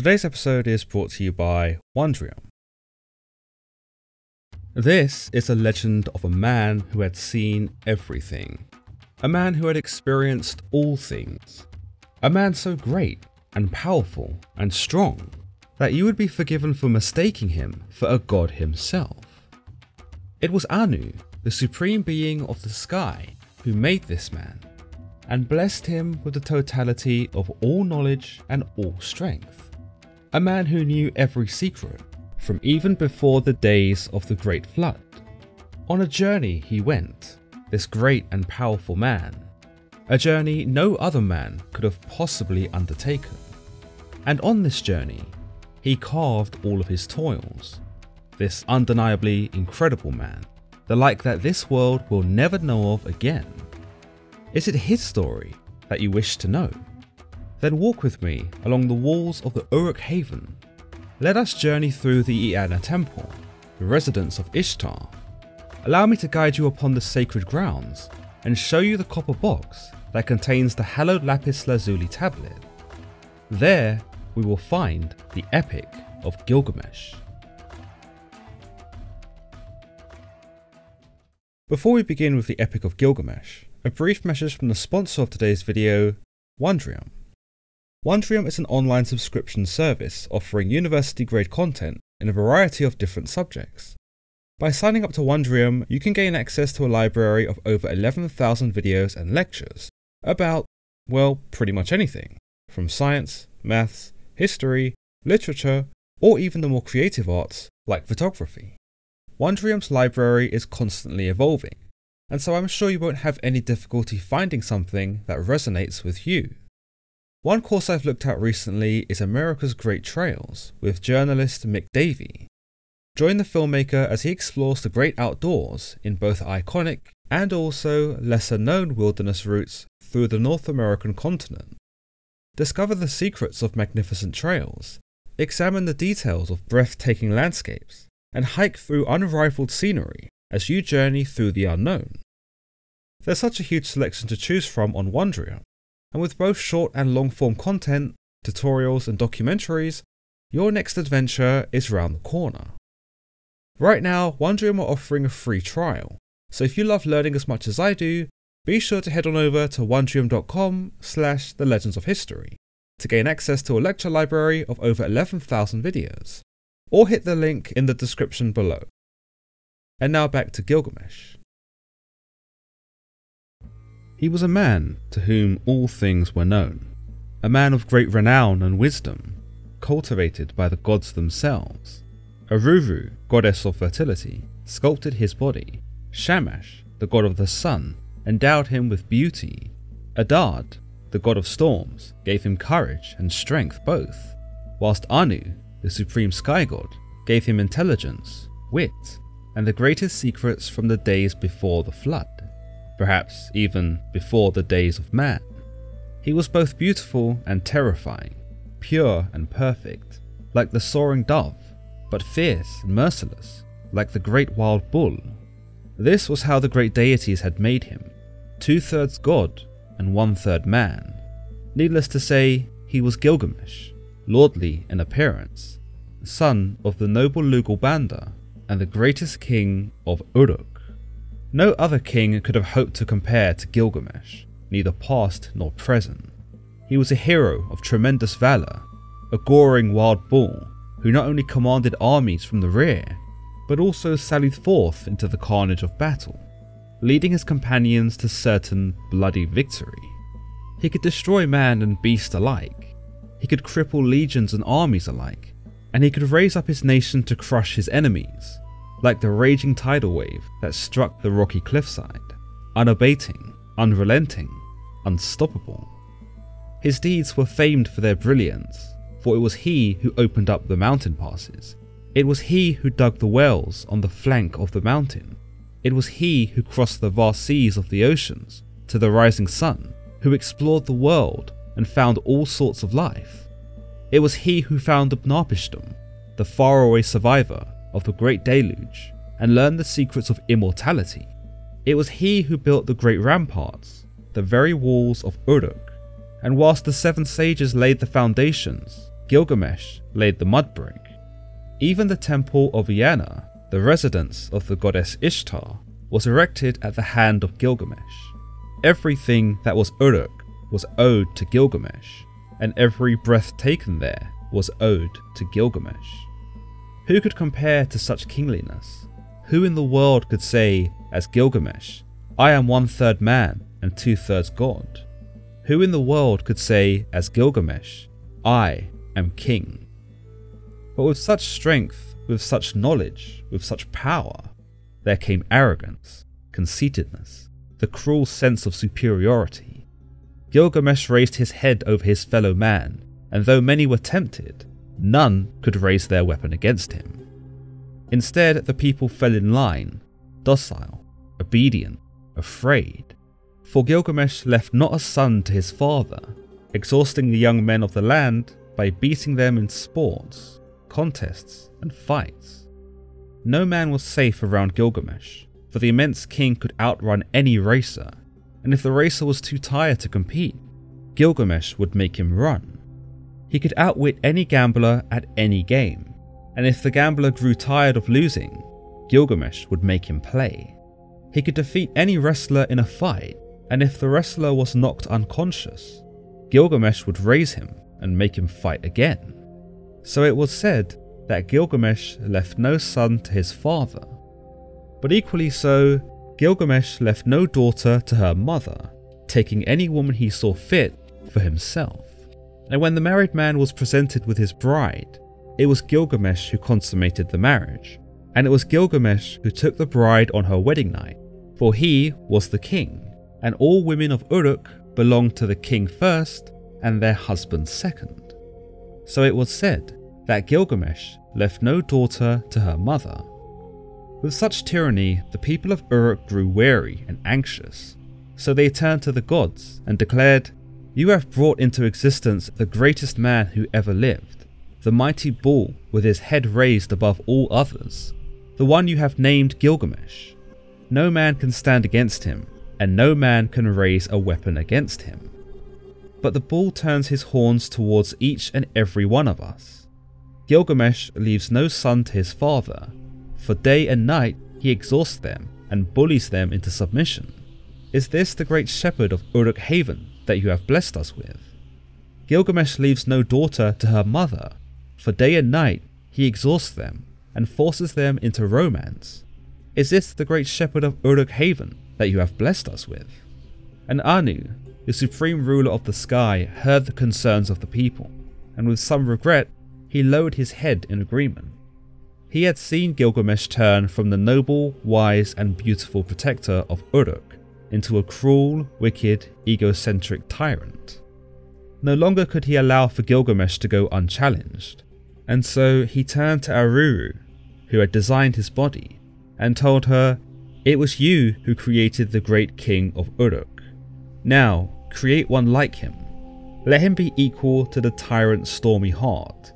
Today's episode is brought to you by Wondrium. This is a legend of a man who had seen everything. A man who had experienced all things. A man so great and powerful and strong that you would be forgiven for mistaking him for a god himself. It was Anu, the supreme being of the sky, who made this man and blessed him with the totality of all knowledge and all strength. A man who knew every secret, from even before the days of the Great Flood. On a journey he went, this great and powerful man, a journey no other man could have possibly undertaken. And on this journey, he carved all of his toils, this undeniably incredible man, the like that this world will never know of again. Is it his story that you wish to know? Then walk with me along the walls of the Uruk Haven. Let us journey through the Eanna Temple, the residence of Ishtar. Allow me to guide you upon the sacred grounds and show you the copper box that contains the hallowed lapis lazuli tablet. There we will find the Epic of Gilgamesh. Before we begin with the Epic of Gilgamesh, a brief message from the sponsor of today's video, Wondrium. Wondrium is an online subscription service offering university-grade content in a variety of different subjects. By signing up to Wondrium, you can gain access to a library of over 11,000 videos and lectures about, well, pretty much anything, from science, maths, history, literature, or even the more creative arts like photography. Wondrium's library is constantly evolving, and so I'm sure you won't have any difficulty finding something that resonates with you. One course I've looked at recently is America's Great Trails with journalist Mick Davey. Join the filmmaker as he explores the great outdoors in both iconic and also lesser known wilderness routes through the North American continent. Discover the secrets of magnificent trails, examine the details of breathtaking landscapes, and hike through unrivaled scenery as you journey through the unknown. There's such a huge selection to choose from on Wondrium. And with both short and long form content, tutorials and documentaries, your next adventure is round the corner. Right now, Wondrium are offering a free trial, so if you love learning as much as I do, be sure to head on over to wondrium.com/thelegendsofhistory to gain access to a lecture library of over 11,000 videos, or hit the link in the description below. And now back to Gilgamesh. He was a man to whom all things were known, a man of great renown and wisdom, cultivated by the gods themselves. Aruru, goddess of fertility, sculpted his body. Shamash, the god of the sun, endowed him with beauty. Adad, the god of storms, gave him courage and strength both, whilst Anu, the supreme sky god, gave him intelligence, wit, and the greatest secrets from the days before the flood. Perhaps even before the days of man. He was both beautiful and terrifying, pure and perfect, like the soaring dove, but fierce and merciless, like the great wild bull. This was how the great deities had made him, 2/3 god and 1/3 man. Needless to say, he was Gilgamesh, lordly in appearance, son of the noble Lugal Banda, and the greatest king of Uruk. No other king could have hoped to compare to Gilgamesh, neither past nor present. He was a hero of tremendous valor, a goring wild bull who not only commanded armies from the rear, but also sallied forth into the carnage of battle, leading his companions to certain bloody victory. He could destroy man and beast alike, he could cripple legions and armies alike, and he could raise up his nation to crush his enemies, like the raging tidal wave that struck the rocky cliffside, unabating, unrelenting, unstoppable. His deeds were famed for their brilliance, for it was he who opened up the mountain passes. It was he who dug the wells on the flank of the mountain. It was he who crossed the vast seas of the oceans to the rising sun, who explored the world and found all sorts of life. It was he who found Utnapishtim, the faraway survivor of the Great Deluge, and learned the secrets of immortality. It was he who built the great ramparts, the very walls of Uruk, and whilst the 7 sages laid the foundations, Gilgamesh laid the mud brick. Even the temple of Eanna, the residence of the goddess Ishtar, was erected at the hand of Gilgamesh. Everything that was Uruk was owed to Gilgamesh, and every breath taken there was owed to Gilgamesh. Who could compare to such kingliness? Who in the world could say, as Gilgamesh, I am 1/3 man and 2/3 god? Who in the world could say, as Gilgamesh, I am king? But with such strength, with such knowledge, with such power, there came arrogance, conceitedness, the cruel sense of superiority. Gilgamesh raised his head over his fellow man, and though many were tempted, none could raise their weapon against him. Instead, the people fell in line, docile, obedient, afraid. For Gilgamesh left not a son to his father, exhausting the young men of the land by beating them in sports, contests, and fights. No man was safe around Gilgamesh, for the immense king could outrun any racer, and if the racer was too tired to compete, Gilgamesh would make him run. He could outwit any gambler at any game, and if the gambler grew tired of losing, Gilgamesh would make him play. He could defeat any wrestler in a fight, and if the wrestler was knocked unconscious, Gilgamesh would raise him and make him fight again. So it was said that Gilgamesh left no son to his father. But equally so, Gilgamesh left no daughter to her mother, taking any woman he saw fit for himself. And when the married man was presented with his bride, it was Gilgamesh who consummated the marriage, and it was Gilgamesh who took the bride on her wedding night, for he was the king, and all women of Uruk belonged to the king first and their husbands second. So it was said that Gilgamesh left no daughter to her mother. With such tyranny, the people of Uruk grew weary and anxious, so they turned to the gods and declared, "You have brought into existence the greatest man who ever lived, the mighty bull with his head raised above all others, the one you have named Gilgamesh. No man can stand against him, and no man can raise a weapon against him." But the bull turns his horns towards each and every one of us. Gilgamesh leaves no son to his father, for day and night he exhausts them and bullies them into submission. Is this the great shepherd of Uruk Haven that you have blessed us with? Gilgamesh leaves no daughter to her mother, for day and night he exhausts them and forces them into romance. Is this the great shepherd of Uruk Haven that you have blessed us with? And Anu, the supreme ruler of the sky, heard the concerns of the people, and with some regret, he lowered his head in agreement. He had seen Gilgamesh turn from the noble, wise, and beautiful protector of Uruk into a cruel, wicked, egocentric tyrant. No longer could he allow for Gilgamesh to go unchallenged, and so he turned to Aruru, who had designed his body, and told her, "It was you who created the great king of Uruk. Now, create one like him. Let him be equal to the tyrant's stormy heart.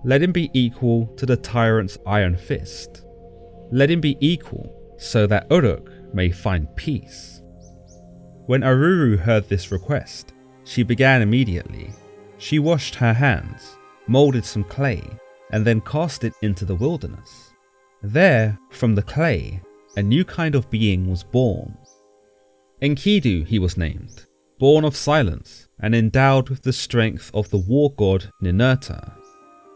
Let him be equal to the tyrant's iron fist. Let him be equal so that Uruk may find peace." When Aruru heard this request, she began immediately. She washed her hands, moulded some clay, and then cast it into the wilderness. There, from the clay, a new kind of being was born. Enkidu he was named, born of silence and endowed with the strength of the war god Ninurta.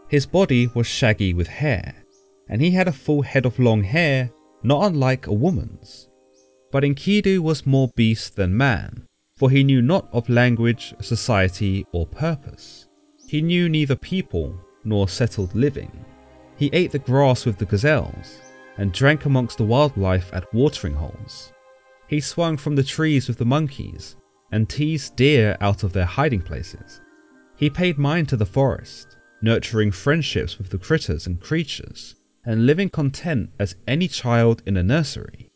His body was shaggy with hair, and he had a full head of long hair, not unlike a woman's. But Enkidu was more beast than man, for he knew not of language, society, or purpose. He knew neither people nor settled living. He ate the grass with the gazelles, and drank amongst the wildlife at watering holes. He swung from the trees with the monkeys, and teased deer out of their hiding places. He paid mind to the forest, nurturing friendships with the critters and creatures, and living content as any child in a nursery,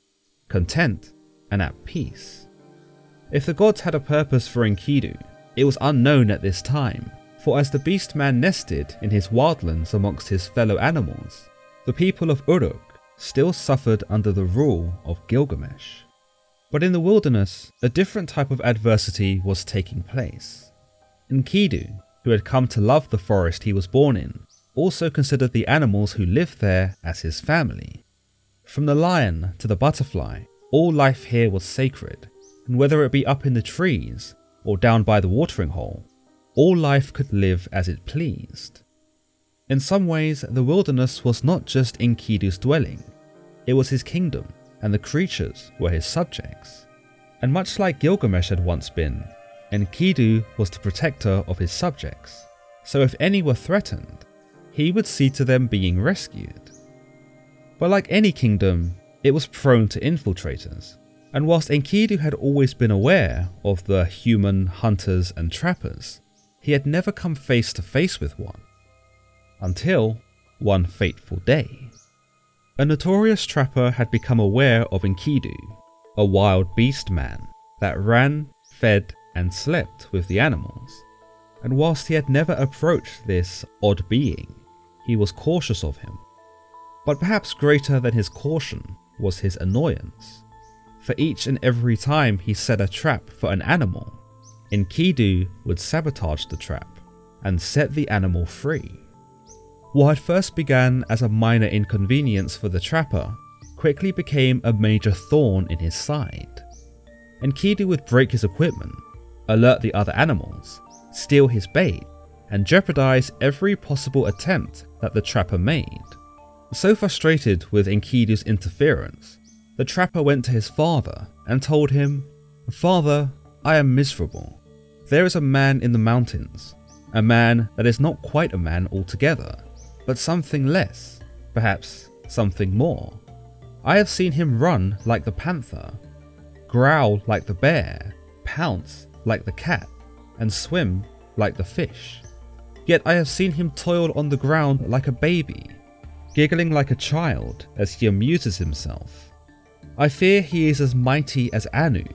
content and at peace. If the gods had a purpose for Enkidu, it was unknown at this time, for as the beast man nested in his wildlands amongst his fellow animals, the people of Uruk still suffered under the rule of Gilgamesh. But in the wilderness, a different type of adversity was taking place. Enkidu, who had come to love the forest he was born in, also considered the animals who lived there as his family. From the lion to the butterfly, all life here was sacred, and whether it be up in the trees or down by the watering hole, all life could live as it pleased. In some ways, the wilderness was not just Enkidu's dwelling, it was his kingdom, and the creatures were his subjects. And much like Gilgamesh had once been, Enkidu was the protector of his subjects, so if any were threatened, he would see to them being rescued. But like any kingdom, it was prone to infiltrators, and whilst Enkidu had always been aware of the human hunters and trappers, he had never come face to face with one. Until one fateful day. A notorious trapper had become aware of Enkidu, a wild beast man that ran, fed, and slept with the animals, and whilst he had never approached this odd being, he was cautious of him. But perhaps greater than his caution was his annoyance, for each and every time he set a trap for an animal, Enkidu would sabotage the trap and set the animal free. What had first began as a minor inconvenience for the trapper quickly became a major thorn in his side. Enkidu would break his equipment, alert the other animals, steal his bait, and jeopardize every possible attempt that the trapper made. So frustrated with Enkidu's interference, the trapper went to his father and told him, "Father, I am miserable. There is a man in the mountains, a man that is not quite a man altogether, but something less, perhaps something more. I have seen him run like the panther, growl like the bear, pounce like the cat, and swim like the fish. Yet I have seen him toil on the ground like a baby, giggling like a child as he amuses himself. I fear he is as mighty as Anu,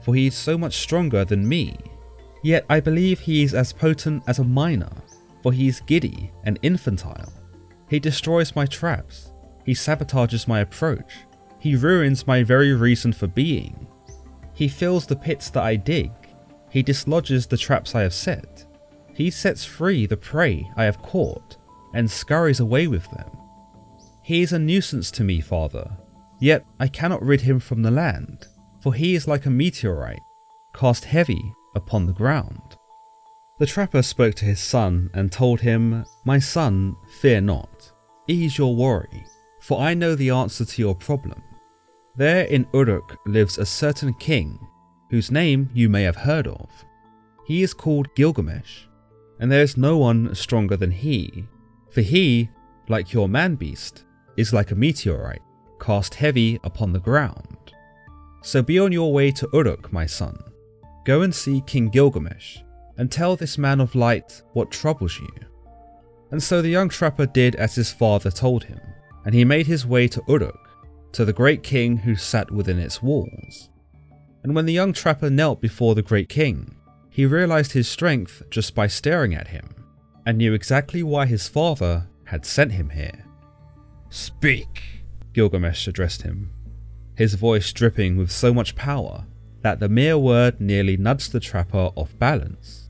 for he is so much stronger than me. Yet I believe he is as potent as a miner, for he is giddy and infantile. He destroys my traps, he sabotages my approach, he ruins my very reason for being. He fills the pits that I dig, he dislodges the traps I have set, he sets free the prey I have caught, and scurries away with them. He is a nuisance to me, father, yet I cannot rid him from the land, for he is like a meteorite, cast heavy upon the ground." The trapper spoke to his son and told him, "My son, fear not. Ease your worry, for I know the answer to your problem. There in Uruk lives a certain king, whose name you may have heard of. He is called Gilgamesh, and there is no one stronger than he, for he, like your man-beast, is like a meteorite, cast heavy upon the ground. So be on your way to Uruk, my son. Go and see King Gilgamesh, and tell this man of light what troubles you." And so the young trapper did as his father told him, and he made his way to Uruk, to the great king who sat within its walls. And when the young trapper knelt before the great king, he realized his strength just by staring at him, and knew exactly why his father had sent him here. "Speak," Gilgamesh addressed him, his voice dripping with so much power that the mere word nearly nudged the trapper off balance.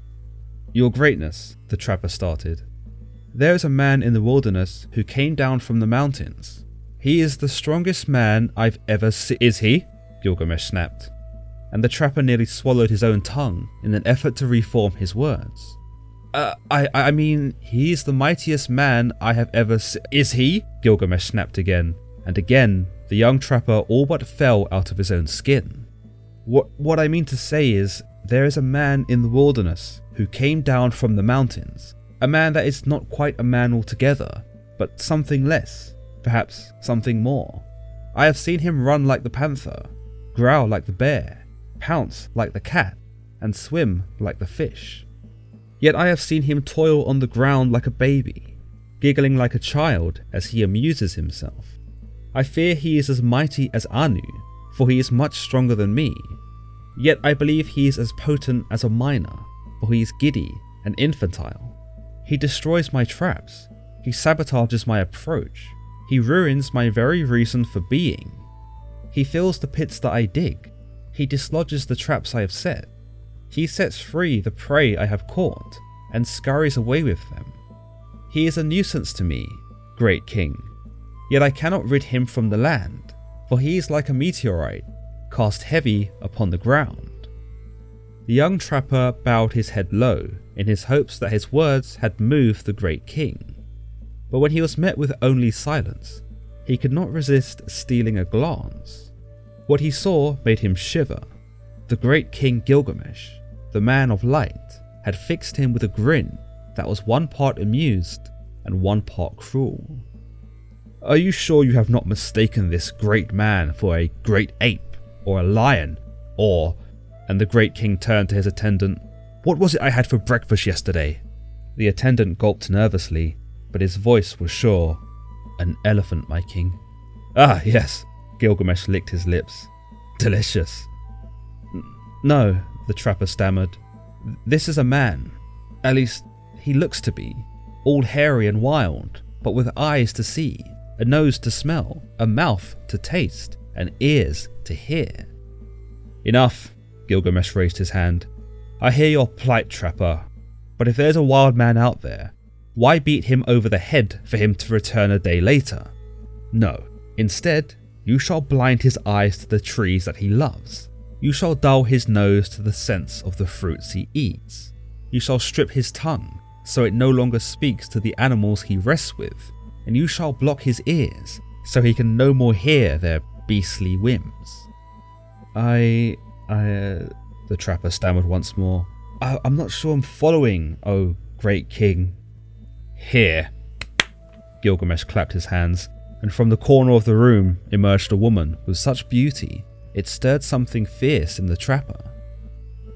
"Your greatness," the trapper started, "there is a man in the wilderness who came down from the mountains. He is the strongest man I've ever seen." "Is he?" Gilgamesh snapped, and the trapper nearly swallowed his own tongue in an effort to reform his words. I mean, he is the mightiest man I have ever seen." "Is he?" Gilgamesh snapped again, and again the young trapper all but fell out of his own skin. What I mean to say is, there is a man in the wilderness who came down from the mountains, a man that is not quite a man altogether, but something less, perhaps something more. I have seen him run like the panther, growl like the bear, pounce like the cat, and swim like the fish. Yet I have seen him toil on the ground like a baby, giggling like a child as he amuses himself. I fear he is as mighty as Anu, for he is much stronger than me. Yet I believe he is as potent as a miner, for he is giddy and infantile. He destroys my traps, he sabotages my approach, he ruins my very reason for being. He fills the pits that I dig, he dislodges the traps I have set, he sets free the prey I have caught, and scurries away with them. He is a nuisance to me, great king, yet I cannot rid him from the land, for he is like a meteorite, cast heavy upon the ground. The young trapper bowed his head low in his hopes that his words had moved the great king, but when he was met with only silence, he could not resist stealing a glance. What he saw made him shiver. The great king Gilgamesh, the man of light, had fixed him with a grin that was one part amused and one part cruel. "Are you sure you have not mistaken this great man for a great ape or a lion or..." And the great king turned to his attendant. "What was it I had for breakfast yesterday?" The attendant gulped nervously, but his voice was sure. "An elephant, my king." "Ah, yes." Gilgamesh licked his lips. "Delicious." "No," the trapper stammered. "This is a man. At least, he looks to be. All hairy and wild, but with eyes to see, a nose to smell, a mouth to taste, and ears to hear." "Enough," Gilgamesh raised his hand. "I hear your plight, trapper, but if there's a wild man out there, why beat him over the head for him to return a day later? No, instead, you shall blind his eyes to the trees that he loves. You shall dull his nose to the sense of the fruits he eats. You shall strip his tongue so it no longer speaks to the animals he rests with, and you shall block his ears so he can no more hear their beastly whims." The trapper stammered once more. I'm not sure I'm following, oh great king." "Here." Gilgamesh clapped his hands, and from the corner of the room emerged a woman with such beauty it stirred something fierce in the trapper.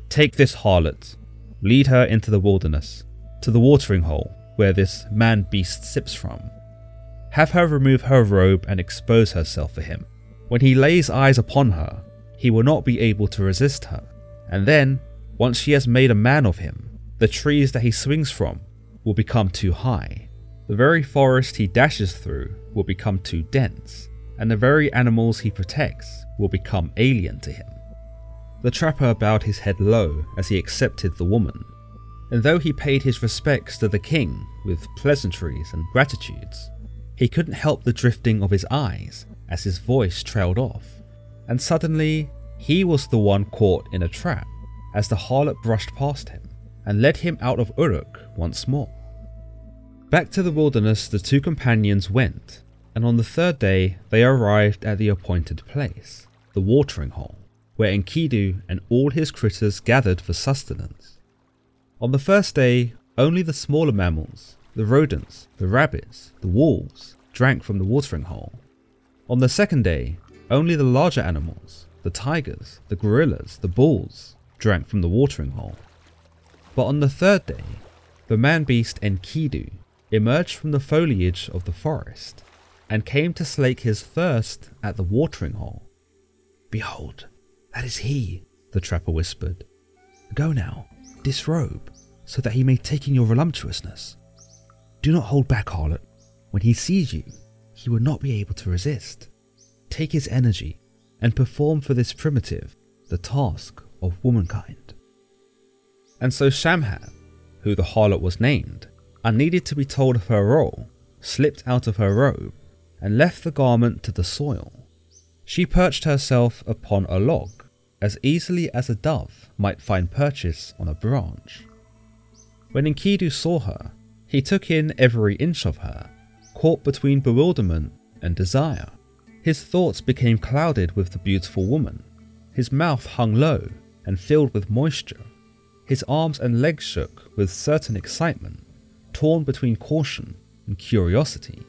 "Take this harlot, lead her into the wilderness, to the watering hole where this man-beast sips from. Have her remove her robe and expose herself for him. When he lays eyes upon her, he will not be able to resist her, and then, once she has made a man of him, the trees that he swings from will become too high. The very forest he dashes through will become too dense, and the very animals he protects will become alien to him." The trapper bowed his head low as he accepted the woman, and though he paid his respects to the king with pleasantries and gratitudes, he couldn't help the drifting of his eyes as his voice trailed off, and suddenly he was the one caught in a trap as the harlot brushed past him and led him out of Uruk once more. Back to the wilderness the two companions went, and on the third day they arrived at the appointed place, the watering hole, where Enkidu and all his critters gathered for sustenance. On the first day, only the smaller mammals, the rodents, the rabbits, the wolves, drank from the watering hole. On the second day, only the larger animals, the tigers, the gorillas, the bulls, drank from the watering hole. But on the third day, the man-beast Enkidu emerged from the foliage of the forest and came to slake his thirst at the watering hole. "Behold, that is he," the trapper whispered. "Go now, disrobe, so that he may take in your voluptuousness. Do not hold back, harlot. When he sees you, he will not be able to resist. Take his energy and perform for this primitive the task of womankind." And so Shamhat, who the harlot was named, unneeded to be told of her role, slipped out of her robe and left the garment to the soil. She perched herself upon a log as easily as a dove might find purchase on a branch. When Enkidu saw her, he took in every inch of her, caught between bewilderment and desire. His thoughts became clouded with the beautiful woman. His mouth hung low and filled with moisture. His arms and legs shook with certain excitement, torn between caution and curiosity.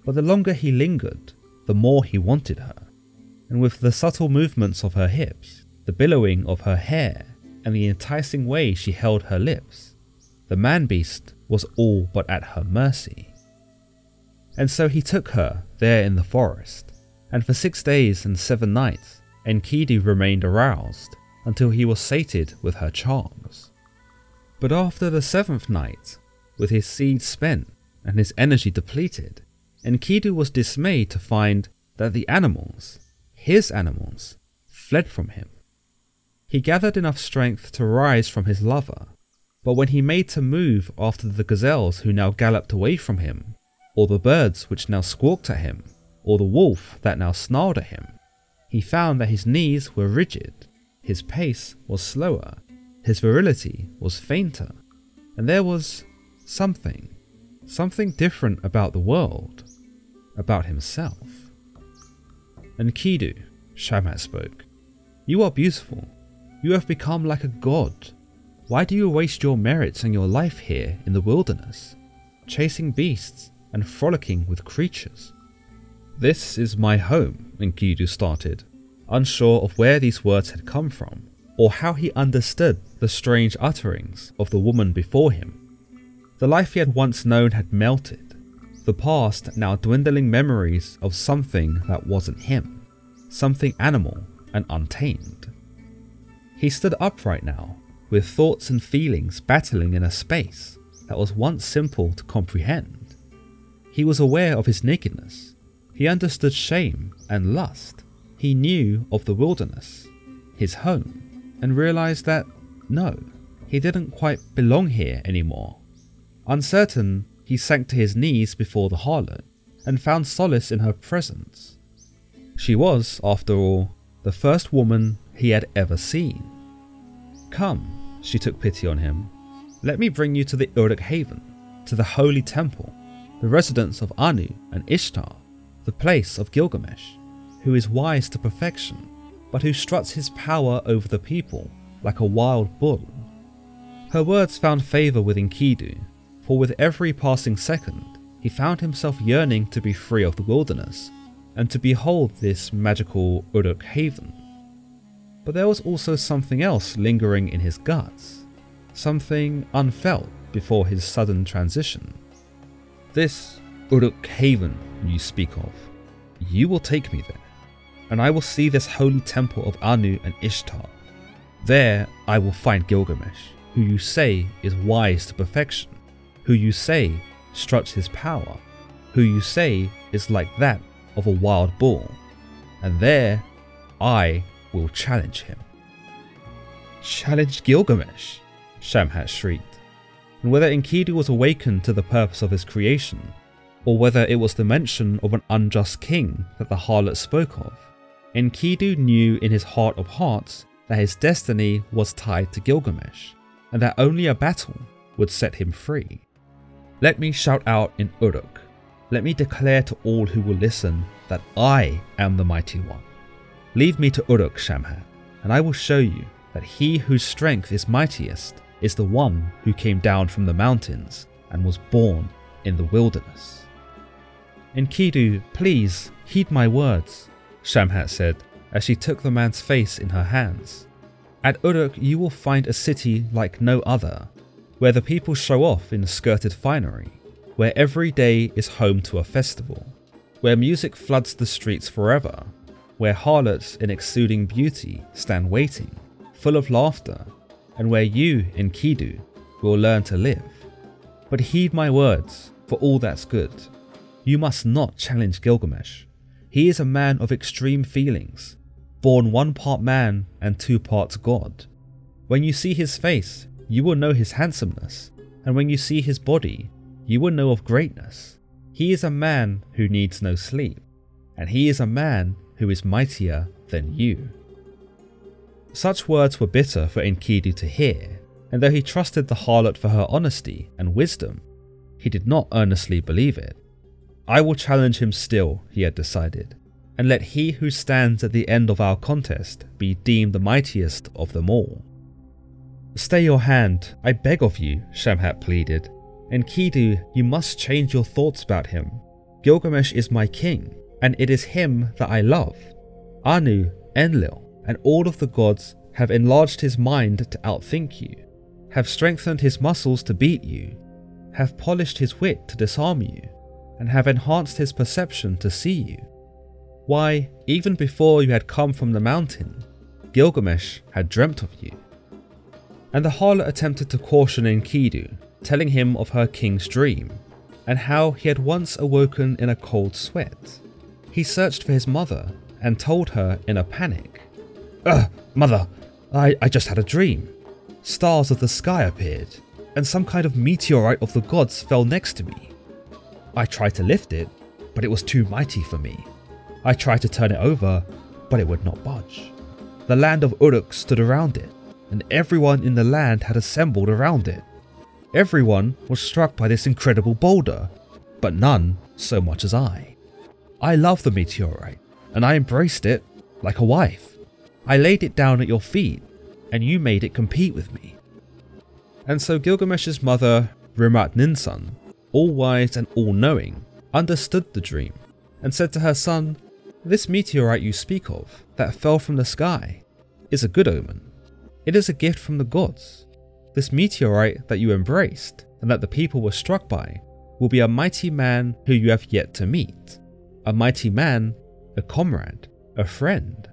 But the longer he lingered, the more he wanted her. And with the subtle movements of her hips, the billowing of her hair, and the enticing way she held her lips, the man-beast was all but at her mercy. And so he took her there in the forest, and for 6 days and 7 nights, Enkidu remained aroused until he was sated with her charms. But after the 7th night, with his seed spent and his energy depleted, Enkidu was dismayed to find that the animals, his animals, fled from him. He gathered enough strength to rise from his lover, But when he made to move after the gazelles who now galloped away from him, or the birds which now squawked at him, or the wolf that now snarled at him, he found that his knees were rigid, his pace was slower, his virility was fainter, and there was something different about the world, about himself. "Enkidu," Shamhat spoke, "you are beautiful. You have become like a god. Why do you waste your merits and your life here in the wilderness, chasing beasts and frolicking with creatures?" "This is my home," Enkidu started, unsure of where these words had come from, or how he understood the strange utterings of the woman before him. The life he had once known had melted, the past now dwindling memories of something that wasn't him, something animal and untamed. He stood upright now, with thoughts and feelings battling in a space that was once simple to comprehend. He was aware of his nakedness. He understood shame and lust. He knew of the wilderness, his home, and realized that, no, he didn't quite belong here anymore. Uncertain, he sank to his knees before the harlot and found solace in her presence. She was, after all, the first woman he had ever seen. "Come," she took pity on him, "let me bring you to the Uruk Haven, to the holy temple, the residence of Anu and Ishtar, the place of Gilgamesh, who is wise to perfection, but who struts his power over the people like a wild bull." Her words found favour with Enkidu, for with every passing second, he found himself yearning to be free of the wilderness, and to behold this magical Uruk Haven. But there was also something else lingering in his guts, something unfelt before his sudden transition. "This Uruk Haven you speak of, you will take me there, and I will see this holy temple of Anu and Ishtar. There I will find Gilgamesh, who you say is wise to perfection, who you say struts his power, who you say is like that of a wild bull, and there I will challenge him." "Challenge Gilgamesh?" Shamhat shrieked, and whether Enkidu was awakened to the purpose of his creation, or whether it was the mention of an unjust king that the harlot spoke of, Enkidu knew in his heart of hearts that his destiny was tied to Gilgamesh, and that only a battle would set him free. "Let me shout out in Uruk. Let me declare to all who will listen that I am the mighty one. Lead me to Uruk, Shamhat, and I will show you that he whose strength is mightiest is the one who came down from the mountains and was born in the wilderness." "Enkidu, please heed my words," Shamhat said as she took the man's face in her hands. "At Uruk you will find a city like no other, where the people show off in skirted finery, where every day is home to a festival, where music floods the streets forever, where harlots in exuding beauty stand waiting, full of laughter, and where you, Enkidu, will learn to live. But heed my words, for all that's good. You must not challenge Gilgamesh. He is a man of extreme feelings, born 1 part man and 2 parts god. When you see his face, you will know his handsomeness, and when you see his body, you will know of greatness. He is a man who needs no sleep, and he is a man who is mightier than you." Such words were bitter for Enkidu to hear, and though he trusted the harlot for her honesty and wisdom, he did not earnestly believe it. "I will challenge him still," he had decided, "and let he who stands at the end of our contest be deemed the mightiest of them all." "Stay your hand, I beg of you," Shamhat pleaded. "Enkidu, you must change your thoughts about him. Gilgamesh is my king, and it is him that I love. Anu, Enlil, and all of the gods have enlarged his mind to outthink you, have strengthened his muscles to beat you, have polished his wit to disarm you, and have enhanced his perception to see you. Why, even before you had come from the mountain, Gilgamesh had dreamt of you." And the harlot attempted to caution Enkidu, telling him of her king's dream, and how he had once awoken in a cold sweat. He searched for his mother, and told her in a panic, "Mother, I just had a dream. Stars of the sky appeared. and some kind of meteorite of the gods fell next to me. I tried to lift it, but it was too mighty for me. I tried to turn it over, but it would not budge. The land of Uruk stood around it, and everyone in the land had assembled around it. Everyone was struck by this incredible boulder, but none so much as I. I loved the meteorite, and I embraced it like a wife. I laid it down at your feet, and you made it compete with me. And so Gilgamesh's mother, Rimat Ninsun, all-wise and all-knowing, understood the dream, and said to her son, "This meteorite you speak of, that fell from the sky, is a good omen. It is a gift from the gods. This meteorite that you embraced, and that the people were struck by, will be a mighty man who you have yet to meet. A mighty man, a comrade, a friend.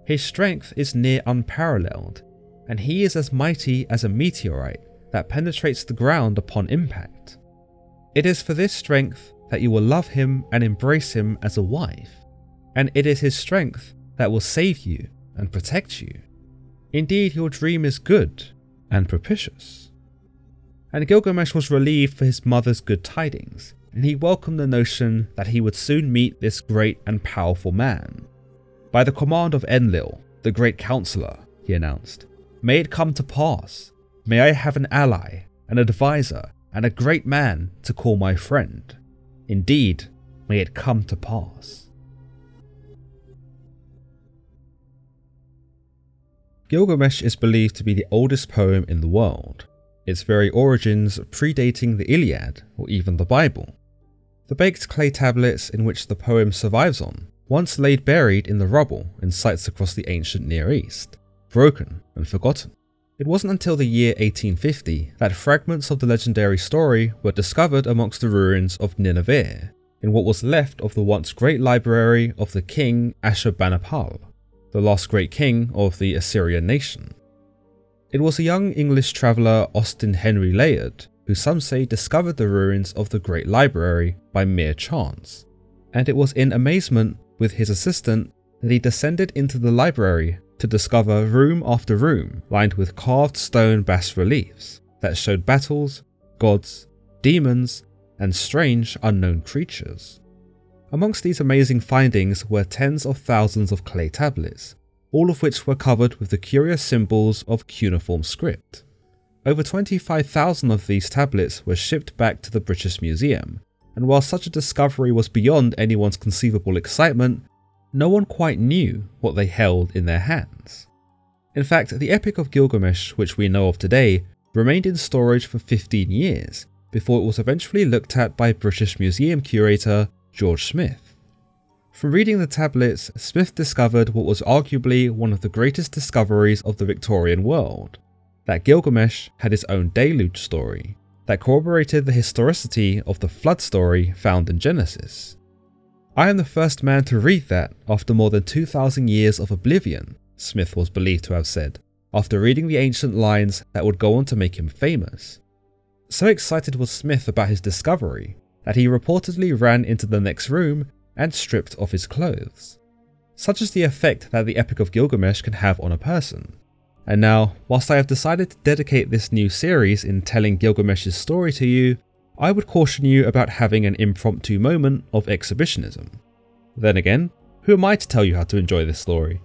His strength is near unparalleled, and he is as mighty as a meteorite that penetrates the ground upon impact. It is for this strength that you will love him and embrace him as a wife, and it is his strength that will save you and protect you. Indeed, your dream is good and propitious." And Gilgamesh was relieved for his mother's good tidings, and he welcomed the notion that he would soon meet this great and powerful man. "By the command of Enlil, the great counselor," he announced, "may it come to pass. May I have an ally, an advisor, and a great man to call my friend. Indeed, may it come to pass." Gilgamesh is believed to be the oldest poem in the world, its very origins predating the Iliad or even the Bible. The baked clay tablets in which the poem survives on once laid buried in the rubble in sites across the ancient Near East, broken and forgotten. It wasn't until the year 1850 that fragments of the legendary story were discovered amongst the ruins of Nineveh, in what was left of the once great library of the king Ashurbanipal, the last great king of the Assyrian nation. It was a young English traveller, Austin Henry Layard, who some say discovered the ruins of the great library by mere chance, and it was in amazement with his assistant that he descended into the library to discover room after room lined with carved stone bas-reliefs that showed battles, gods, demons, and strange unknown creatures. Amongst these amazing findings were tens of thousands of clay tablets, all of which were covered with the curious symbols of cuneiform script. Over 25,000 of these tablets were shipped back to the British Museum, and while such a discovery was beyond anyone's conceivable excitement, no one quite knew what they held in their hands. In fact, the Epic of Gilgamesh, which we know of today, remained in storage for 15 years before it was eventually looked at by British Museum curator George Smith. From reading the tablets, Smith discovered what was arguably one of the greatest discoveries of the Victorian world, that Gilgamesh had his own deluge story that corroborated the historicity of the flood story found in Genesis. "I am the first man to read that after more than 2,000 years of oblivion," Smith was believed to have said, after reading the ancient lines that would go on to make him famous. So excited was Smith about his discovery that he reportedly ran into the next room and stripped off his clothes. Such is the effect that the Epic of Gilgamesh can have on a person. And now, whilst I have decided to dedicate this new series in telling Gilgamesh's story to you, I would caution you about having an impromptu moment of exhibitionism. Then again, who am I to tell you how to enjoy this story?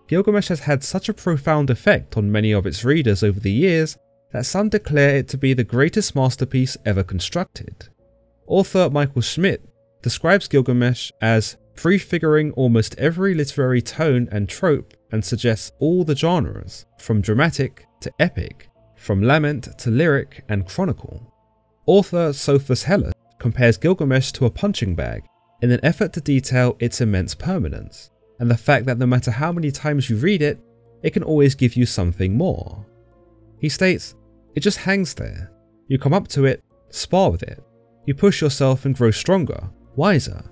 Gilgamesh has had such a profound effect on many of its readers over the years that some declare it to be the greatest masterpiece ever constructed. Author Michael Schmidt describes Gilgamesh as prefiguring almost every literary tone and trope and suggests all the genres, from dramatic to epic, from lament to lyric and chronicle. Author Sophus Hellas compares Gilgamesh to a punching bag in an effort to detail its immense permanence, and the fact that no matter how many times you read it, it can always give you something more. He states, "It just hangs there. You come up to it, spar with it. You push yourself and grow stronger, wiser,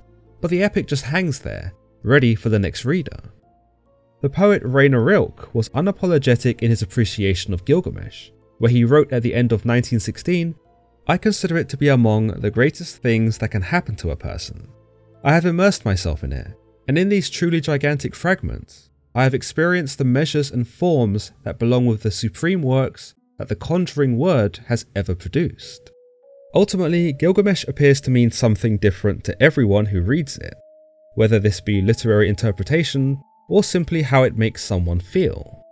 but the epic just hangs there, ready for the next reader." The poet Rainer Rilke was unapologetic in his appreciation of Gilgamesh, where he wrote at the end of 1916, "I consider it to be among the greatest things that can happen to a person. I have immersed myself in it, and in these truly gigantic fragments, I have experienced the measures and forms that belong with the supreme works that the conjuring word has ever produced. Ultimately, Gilgamesh appears to mean something different to everyone who reads it, whether this be literary interpretation or simply how it makes someone feel.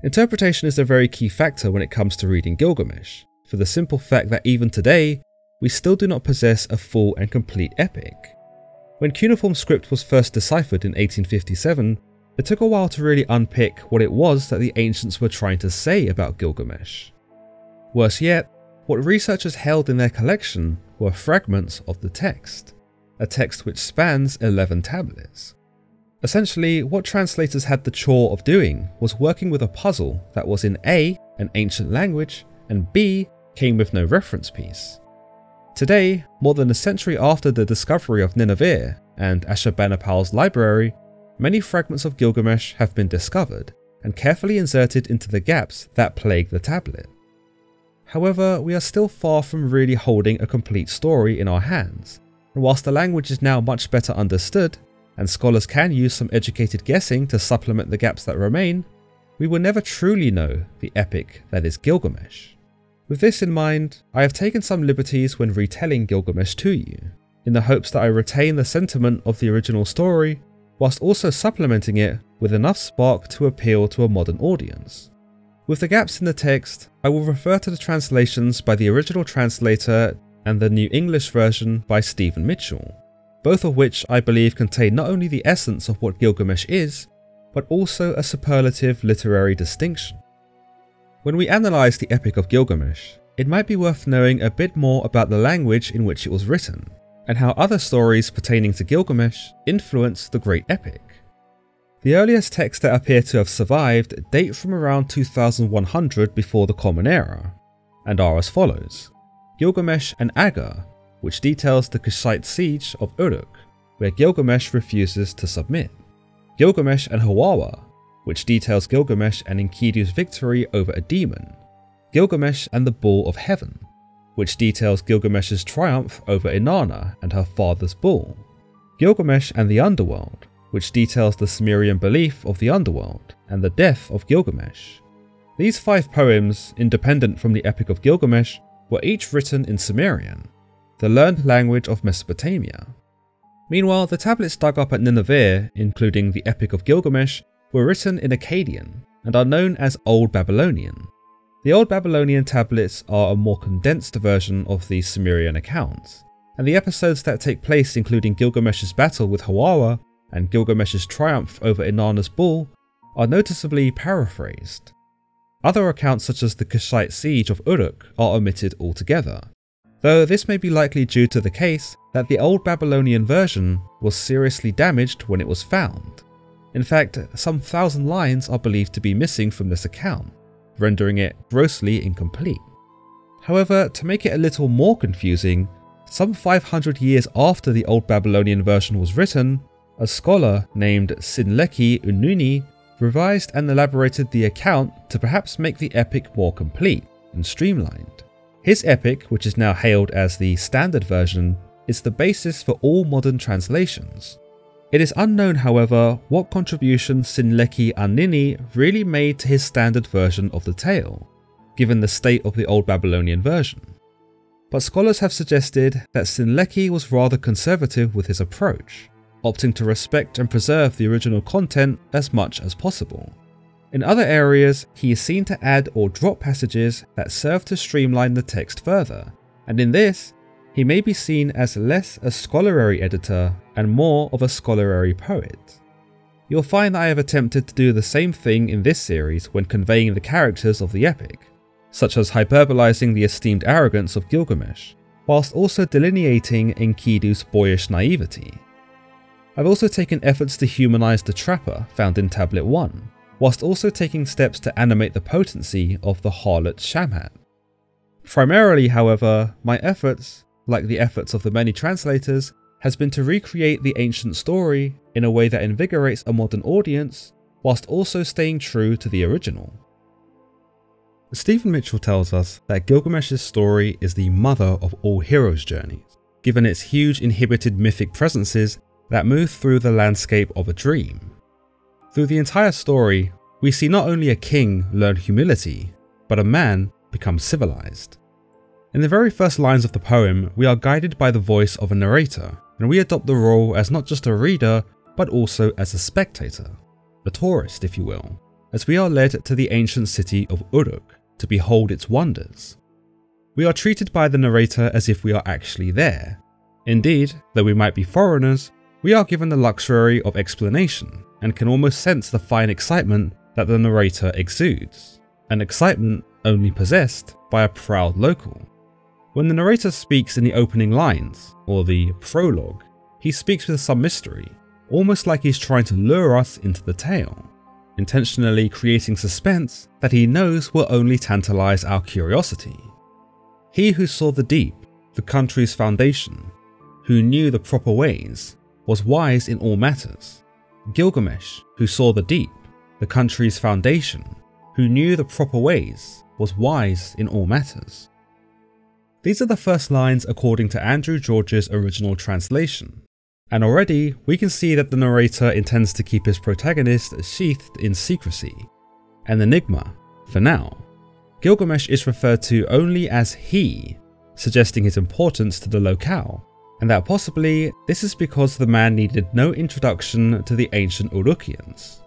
Interpretation is a very key factor when it comes to reading Gilgamesh, for the simple fact that even today, we still do not possess a full and complete epic. When cuneiform script was first deciphered in 1857, it took a while to really unpick what it was that the ancients were trying to say about Gilgamesh. Worse yet, what researchers held in their collection were fragments of the text, a text which spans 11 tablets. Essentially, what translators had the chore of doing was working with a puzzle that was in A, an ancient language, and B, came with no reference piece. Today, more than a century after the discovery of Nineveh and Ashurbanipal's library, many fragments of Gilgamesh have been discovered and carefully inserted into the gaps that plague the tablet. However, we are still far from really holding a complete story in our hands, and whilst the language is now much better understood, and scholars can use some educated guessing to supplement the gaps that remain, we will never truly know the epic that is Gilgamesh. With this in mind, I have taken some liberties when retelling Gilgamesh to you, in the hopes that I retain the sentiment of the original story, whilst also supplementing it with enough spark to appeal to a modern audience. With the gaps in the text, I will refer to the translations by the original translator and the New English version by Stephen Mitchell, both of which I believe contain not only the essence of what Gilgamesh is, but also a superlative literary distinction. When we analyse the Epic of Gilgamesh, it might be worth knowing a bit more about the language in which it was written, and how other stories pertaining to Gilgamesh influenced the great epic. The earliest texts that appear to have survived date from around 2100 before the Common Era, and are as follows: Gilgamesh and Agar, which details the Kushite siege of Uruk, where Gilgamesh refuses to submit. Gilgamesh and Hawawa, which details Gilgamesh and Enkidu's victory over a demon. Gilgamesh and the Bull of Heaven, which details Gilgamesh's triumph over Inanna and her father's bull. Gilgamesh and the Underworld, which details the Sumerian belief of the underworld and the death of Gilgamesh. These 5 poems, independent from the Epic of Gilgamesh, were each written in Sumerian, the learned language of Mesopotamia. Meanwhile, the tablets dug up at Nineveh, including the Epic of Gilgamesh, were written in Akkadian and are known as Old Babylonian. The Old Babylonian tablets are a more condensed version of the Sumerian accounts, and the episodes that take place, including Gilgamesh's battle with Hawawa and Gilgamesh's triumph over Inanna's bull, are noticeably paraphrased. Other accounts such as the Kushite siege of Uruk are omitted altogether, though this may be likely due to the case that the Old Babylonian version was seriously damaged when it was found. In fact, some 1,000 lines are believed to be missing from this account, rendering it grossly incomplete. However, to make it a little more confusing, some 500 years after the Old Babylonian version was written, a scholar named Sinleki Ununi revised and elaborated the account to perhaps make the epic more complete and streamlined. His epic, which is now hailed as the standard version, is the basis for all modern translations. It is unknown, however, what contribution Sinleki Ununi really made to his standard version of the tale, given the state of the Old Babylonian version. But scholars have suggested that Sinleki was rather conservative with his approach, opting to respect and preserve the original content as much as possible. In other areas, he is seen to add or drop passages that serve to streamline the text further, and in this, he may be seen as less a scholarly editor and more of a scholarly poet. You'll find that I have attempted to do the same thing in this series when conveying the characters of the epic, such as hyperbolizing the esteemed arrogance of Gilgamesh, whilst also delineating Enkidu's boyish naivety. I've also taken efforts to humanize the trapper found in Tablet 1, whilst also taking steps to animate the potency of the harlot Shamhat. Primarily, however, my efforts, like the efforts of the many translators, has been to recreate the ancient story in a way that invigorates a modern audience, whilst also staying true to the original. Stephen Mitchell tells us that Gilgamesh's story is the mother of all heroes' journeys, given its huge inhibited mythic presences that move through the landscape of a dream. Through the entire story, we see not only a king learn humility, but a man becomes civilized. In the very first lines of the poem, we are guided by the voice of a narrator, and we adopt the role as not just a reader, but also as a spectator, a tourist if you will, as we are led to the ancient city of Uruk to behold its wonders. We are treated by the narrator as if we are actually there. Indeed, though we might be foreigners, we are given the luxury of explanation and can almost sense the fine excitement that the narrator exudes, an excitement only possessed by a proud local. When the narrator speaks in the opening lines, or the prologue, he speaks with some mystery, almost like he's trying to lure us into the tale, intentionally creating suspense that he knows will only tantalize our curiosity. He who saw the deep, the country's foundation, who knew the proper ways, was wise in all matters. Gilgamesh, who saw the deep, the country's foundation, who knew the proper ways, was wise in all matters. These are the first lines according to Andrew George's original translation, and already we can see that the narrator intends to keep his protagonist sheathed in secrecy, an enigma for now. Gilgamesh is referred to only as he, suggesting his importance to the locale, and that possibly this is because the man needed no introduction to the ancient Urukians.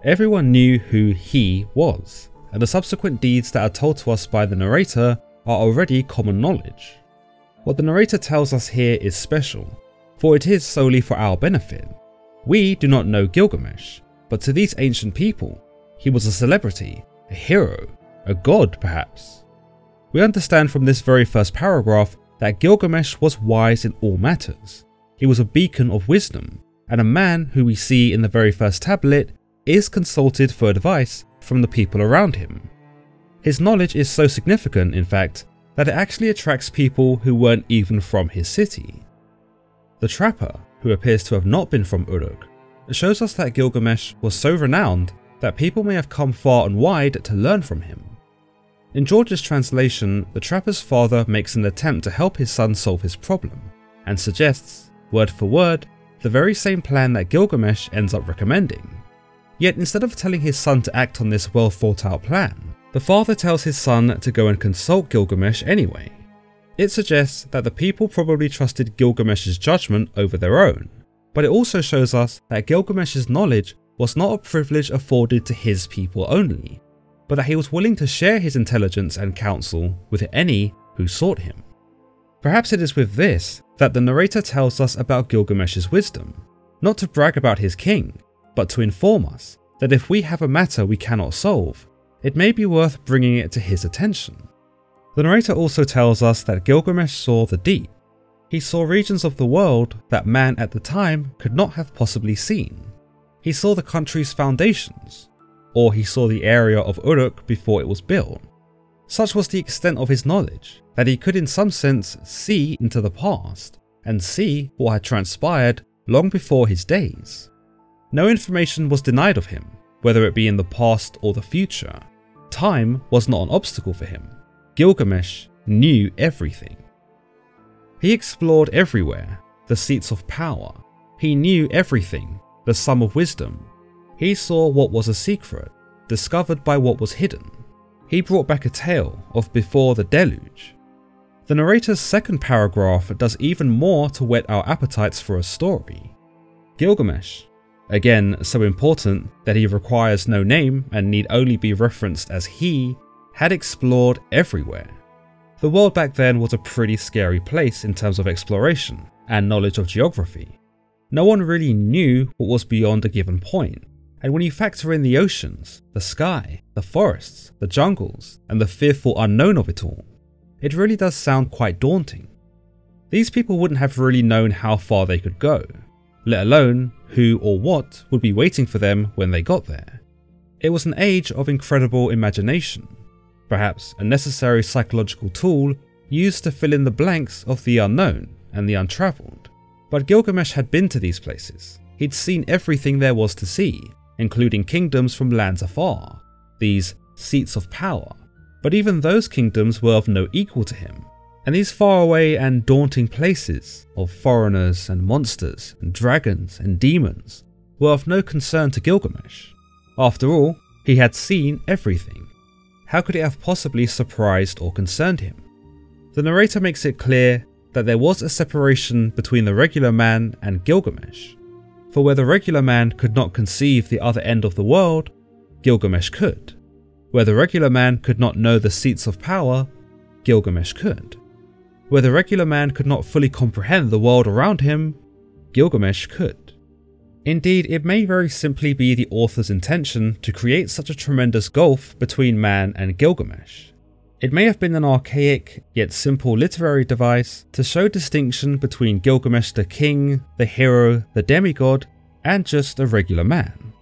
Everyone knew who he was, and the subsequent deeds that are told to us by the narrator are already common knowledge. What the narrator tells us here is special, for it is solely for our benefit. We do not know Gilgamesh, but to these ancient people, he was a celebrity, a hero, a god perhaps. We understand from this very first paragraph that Gilgamesh was wise in all matters. He was a beacon of wisdom, and a man who we see in the very first tablet is consulted for advice from the people around him. His knowledge is so significant, in fact, that it actually attracts people who weren't even from his city. The trapper, who appears to have not been from Uruk, shows us that Gilgamesh was so renowned that people may have come far and wide to learn from him. In George's translation, the trapper's father makes an attempt to help his son solve his problem, and suggests, word for word, the very same plan that Gilgamesh ends up recommending. Yet instead of telling his son to act on this well thought out plan, the father tells his son to go and consult Gilgamesh anyway. It suggests that the people probably trusted Gilgamesh's judgment over their own, but it also shows us that Gilgamesh's knowledge was not a privilege afforded to his people only, but that he was willing to share his intelligence and counsel with any who sought him. Perhaps it is with this that the narrator tells us about Gilgamesh's wisdom, not to brag about his king, but to inform us that if we have a matter we cannot solve, it may be worth bringing it to his attention. The narrator also tells us that Gilgamesh saw the deep. He saw regions of the world that man at the time could not have possibly seen. He saw the country's foundations, or he saw the area of Uruk before it was built. Such was the extent of his knowledge that he could in some sense see into the past and see what had transpired long before his days. No information was denied of him, whether it be in the past or the future. Time was not an obstacle for him. Gilgamesh knew everything. He explored everywhere, the seats of power. He knew everything, the sum of wisdom. He saw what was a secret, discovered by what was hidden. He brought back a tale of before the deluge. The narrator's second paragraph does even more to whet our appetites for a story. Gilgamesh, again so important that he requires no name and need only be referenced as he, had explored everywhere. The world back then was a pretty scary place in terms of exploration and knowledge of geography. No one really knew what was beyond a given point, and when you factor in the oceans, the sky, the forests, the jungles, and the fearful unknown of it all, it really does sound quite daunting. These people wouldn't have really known how far they could go, let alone who or what would be waiting for them when they got there. It was an age of incredible imagination, perhaps a necessary psychological tool used to fill in the blanks of the unknown and the untravelled. But Gilgamesh had been to these places. He'd seen everything there was to see, including kingdoms from lands afar, these seats of power. But even those kingdoms were of no equal to him, and these faraway and daunting places of foreigners and monsters and dragons and demons were of no concern to Gilgamesh. After all, he had seen everything. how could it have possibly surprised or concerned him? The narrator makes it clear that there was a separation between the regular man and Gilgamesh, for where the regular man could not conceive the other end of the world, Gilgamesh could. Where the regular man could not know the seats of power, Gilgamesh could. Where the regular man could not fully comprehend the world around him, Gilgamesh could. Indeed, it may very simply be the author's intention to create such a tremendous gulf between man and Gilgamesh. It may have been an archaic yet simple literary device to show distinction between Gilgamesh the king, the hero, the demigod, and just a regular man.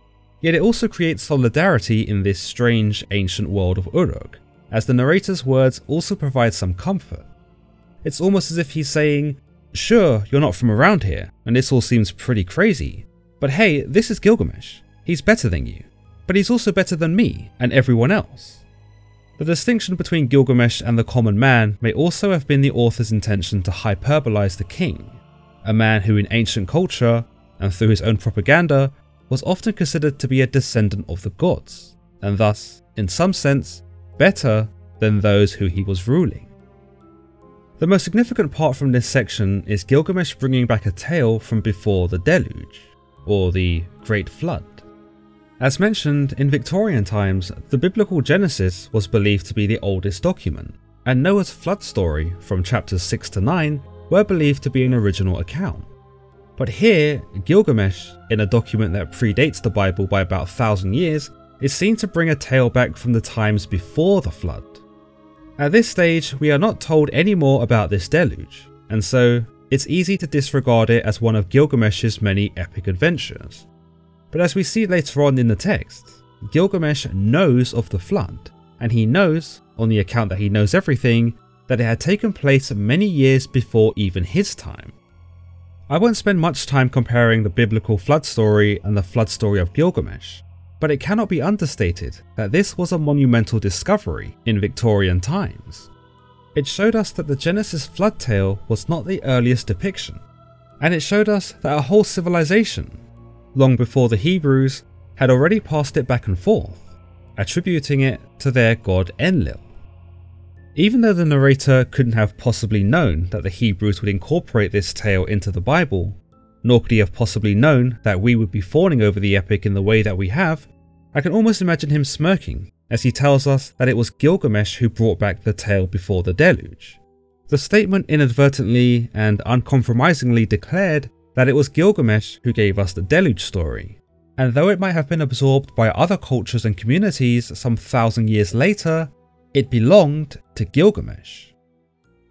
Yet it also creates solidarity in this strange ancient world of Uruk, as the narrator's words also provide some comfort. It's almost as if he's saying, sure, you're not from around here, and this all seems pretty crazy, but hey, this is Gilgamesh. He's better than you, but he's also better than me and everyone else. The distinction between Gilgamesh and the common man may also have been the author's intention to hyperbolize the king, a man who in ancient culture, and through his own propaganda, was often considered to be a descendant of the gods, and thus, in some sense, better than those who he was ruling. The most significant part from this section is Gilgamesh bringing back a tale from before the deluge, or the Great Flood. As mentioned, in Victorian times, the biblical Genesis was believed to be the oldest document, and Noah's flood story from chapters 6 to 9 were believed to be an original account. But here, Gilgamesh, in a document that predates the Bible by about 1,000 years, is seen to bring a tale back from the times before the flood. At this stage, we are not told any more about this deluge, and so it's easy to disregard it as one of Gilgamesh's many epic adventures. But as we see later on in the text, Gilgamesh knows of the flood, and he knows, on the account that he knows everything, that it had taken place many years before even his time. I won't spend much time comparing the biblical flood story and the flood story of Gilgamesh, but it cannot be understated that this was a monumental discovery in Victorian times. It showed us that the Genesis flood tale was not the earliest depiction, and it showed us that a whole civilization, long before the Hebrews, had already passed it back and forth, attributing it to their god Enlil. Even though the narrator couldn't have possibly known that the Hebrews would incorporate this tale into the Bible, nor could he have possibly known that we would be fawning over the epic in the way that we have, I can almost imagine him smirking as he tells us that it was Gilgamesh who brought back the tale before the deluge. The statement inadvertently and uncompromisingly declared that it was Gilgamesh who gave us the deluge story, and though it might have been absorbed by other cultures and communities some 1,000 years later, it belonged to Gilgamesh.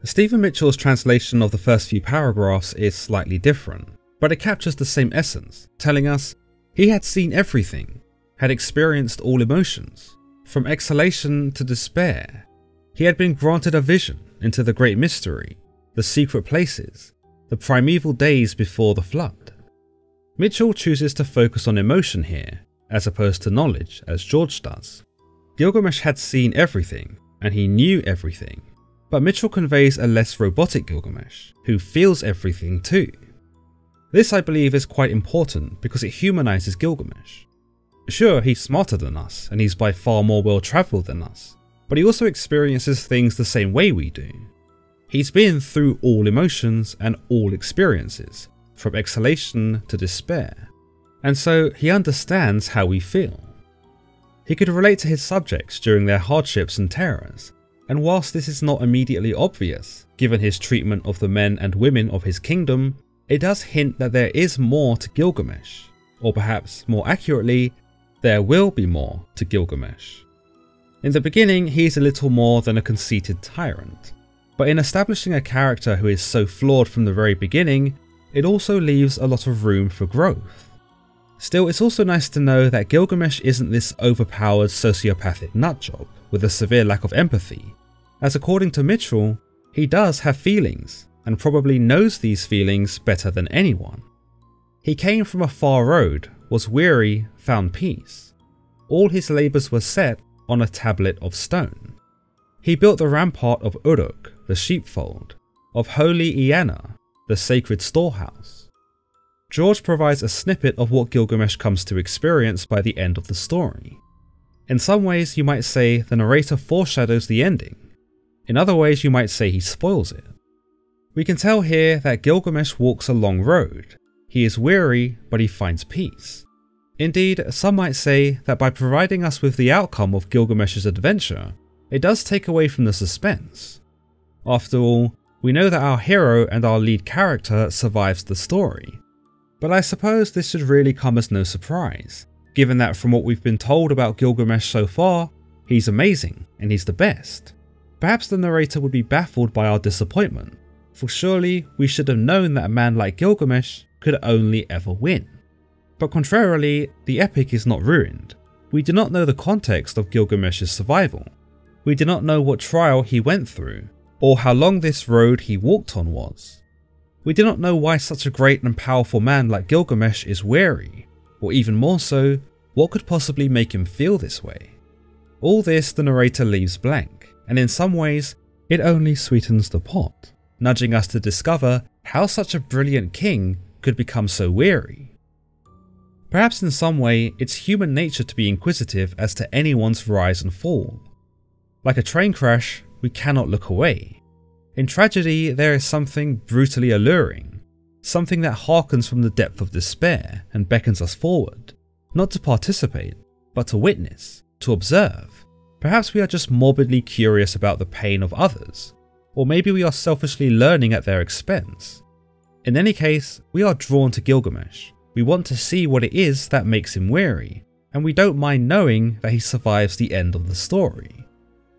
Stephen Mitchell's translation of the first few paragraphs is slightly different, but it captures the same essence, telling us he had seen everything, had experienced all emotions, from exhalation to despair. He had been granted a vision into the great mystery, the secret places, the primeval days before the flood. Mitchell chooses to focus on emotion here, as opposed to knowledge, as George does. Gilgamesh had seen everything, and he knew everything, but Mitchell conveys a less robotic Gilgamesh, who feels everything too. This, I believe, is quite important because it humanizes Gilgamesh. Sure, he's smarter than us, and he's by far more well-travelled than us, but he also experiences things the same way we do. He's been through all emotions and all experiences, from exhalation to despair, and so he understands how we feel. He could relate to his subjects during their hardships and terrors, and whilst this is not immediately obvious, given his treatment of the men and women of his kingdom, it does hint that there is more to Gilgamesh, or perhaps more accurately, there will be more to Gilgamesh. In the beginning, he is a little more than a conceited tyrant, but in establishing a character who is so flawed from the very beginning, it also leaves a lot of room for growth. Still, it's also nice to know that Gilgamesh isn't this overpowered sociopathic nutjob with a severe lack of empathy, as according to Mitchell, he does have feelings, and probably knows these feelings better than anyone. He came from a far road, was weary, found peace. All his labours were set on a tablet of stone. He built the rampart of Uruk, the sheepfold, of holy Eanna, the sacred storehouse. George provides a snippet of what Gilgamesh comes to experience by the end of the story. In some ways you might say the narrator foreshadows the ending. In other ways you might say he spoils it. We can tell here that Gilgamesh walks a long road. He is weary, but he finds peace. Indeed, some might say that by providing us with the outcome of Gilgamesh's adventure, it does take away from the suspense. After all, we know that our hero and our lead character survives the story. But I suppose this should really come as no surprise, given that from what we've been told about Gilgamesh so far, he's amazing and he's the best. Perhaps the narrator would be baffled by our disappointment, for surely we should have known that a man like Gilgamesh could only ever win. But contrarily, the epic is not ruined. We do not know the context of Gilgamesh's survival. We do not know what trial he went through, or how long this road he walked on was. We do not know why such a great and powerful man like Gilgamesh is weary, or even more so, what could possibly make him feel this way. All this the narrator leaves blank, and in some ways, it only sweetens the pot, nudging us to discover how such a brilliant king could become so weary. Perhaps in some way, it's human nature to be inquisitive as to anyone's rise and fall. Like a train crash, we cannot look away. In tragedy, there is something brutally alluring, something that harkens from the depth of despair and beckons us forward, not to participate, but to witness, to observe. Perhaps we are just morbidly curious about the pain of others, or maybe we are selfishly learning at their expense. In any case, we are drawn to Gilgamesh. We want to see what it is that makes him weary, and we don't mind knowing that he survives the end of the story.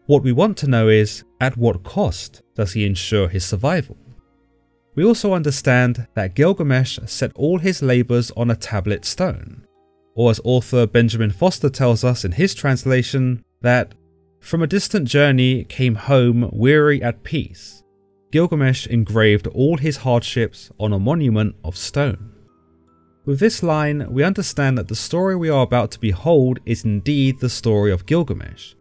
What we want to know is, at what cost does he ensure his survival? We also understand that Gilgamesh set all his labours on a tablet stone, or as author Benjamin Foster tells us in his translation, that from a distant journey came home weary at peace. Gilgamesh engraved all his hardships on a monument of stone. With this line, we understand that the story we are about to behold is indeed the story of Gilgamesh,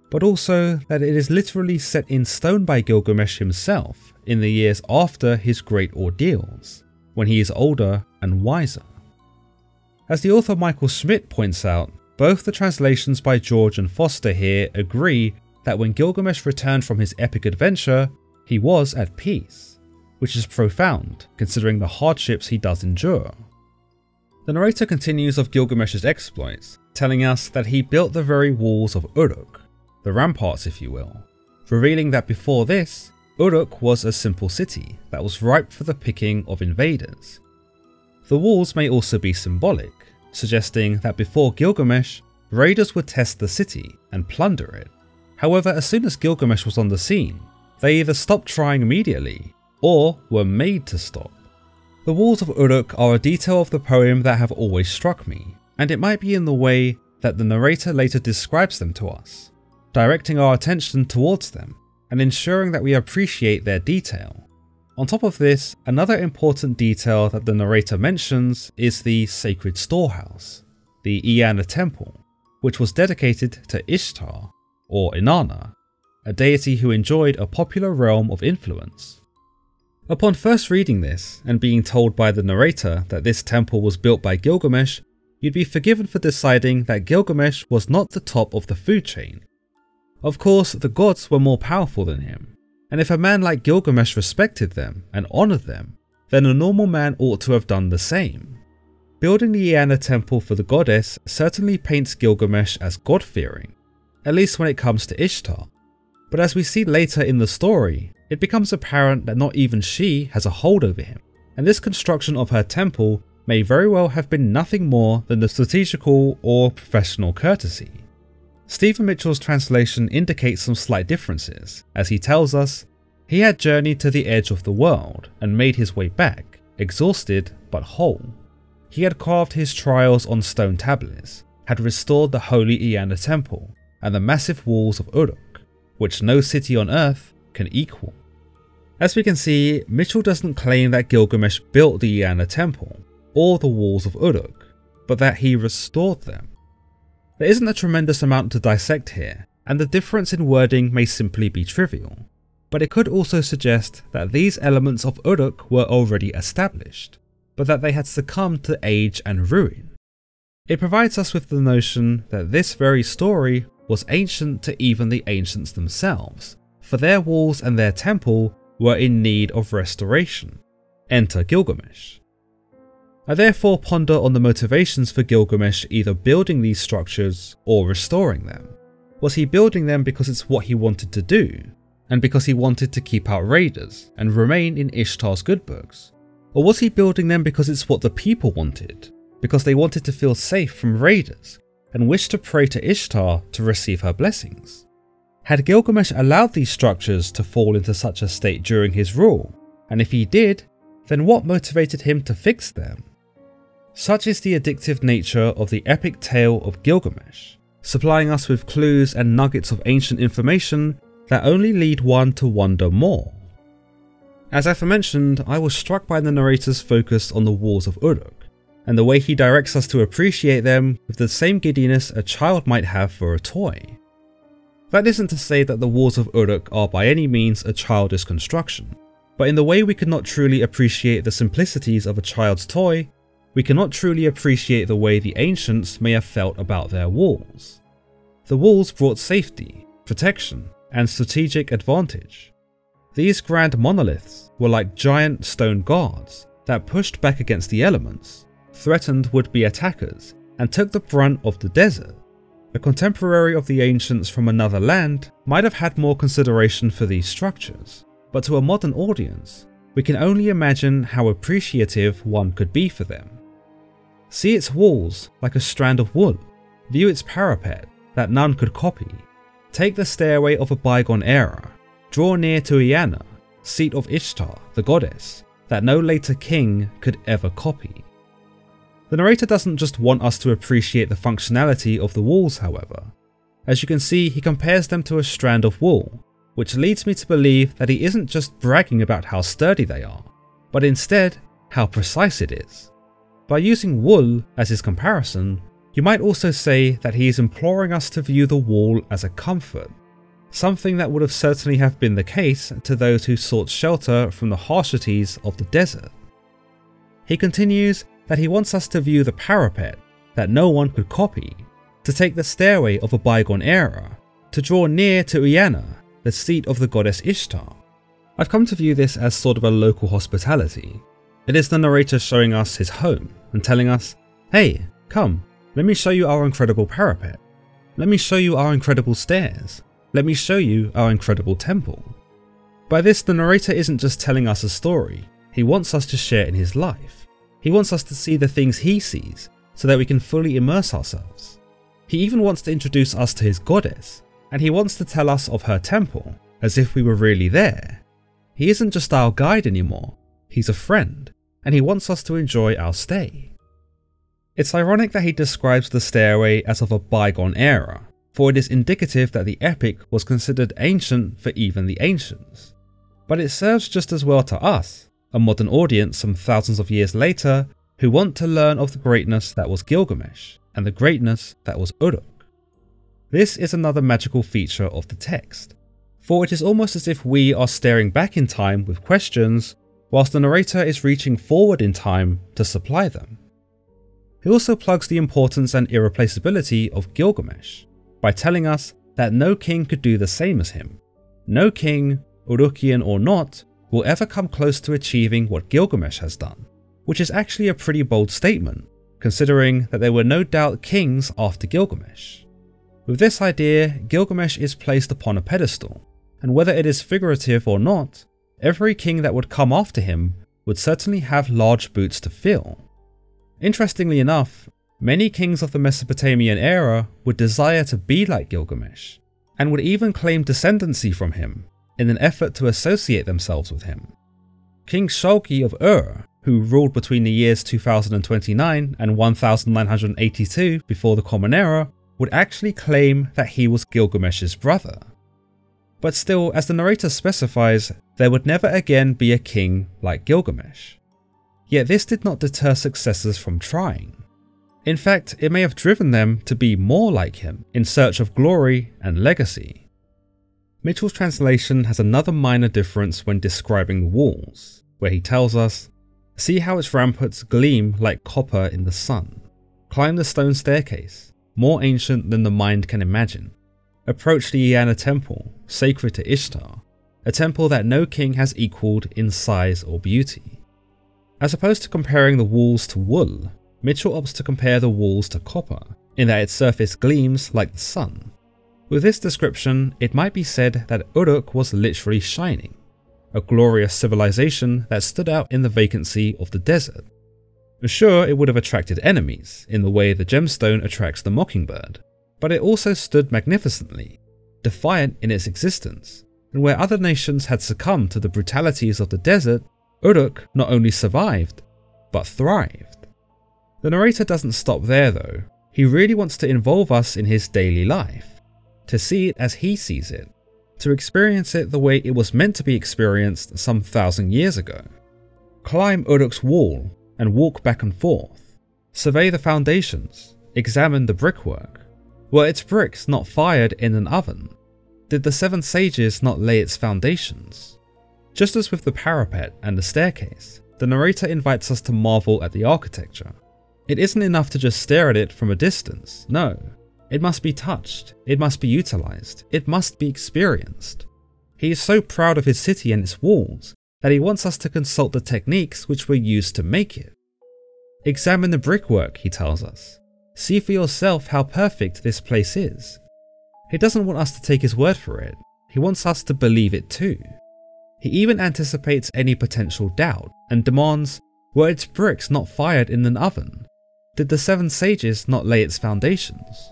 but also that it is literally set in stone by Gilgamesh himself in the years after his great ordeals, when he is older and wiser. As the author Michael Schmidt points out, both the translations by George and Foster here agree that when Gilgamesh returned from his epic adventure, he was at peace, which is profound considering the hardships he does endure. The narrator continues of Gilgamesh's exploits, telling us that he built the very walls of Uruk, the ramparts if you will, revealing that before this, Uruk was a simple city that was ripe for the picking of invaders. The walls may also be symbolic, suggesting that before Gilgamesh, raiders would test the city and plunder it. However, as soon as Gilgamesh was on the scene, they either stopped trying immediately, or were made to stop. The walls of Uruk are a detail of the poem that have always struck me, and it might be in the way that the narrator later describes them to us, directing our attention towards them and ensuring that we appreciate their detail. On top of this, another important detail that the narrator mentions is the sacred storehouse, the Eanna Temple, which was dedicated to Ishtar, or Inanna, a deity who enjoyed a popular realm of influence. Upon first reading this, and being told by the narrator that this temple was built by Gilgamesh, you'd be forgiven for deciding that Gilgamesh was not the top of the food chain. Of course, the gods were more powerful than him, and if a man like Gilgamesh respected them and honoured them, then a normal man ought to have done the same. Building the Eanna temple for the goddess certainly paints Gilgamesh as god-fearing, at least when it comes to Ishtar. But as we see later in the story, it becomes apparent that not even she has a hold over him, and this construction of her temple may very well have been nothing more than the strategical or professional courtesy. Stephen Mitchell's translation indicates some slight differences, as he tells us, he had journeyed to the edge of the world and made his way back, exhausted but whole. He had carved his trials on stone tablets, had restored the holy Eanna temple and the massive walls of Uruk, which no city on earth can equal. As we can see, Mitchell doesn't claim that Gilgamesh built the Eanna temple or the walls of Uruk, but that he restored them. There isn't a tremendous amount to dissect here, and the difference in wording may simply be trivial, but it could also suggest that these elements of Uruk were already established, but that they had succumbed to age and ruin. It provides us with the notion that this very story was ancient to even the ancients themselves, for their walls and their temple were in need of restoration. Enter Gilgamesh. I therefore ponder on the motivations for Gilgamesh either building these structures or restoring them. Was he building them because it's what he wanted to do, and because he wanted to keep out raiders and remain in Ishtar's good books? Or was he building them because it's what the people wanted, because they wanted to feel safe from raiders and wished to pray to Ishtar to receive her blessings? Had Gilgamesh allowed these structures to fall into such a state during his rule, and if he did, then what motivated him to fix them? Such is the addictive nature of the epic tale of Gilgamesh, supplying us with clues and nuggets of ancient information that only lead one to wonder more. As aforementioned, I was struck by the narrator's focus on the walls of Uruk, and the way he directs us to appreciate them with the same giddiness a child might have for a toy. That isn't to say that the walls of Uruk are by any means a childish construction, but in the way we could not truly appreciate the simplicities of a child's toy, we cannot truly appreciate the way the ancients may have felt about their walls. The walls brought safety, protection, and strategic advantage. These grand monoliths were like giant stone guards that pushed back against the elements, threatened would-be attackers, and took the brunt of the desert. A contemporary of the ancients from another land might have had more consideration for these structures, but to a modern audience, we can only imagine how appreciative one could be for them. See its walls like a strand of wool, view its parapet that none could copy, take the stairway of a bygone era, draw near to Eanna, seat of Ishtar, the goddess, that no later king could ever copy. The narrator doesn't just want us to appreciate the functionality of the walls, however. As you can see, he compares them to a strand of wool, which leads me to believe that he isn't just bragging about how sturdy they are, but instead how precise it is. By using wool as his comparison, you might also say that he is imploring us to view the wall as a comfort, something that would have certainly have been the case to those who sought shelter from the harshities of the desert. He continues that he wants us to view the parapet that no one could copy, to take the stairway of a bygone era, to draw near to Eanna, the seat of the goddess Ishtar. I've come to view this as sort of a local hospitality. It is the narrator showing us his home and telling us, hey, come, let me show you our incredible parapet. Let me show you our incredible stairs. Let me show you our incredible temple. By this, the narrator isn't just telling us a story, he wants us to share in his life. He wants us to see the things he sees so that we can fully immerse ourselves. He even wants to introduce us to his goddess, and he wants to tell us of her temple, as if we were really there. He isn't just our guide anymore, he's a friend, and he wants us to enjoy our stay. It's ironic that he describes the stairway as of a bygone era, for it is indicative that the epic was considered ancient for even the ancients. But it serves just as well to us, a modern audience some thousands of years later, who want to learn of the greatness that was Gilgamesh, and the greatness that was Uruk. This is another magical feature of the text, for it is almost as if we are staring back in time with questions, whilst the narrator is reaching forward in time to supply them. He also plugs the importance and irreplaceability of Gilgamesh, by telling us that no king could do the same as him. No king, Urukian or not, will ever come close to achieving what Gilgamesh has done, which is actually a pretty bold statement, considering that there were no doubt kings after Gilgamesh. With this idea, Gilgamesh is placed upon a pedestal, and whether it is figurative or not, every king that would come after him would certainly have large boots to fill. Interestingly enough, many kings of the Mesopotamian era would desire to be like Gilgamesh, and would even claim descendancy from him in an effort to associate themselves with him. King Shulgi of Ur, who ruled between the years 2029 and 1982 before the Common Era, would actually claim that he was Gilgamesh's brother. But still, as the narrator specifies, there would never again be a king like Gilgamesh. Yet this did not deter successors from trying. In fact, it may have driven them to be more like him in search of glory and legacy. Mitchell's translation has another minor difference when describing the walls, where he tells us, "See how its ramparts gleam like copper in the sun." Climb the stone staircase, more ancient than the mind can imagine. Approach the Eanna Temple, sacred to Ishtar, a temple that no king has equalled in size or beauty. As opposed to comparing the walls to wool, Mitchell opts to compare the walls to copper, in that its surface gleams like the sun. With this description, it might be said that Uruk was literally shining, a glorious civilization that stood out in the vacancy of the desert. Sure, it would have attracted enemies, in the way the gemstone attracts the mockingbird, but it also stood magnificently, defiant in its existence, and where other nations had succumbed to the brutalities of the desert, Uruk not only survived, but thrived. The narrator doesn't stop there though. He really wants to involve us in his daily life, to see it as he sees it, to experience it the way it was meant to be experienced some 1,000 years ago. Climb Uruk's wall and walk back and forth. Survey the foundations, examine the brickwork. Were its bricks not fired in an oven? Did the 7 sages not lay its foundations? Just as with the parapet and the staircase, the narrator invites us to marvel at the architecture. It isn't enough to just stare at it from a distance, no. It must be touched, it must be utilized, it must be experienced. He is so proud of his city and its walls that he wants us to consult the techniques which were used to make it. Examine the brickwork, he tells us. See for yourself how perfect this place is. He doesn't want us to take his word for it, he wants us to believe it too. He even anticipates any potential doubt and demands, were its bricks not fired in an oven? Did the 7 sages not lay its foundations?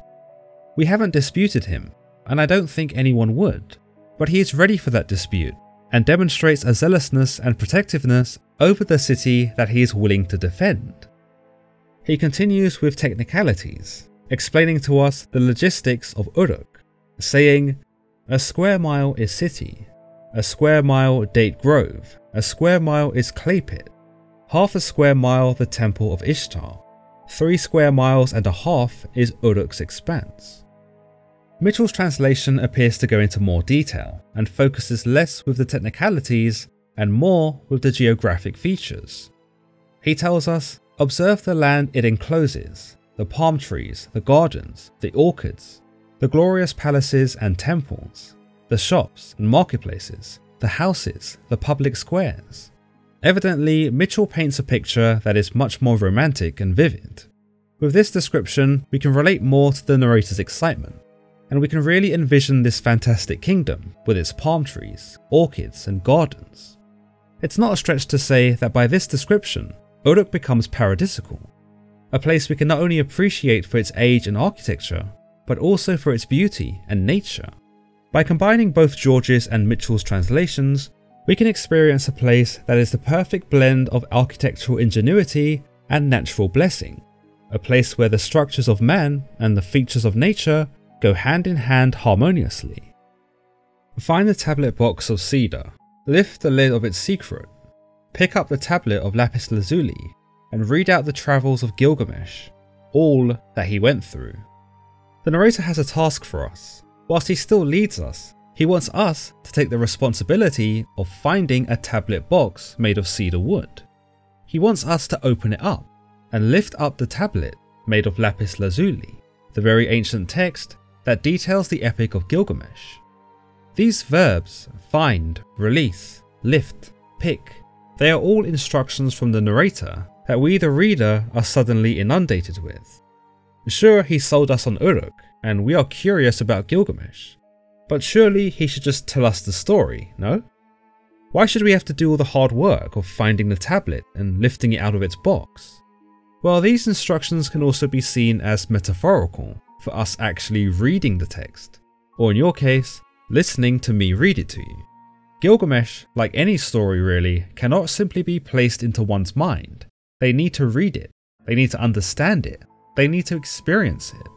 We haven't disputed him, and I don't think anyone would, but he is ready for that dispute and demonstrates a zealousness and protectiveness over the city that he is willing to defend. He continues with technicalities, explaining to us the logistics of Uruk, saying, a square mile is city, a square mile date grove, a square mile is clay pit, half a square mile the temple of Ishtar, 3 square miles and a half is Uruk's expanse. Mitchell's translation appears to go into more detail and focuses less with the technicalities and more with the geographic features. He tells us, observe the land it encloses, the palm trees, the gardens, the orchards, the glorious palaces and temples, the shops and marketplaces, the houses, the public squares. Evidently, Mitchell paints a picture that is much more romantic and vivid. With this description, we can relate more to the narrator's excitement, and we can really envision this fantastic kingdom with its palm trees, orchids and gardens. It's not a stretch to say that by this description, Uruk becomes paradisical, a place we can not only appreciate for its age and architecture, but also for its beauty and nature. By combining both George's and Mitchell's translations, we can experience a place that is the perfect blend of architectural ingenuity and natural blessing, a place where the structures of man and the features of nature go hand in hand harmoniously. Find the tablet box of cedar, lift the lid of its secret, pick up the tablet of lapis lazuli, and read out the travels of Gilgamesh, all that he went through. The narrator has a task for us. Whilst he still leads us, he wants us to take the responsibility of finding a tablet box made of cedar wood. He wants us to open it up and lift up the tablet made of lapis lazuli, the very ancient text that details the Epic of Gilgamesh. These verbs, find, release, lift, pick, they are all instructions from the narrator that we the reader are suddenly inundated with. Sure, he sold us on Uruk, and we are curious about Gilgamesh, but surely he should just tell us the story, no? Why should we have to do all the hard work of finding the tablet and lifting it out of its box? Well, these instructions can also be seen as metaphorical for us actually reading the text, or in your case, listening to me read it to you. Gilgamesh, like any story really, cannot simply be placed into one's mind. They need to read it, they need to understand it, they need to experience it.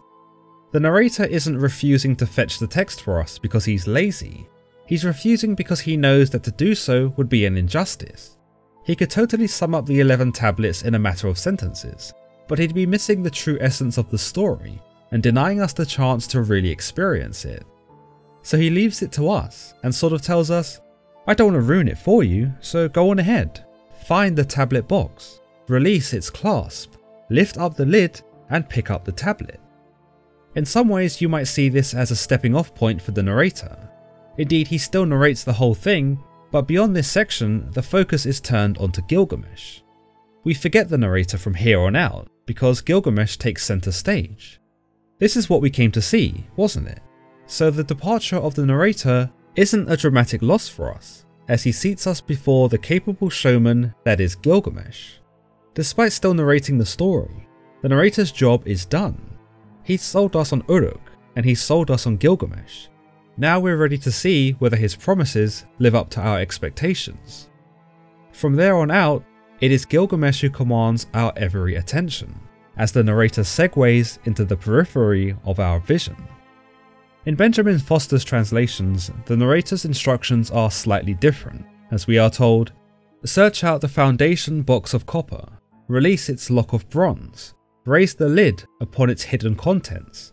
The narrator isn't refusing to fetch the text for us because he's lazy. He's refusing because he knows that to do so would be an injustice. He could totally sum up the 11 tablets in a matter of sentences, but he'd be missing the true essence of the story and denying us the chance to really experience it. So he leaves it to us and sort of tells us, I don't want to ruin it for you, so go on ahead. Find the tablet box, release its clasp, lift up the lid, and pick up the tablet. In some ways you might see this as a stepping off point for the narrator. Indeed, he still narrates the whole thing, but beyond this section the focus is turned onto Gilgamesh. We forget the narrator from here on out because Gilgamesh takes center stage. This is what we came to see, wasn't it? So the departure of the narrator isn't a dramatic loss for us, as he seats us before the capable showman that is Gilgamesh. Despite still narrating the story, the narrator's job is done. He's sold us on Uruk, and he's sold us on Gilgamesh. Now we're ready to see whether his promises live up to our expectations. From there on out, it is Gilgamesh who commands our every attention, as the narrator segues into the periphery of our vision. In Benjamin Foster's translations, the narrator's instructions are slightly different, as we are told, "Search out the foundation box of copper, release its lock of bronze, raise the lid upon its hidden contents,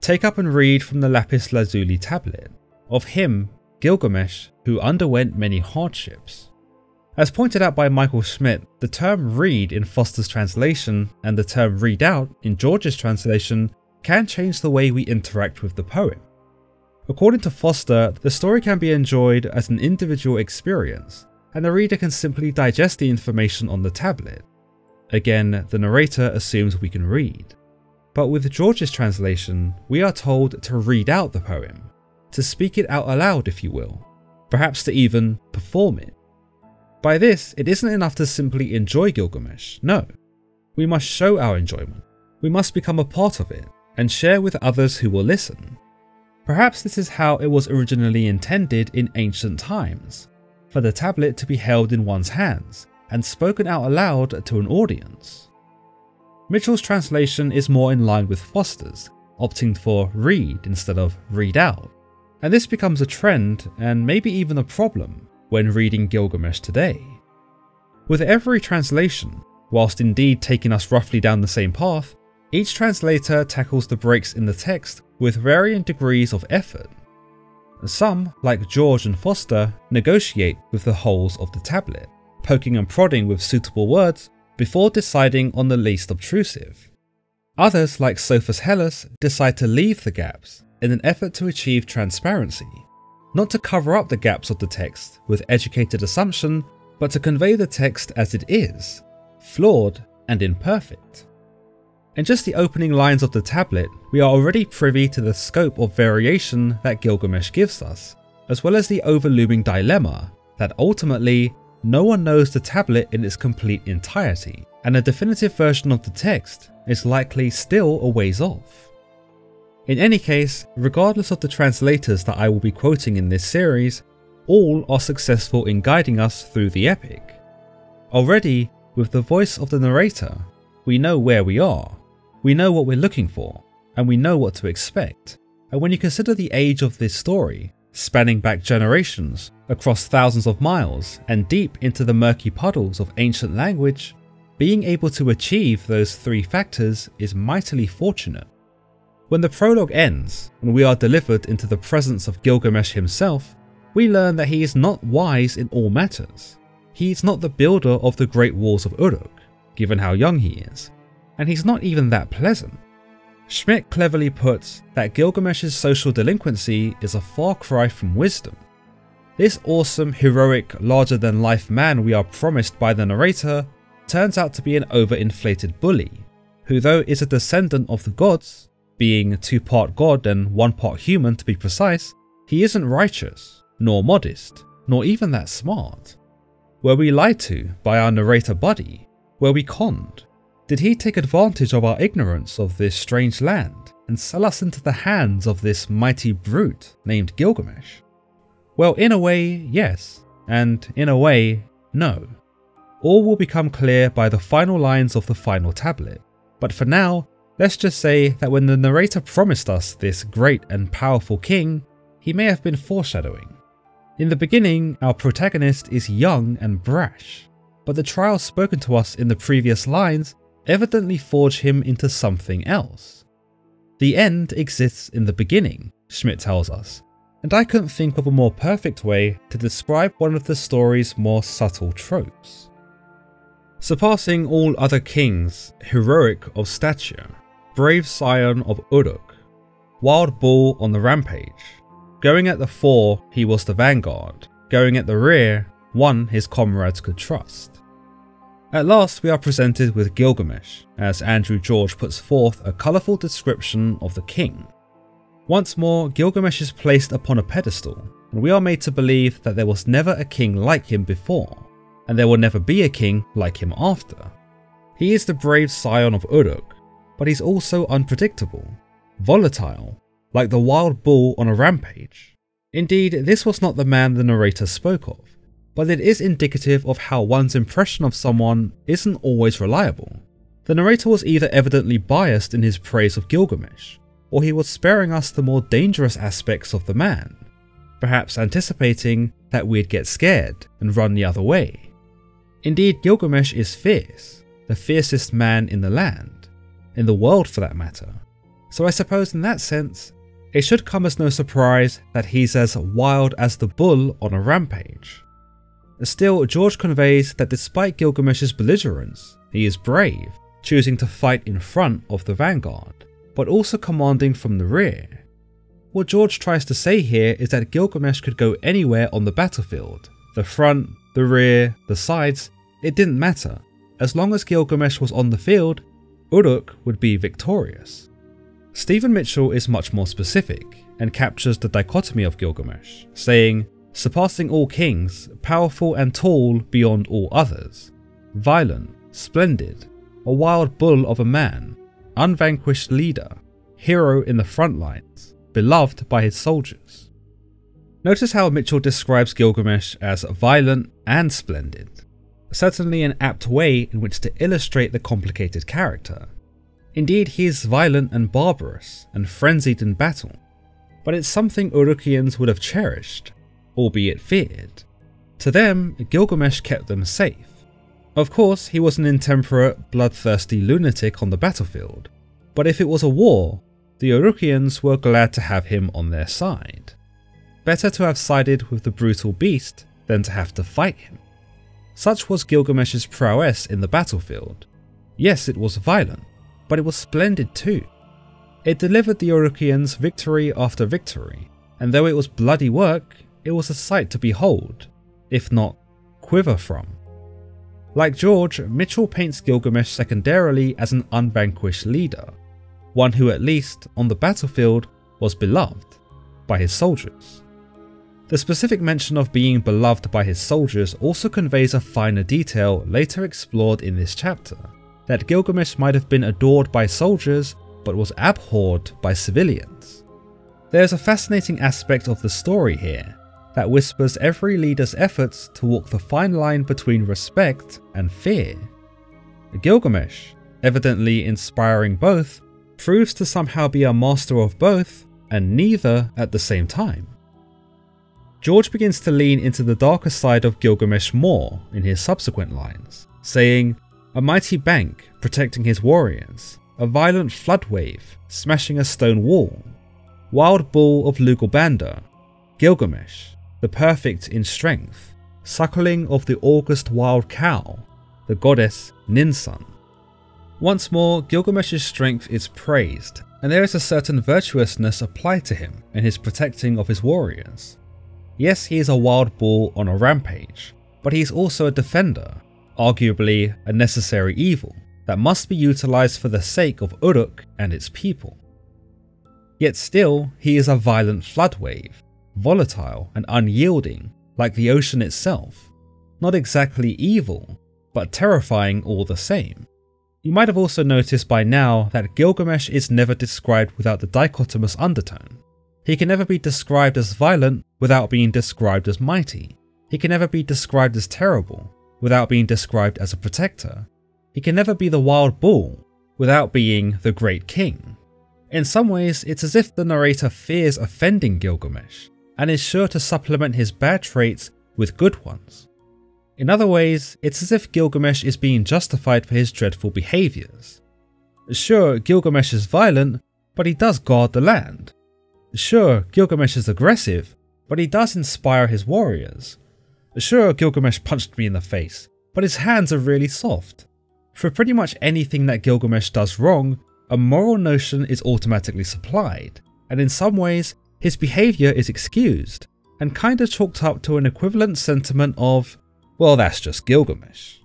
take up and read from the lapis lazuli tablet, of him, Gilgamesh, who underwent many hardships." As pointed out by Michael Schmidt, the term read in Foster's translation and the term read out in George's translation can change the way we interact with the poem. According to Foster, the story can be enjoyed as an individual experience, and the reader can simply digest the information on the tablet. Again, the narrator assumes we can read. But with George's translation, we are told to read out the poem, to speak it out aloud if you will, perhaps to even perform it. By this, it isn't enough to simply enjoy Gilgamesh, no. We must show our enjoyment. We must become a part of it, and share with others who will listen. Perhaps this is how it was originally intended in ancient times, for the tablet to be held in one's hands, and spoken out aloud to an audience. Mitchell's translation is more in line with Foster's, opting for read instead of read out, and this becomes a trend and maybe even a problem when reading Gilgamesh today. With every translation, whilst indeed taking us roughly down the same path, each translator tackles the breaks in the text with varying degrees of effort. Some, like George and Foster, negotiate with the holes of the tablet, poking and prodding with suitable words before deciding on the least obtrusive. Others, like Sophus Hellas, decide to leave the gaps in an effort to achieve transparency, not to cover up the gaps of the text with educated assumption, but to convey the text as it is, flawed and imperfect. In just the opening lines of the tablet, we are already privy to the scope of variation that Gilgamesh gives us, as well as the overlooming dilemma that ultimately no one knows the tablet in its complete entirety, and a definitive version of the text is likely still a ways off. In any case, regardless of the translators that I will be quoting in this series, all are successful in guiding us through the epic. Already, with the voice of the narrator, we know where we are, we know what we're looking for, and we know what to expect. And when you consider the age of this story, spanning back generations, across thousands of miles, and deep into the murky puddles of ancient language, being able to achieve those three factors is mightily fortunate. When the prologue ends, and we are delivered into the presence of Gilgamesh himself, we learn that he is not wise in all matters. He is not the builder of the great walls of Uruk, given how young he is, and he's not even that pleasant. Schmidt cleverly puts that Gilgamesh's social delinquency is a far cry from wisdom. This awesome, heroic, larger-than-life man we are promised by the narrator turns out to be an overinflated bully, who though is a descendant of the gods, being 2 part god and 1 part human to be precise, he isn't righteous, nor modest, nor even that smart. Were we lied to by our narrator buddy? Were we conned? Did he take advantage of our ignorance of this strange land and sell us into the hands of this mighty brute named Gilgamesh? Well, in a way, yes, and in a way, no. All will become clear by the final lines of the final tablet, but for now, let's just say that when the narrator promised us this great and powerful king, he may have been foreshadowing. In the beginning, our protagonist is young and brash, but the trials spoken to us in the previous lines evidently forge him into something else. The end exists in the beginning, Schmidt tells us, and I couldn't think of a more perfect way to describe one of the story's more subtle tropes. Surpassing all other kings, heroic of stature, brave scion of Uruk, wild bull on the rampage. Going at the fore, he was the vanguard. Going at the rear, one his comrades could trust. At last we are presented with Gilgamesh, as Andrew George puts forth a colourful description of the king. Once more, Gilgamesh is placed upon a pedestal, and we are made to believe that there was never a king like him before, and there will never be a king like him after. He is the brave scion of Uruk, but he's also unpredictable, volatile, like the wild bull on a rampage. Indeed, this was not the man the narrator spoke of, but it is indicative of how one's impression of someone isn't always reliable. The narrator was either evidently biased in his praise of Gilgamesh, or he was sparing us the more dangerous aspects of the man, perhaps anticipating that we'd get scared and run the other way. Indeed, Gilgamesh is fierce, the fiercest man in the land, in the world for that matter, so I suppose in that sense, it should come as no surprise that he's as wild as the bull on a rampage. Still, George conveys that despite Gilgamesh's belligerence, he is brave, choosing to fight in front of the vanguard, but also commanding from the rear. What George tries to say here is that Gilgamesh could go anywhere on the battlefield. The front, the rear, the sides, it didn't matter. As long as Gilgamesh was on the field, Uruk would be victorious. Stephen Mitchell is much more specific, and captures the dichotomy of Gilgamesh, saying, surpassing all kings, powerful and tall beyond all others, violent, splendid, a wild bull of a man, unvanquished leader, hero in the front lines, beloved by his soldiers. Notice how Mitchell describes Gilgamesh as violent and splendid, certainly an apt way in which to illustrate the complicated character. Indeed, he is violent and barbarous and frenzied in battle, but it's something Urukians would have cherished, albeit feared. To them, Gilgamesh kept them safe. Of course, he was an intemperate, bloodthirsty lunatic on the battlefield, but if it was a war, the Urukians were glad to have him on their side. Better to have sided with the brutal beast than to have to fight him. Such was Gilgamesh's prowess in the battlefield. Yes, it was violent, but it was splendid too. It delivered the Urukians victory after victory, and though it was bloody work, it was a sight to behold, if not quiver from. Like George, Mitchell paints Gilgamesh secondarily as an unvanquished leader, one who at least, on the battlefield, was beloved by his soldiers. The specific mention of being beloved by his soldiers also conveys a finer detail later explored in this chapter, that Gilgamesh might have been adored by soldiers but was abhorred by civilians. There is a fascinating aspect of the story here that whispers every leader's efforts to walk the fine line between respect and fear. Gilgamesh, evidently inspiring both, proves to somehow be a master of both and neither at the same time. George begins to lean into the darker side of Gilgamesh more in his subsequent lines, saying, a mighty bank protecting his warriors, a violent flood wave smashing a stone wall, wild bull of Lugalbanda, Gilgamesh, the perfect in strength, suckling of the august wild cow, the goddess Ninsun. Once more, Gilgamesh's strength is praised, and there is a certain virtuousness applied to him in his protecting of his warriors. Yes, he is a wild bull on a rampage, but he is also a defender, arguably a necessary evil that must be utilised for the sake of Uruk and its people. Yet still, he is a violent flood wave, volatile and unyielding like the ocean itself, not exactly evil, but terrifying all the same. You might have also noticed by now that Gilgamesh is never described without the dichotomous undertone. He can never be described as violent without being described as mighty. He can never be described as terrible without being described as a protector. He can never be the wild bull without being the great king. In some ways, it's as if the narrator fears offending Gilgamesh and is sure to supplement his bad traits with good ones. In other ways, it's as if Gilgamesh is being justified for his dreadful behaviours. Sure, Gilgamesh is violent, but he does guard the land. Sure, Gilgamesh is aggressive, but he does inspire his warriors. Sure, Gilgamesh punched me in the face, but his hands are really soft. For pretty much anything that Gilgamesh does wrong, a moral notion is automatically supplied, and in some ways, his behaviour is excused, and kinda chalked up to an equivalent sentiment of, well, that's just Gilgamesh.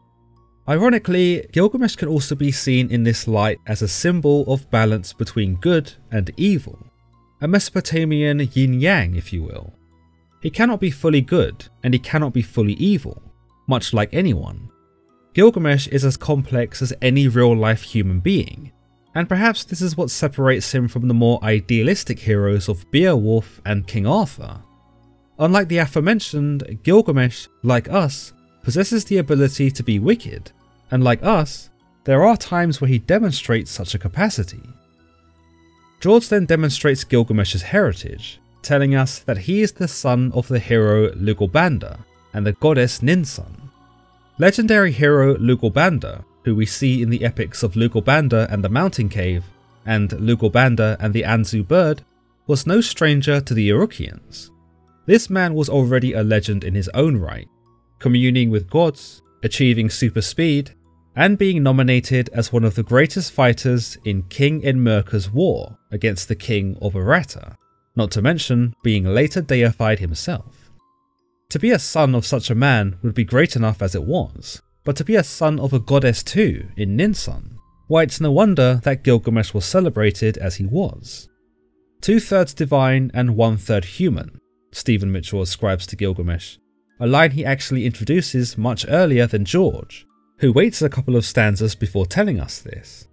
Ironically, Gilgamesh can also be seen in this light as a symbol of balance between good and evil, a Mesopotamian yin-yang if you will. He cannot be fully good, and he cannot be fully evil, much like anyone. Gilgamesh is as complex as any real-life human being, and perhaps this is what separates him from the more idealistic heroes of Beowulf and King Arthur. Unlike the aforementioned, Gilgamesh, like us, possesses the ability to be wicked, and like us, there are times where he demonstrates such a capacity. George then demonstrates Gilgamesh's heritage, telling us that he is the son of the hero Lugalbanda and the goddess Ninsun. Legendary hero Lugalbanda, who we see in the epics of Lugalbanda and the Mountain Cave, and Lugalbanda and the Anzu bird, was no stranger to the Urukians. This man was already a legend in his own right, communing with gods, achieving super speed, and being nominated as one of the greatest fighters in King Enmerkar's war against the king of Aratta, not to mention being later deified himself. To be a son of such a man would be great enough as it was, but to be a son of a goddess too in Ninsun, why it's no wonder that Gilgamesh was celebrated as he was. 2/3 divine and 1/3 human, Stephen Mitchell ascribes to Gilgamesh, a line he actually introduces much earlier than George, who waits a couple of stanzas before telling us this.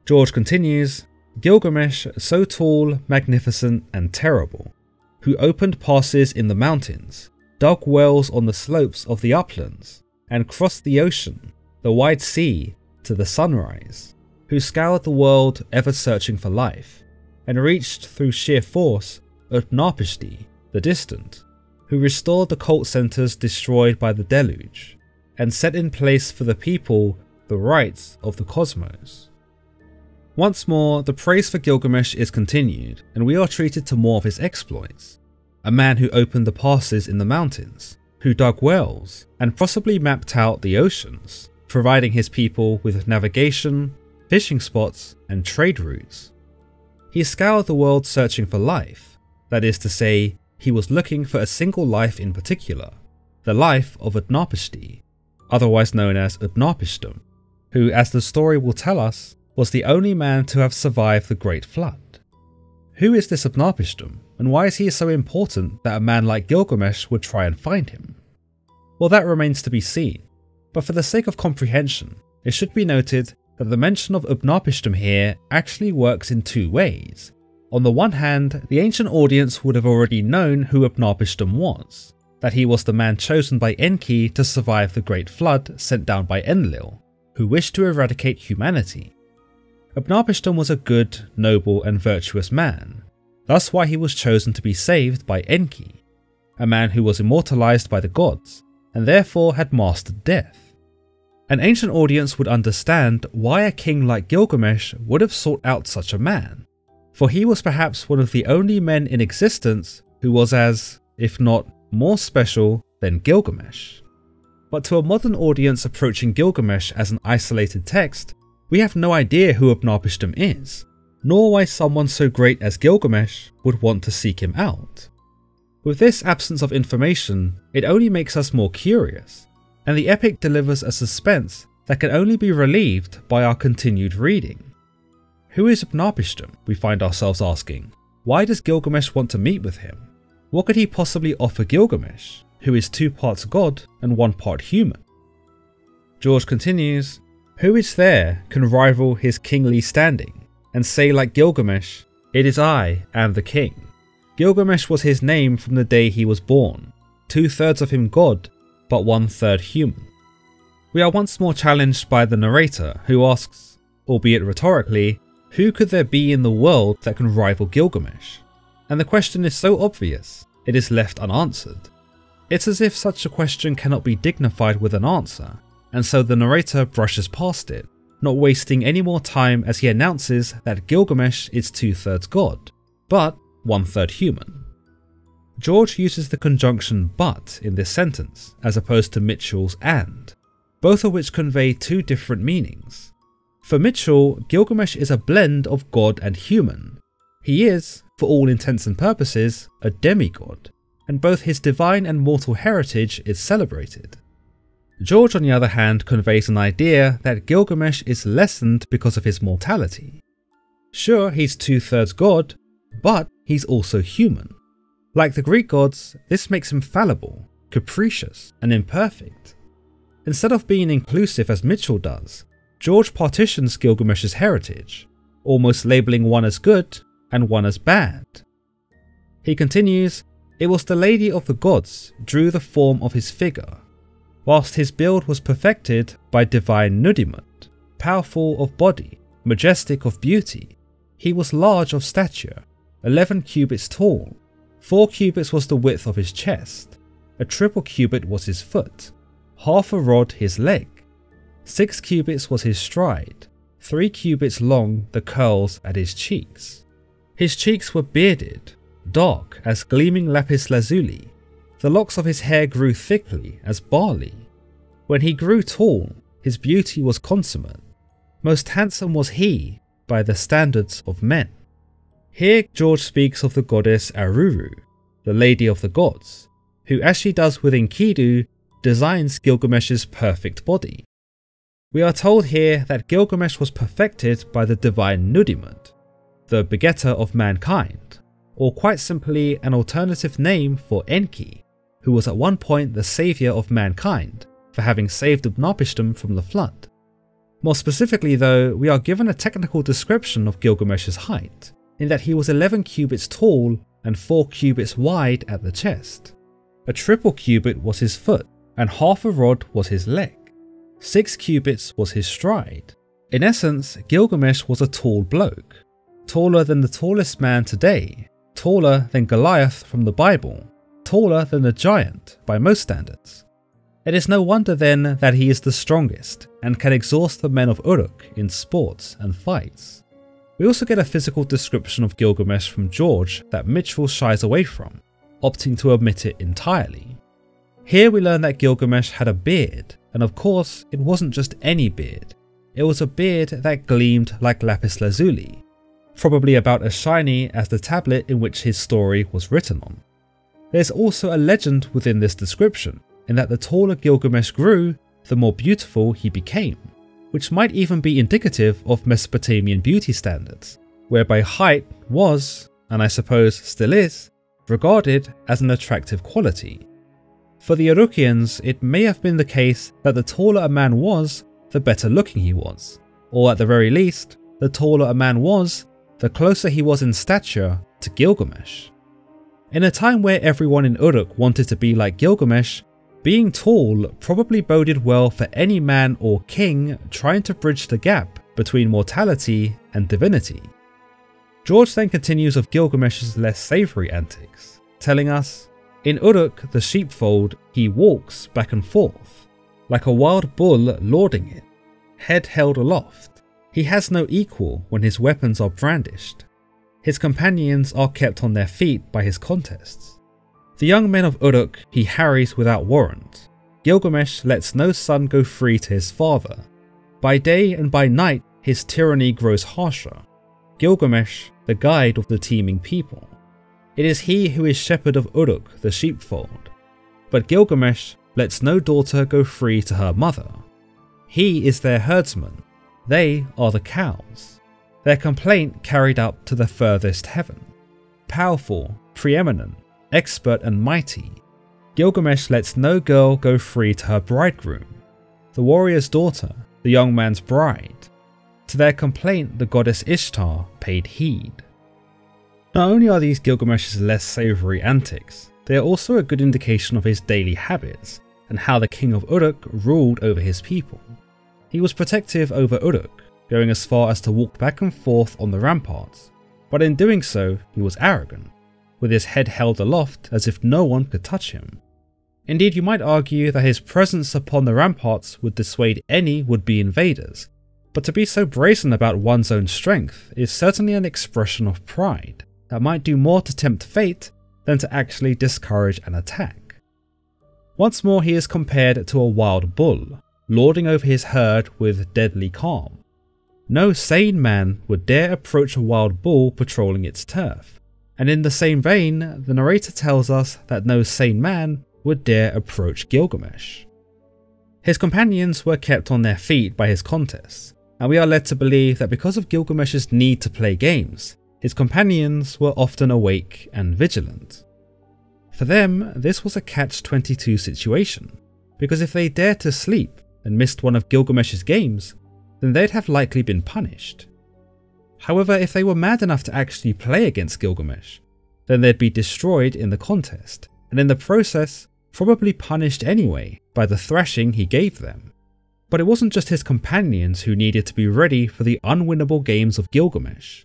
George continues, Gilgamesh, so tall, magnificent, and terrible, who opened passes in the mountains, dug wells on the slopes of the uplands, and crossed the ocean, the wide sea, to the sunrise, who scoured the world ever searching for life, and reached through sheer force Utnapishti, the distant, who restored the cult centres destroyed by the deluge, and set in place for the people the rights of the cosmos. Once more, the praise for Gilgamesh is continued, and we are treated to more of his exploits. A man who opened the passes in the mountains, who dug wells, and possibly mapped out the oceans, providing his people with navigation, fishing spots, and trade routes. He scoured the world searching for life, that is to say, he was looking for a single life in particular, the life of Utnapishti, otherwise known as Utnapishtim, who, as the story will tell us, was the only man to have survived the Great Flood. Who is this Utnapishtim, and why is he so important that a man like Gilgamesh would try and find him? Well, that remains to be seen, but for the sake of comprehension, it should be noted that the mention of Utnapishtim here actually works in two ways. On the one hand, the ancient audience would have already known who Utnapishtim was, that he was the man chosen by Enki to survive the Great Flood sent down by Enlil, who wished to eradicate humanity. Utnapishtim was a good, noble, and virtuous man, thus why he was chosen to be saved by Enki, a man who was immortalized by the gods, and therefore had mastered death. An ancient audience would understand why a king like Gilgamesh would have sought out such a man, for he was perhaps one of the only men in existence who was as, if not more special than Gilgamesh. But to a modern audience approaching Gilgamesh as an isolated text, we have no idea who Utnapishtim is, nor why someone so great as Gilgamesh would want to seek him out. With this absence of information, it only makes us more curious, and the epic delivers a suspense that can only be relieved by our continued reading. Who is Utnapishtim, we find ourselves asking? Why does Gilgamesh want to meet with him? What could he possibly offer Gilgamesh, who is 2 parts god and 1 part human? George continues, who is there can rival his kingly standing, and say like Gilgamesh, it is I am the king. Gilgamesh was his name from the day he was born, 2/3 of him god, but 1/3 human. We are once more challenged by the narrator, who asks, albeit rhetorically, who could there be in the world that can rival Gilgamesh? And the question is so obvious, it is left unanswered. It's as if such a question cannot be dignified with an answer, and so the narrator brushes past it, not wasting any more time as he announces that Gilgamesh is 2/3 god, but 1/3 human. George uses the conjunction but in this sentence, as opposed to Mitchell's and, both of which convey 2 different meanings. For Mitchell, Gilgamesh is a blend of god and human. He is, for all intents and purposes, a demigod, and both his divine and mortal heritage is celebrated. George, on the other hand, conveys an idea that Gilgamesh is lessened because of his mortality. Sure, he's 2/3 god, but he's also human. Like the Greek gods, this makes him fallible, capricious, and imperfect. Instead of being inclusive as Mitchell does, George partitions Gilgamesh's heritage, almost labelling one as good and one as bad. He continues, "It was the Lady of the Gods drew the form of his figure, whilst his build was perfected by divine nudiment, powerful of body, majestic of beauty. He was large of stature, 11 cubits tall, 4 cubits was the width of his chest, a triple cubit was his foot, half a rod his leg, 6 cubits was his stride, 3 cubits long the curls at his cheeks. His cheeks were bearded, dark as gleaming lapis lazuli. The locks of his hair grew thickly as barley. When he grew tall, his beauty was consummate. Most handsome was he by the standards of men." Here George speaks of the goddess Aruru, the Lady of the Gods, who, as she does with Enkidu, designs Gilgamesh's perfect body. We are told here that Gilgamesh was perfected by the divine nudiment, the begetter of mankind, or quite simply an alternative name for Enki, who was at one point the saviour of mankind for having saved Utnapishtim from the flood. More specifically though, we are given a technical description of Gilgamesh's height, in that he was 11 cubits tall and 4 cubits wide at the chest. A triple cubit was his foot, and half a rod was his leg. 6 cubits was his stride. In essence, Gilgamesh was a tall bloke, taller than the tallest man today, taller than Goliath from the Bible, taller than a giant by most standards. It is no wonder then that he is the strongest and can exhaust the men of Uruk in sports and fights. We also get a physical description of Gilgamesh from George that Mitchell shies away from, opting to omit it entirely. Here we learn that Gilgamesh had a beard, and of course it wasn't just any beard, it was a beard that gleamed like lapis lazuli, probably about as shiny as the tablet in which his story was written on. There's also a legend within this description, in that the taller Gilgamesh grew, the more beautiful he became, which might even be indicative of Mesopotamian beauty standards, whereby height was, and I suppose still is, regarded as an attractive quality. For the Urukians, it may have been the case that the taller a man was, the better looking he was, or at the very least, the taller a man was, the closer he was in stature to Gilgamesh. In a time where everyone in Uruk wanted to be like Gilgamesh, being tall probably boded well for any man or king trying to bridge the gap between mortality and divinity. George then continues of Gilgamesh's less savoury antics, telling us, "In Uruk the sheepfold he walks back and forth, like a wild bull lording it, head held aloft. He has no equal when his weapons are brandished. His companions are kept on their feet by his contests. The young men of Uruk he harries without warrant. Gilgamesh lets no son go free to his father. By day and by night his tyranny grows harsher. Gilgamesh, the guide of the teeming people. It is he who is shepherd of Uruk, the sheepfold. But Gilgamesh lets no daughter go free to her mother. He is their herdsman. They are the cows. Their complaint carried up to the furthest heaven. Powerful, preeminent, expert and mighty, Gilgamesh lets no girl go free to her bridegroom, the warrior's daughter, the young man's bride. To their complaint the goddess Ishtar paid heed." Not only are these Gilgamesh's less savoury antics, they are also a good indication of his daily habits and how the king of Uruk ruled over his people. He was protective over Uruk, going as far as to walk back and forth on the ramparts, but in doing so he was arrogant, with his head held aloft as if no one could touch him. Indeed, you might argue that his presence upon the ramparts would dissuade any would-be invaders, but to be so brazen about one's own strength is certainly an expression of pride that might do more to tempt fate than to actually discourage an attack. Once more he is compared to a wild bull, lording over his herd with deadly calm. no sane man would dare approach a wild bull patrolling its turf. And in the same vein, the narrator tells us that no sane man would dare approach Gilgamesh. His companions were kept on their feet by his contests, and we are led to believe that because of Gilgamesh's need to play games, his companions were often awake and vigilant. For them, this was a catch-22 situation, because if they dared to sleep and missed one of Gilgamesh's games, then they'd have likely been punished. However, if they were mad enough to actually play against Gilgamesh, then they'd be destroyed in the contest, and in the process, probably punished anyway by the thrashing he gave them. But it wasn't just his companions who needed to be ready for the unwinnable games of Gilgamesh.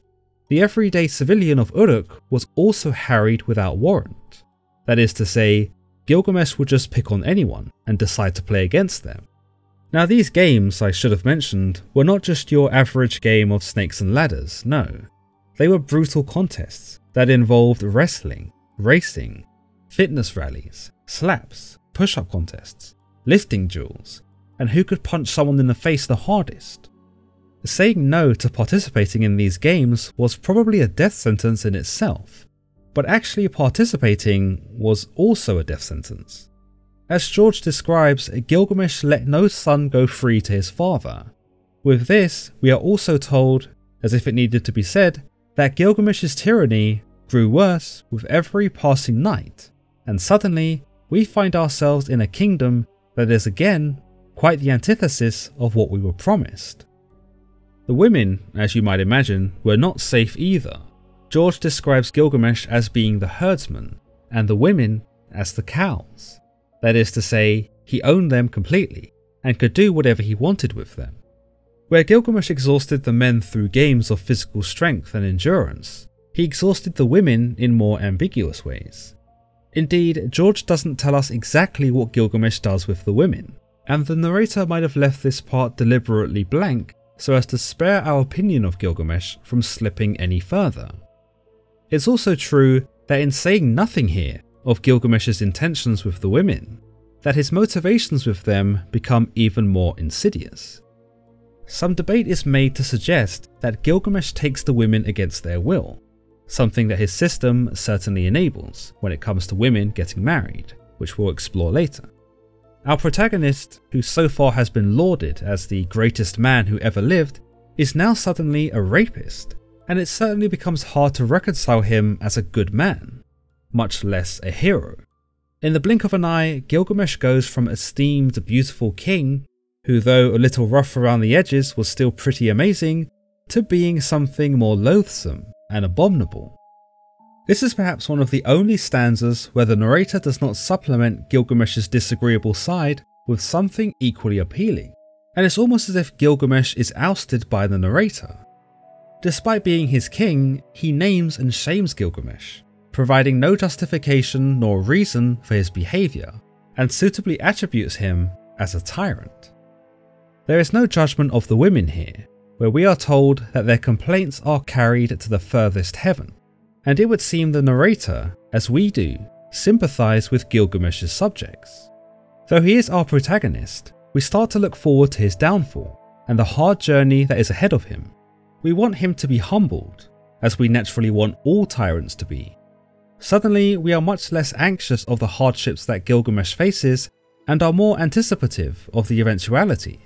The everyday civilian of Uruk was also harried without warrant. That is to say, Gilgamesh would just pick on anyone and decide to play against them. Now these games, I should have mentioned, were not just your average game of snakes and ladders, no. They were brutal contests that involved wrestling, racing, fitness rallies, slaps, push-up contests, lifting duels, and who could punch someone in the face the hardest. Saying no to participating in these games was probably a death sentence in itself, but actually participating was also a death sentence. As George describes, Gilgamesh let no son go free to his father. With this, we are also told, as if it needed to be said, that Gilgamesh's tyranny grew worse with every passing night, and suddenly we find ourselves in a kingdom that is again quite the antithesis of what we were promised. The women, as you might imagine, were not safe either. George describes Gilgamesh as being the herdsman, and the women as the cows. That is to say, he owned them completely, and could do whatever he wanted with them. Where Gilgamesh exhausted the men through games of physical strength and endurance, he exhausted the women in more ambiguous ways. Indeed, George doesn't tell us exactly what Gilgamesh does with the women, and the narrator might have left this part deliberately blank so as to spare our opinion of Gilgamesh from slipping any further. It's also true that in saying nothing here of Gilgamesh's intentions with the women, that his motivations with them become even more insidious. Some debate is made to suggest that Gilgamesh takes the women against their will, something that his system certainly enables when it comes to women getting married, which we'll explore later. Our protagonist, who so far has been lauded as the greatest man who ever lived, is now suddenly a rapist, and it certainly becomes hard to reconcile him as a good man, much less a hero. In the blink of an eye, Gilgamesh goes from esteemed beautiful king, who though a little rough around the edges was still pretty amazing, to being something more loathsome and abominable. This is perhaps one of the only stanzas where the narrator does not supplement Gilgamesh's disagreeable side with something equally appealing, and it's almost as if Gilgamesh is ousted by the narrator. Despite being his king, he names and shames Gilgamesh, providing no justification nor reason for his behaviour, and suitably attributes him as a tyrant. There is no judgment of the women here, where we are told that their complaints are carried to the furthest heaven, and it would seem the narrator, as we do, sympathise with Gilgamesh's subjects. Though he is our protagonist, we start to look forward to his downfall, and the hard journey that is ahead of him. We want him to be humbled, as we naturally want all tyrants to be. Suddenly, we are much less anxious of the hardships that Gilgamesh faces, and are more anticipative of the eventuality.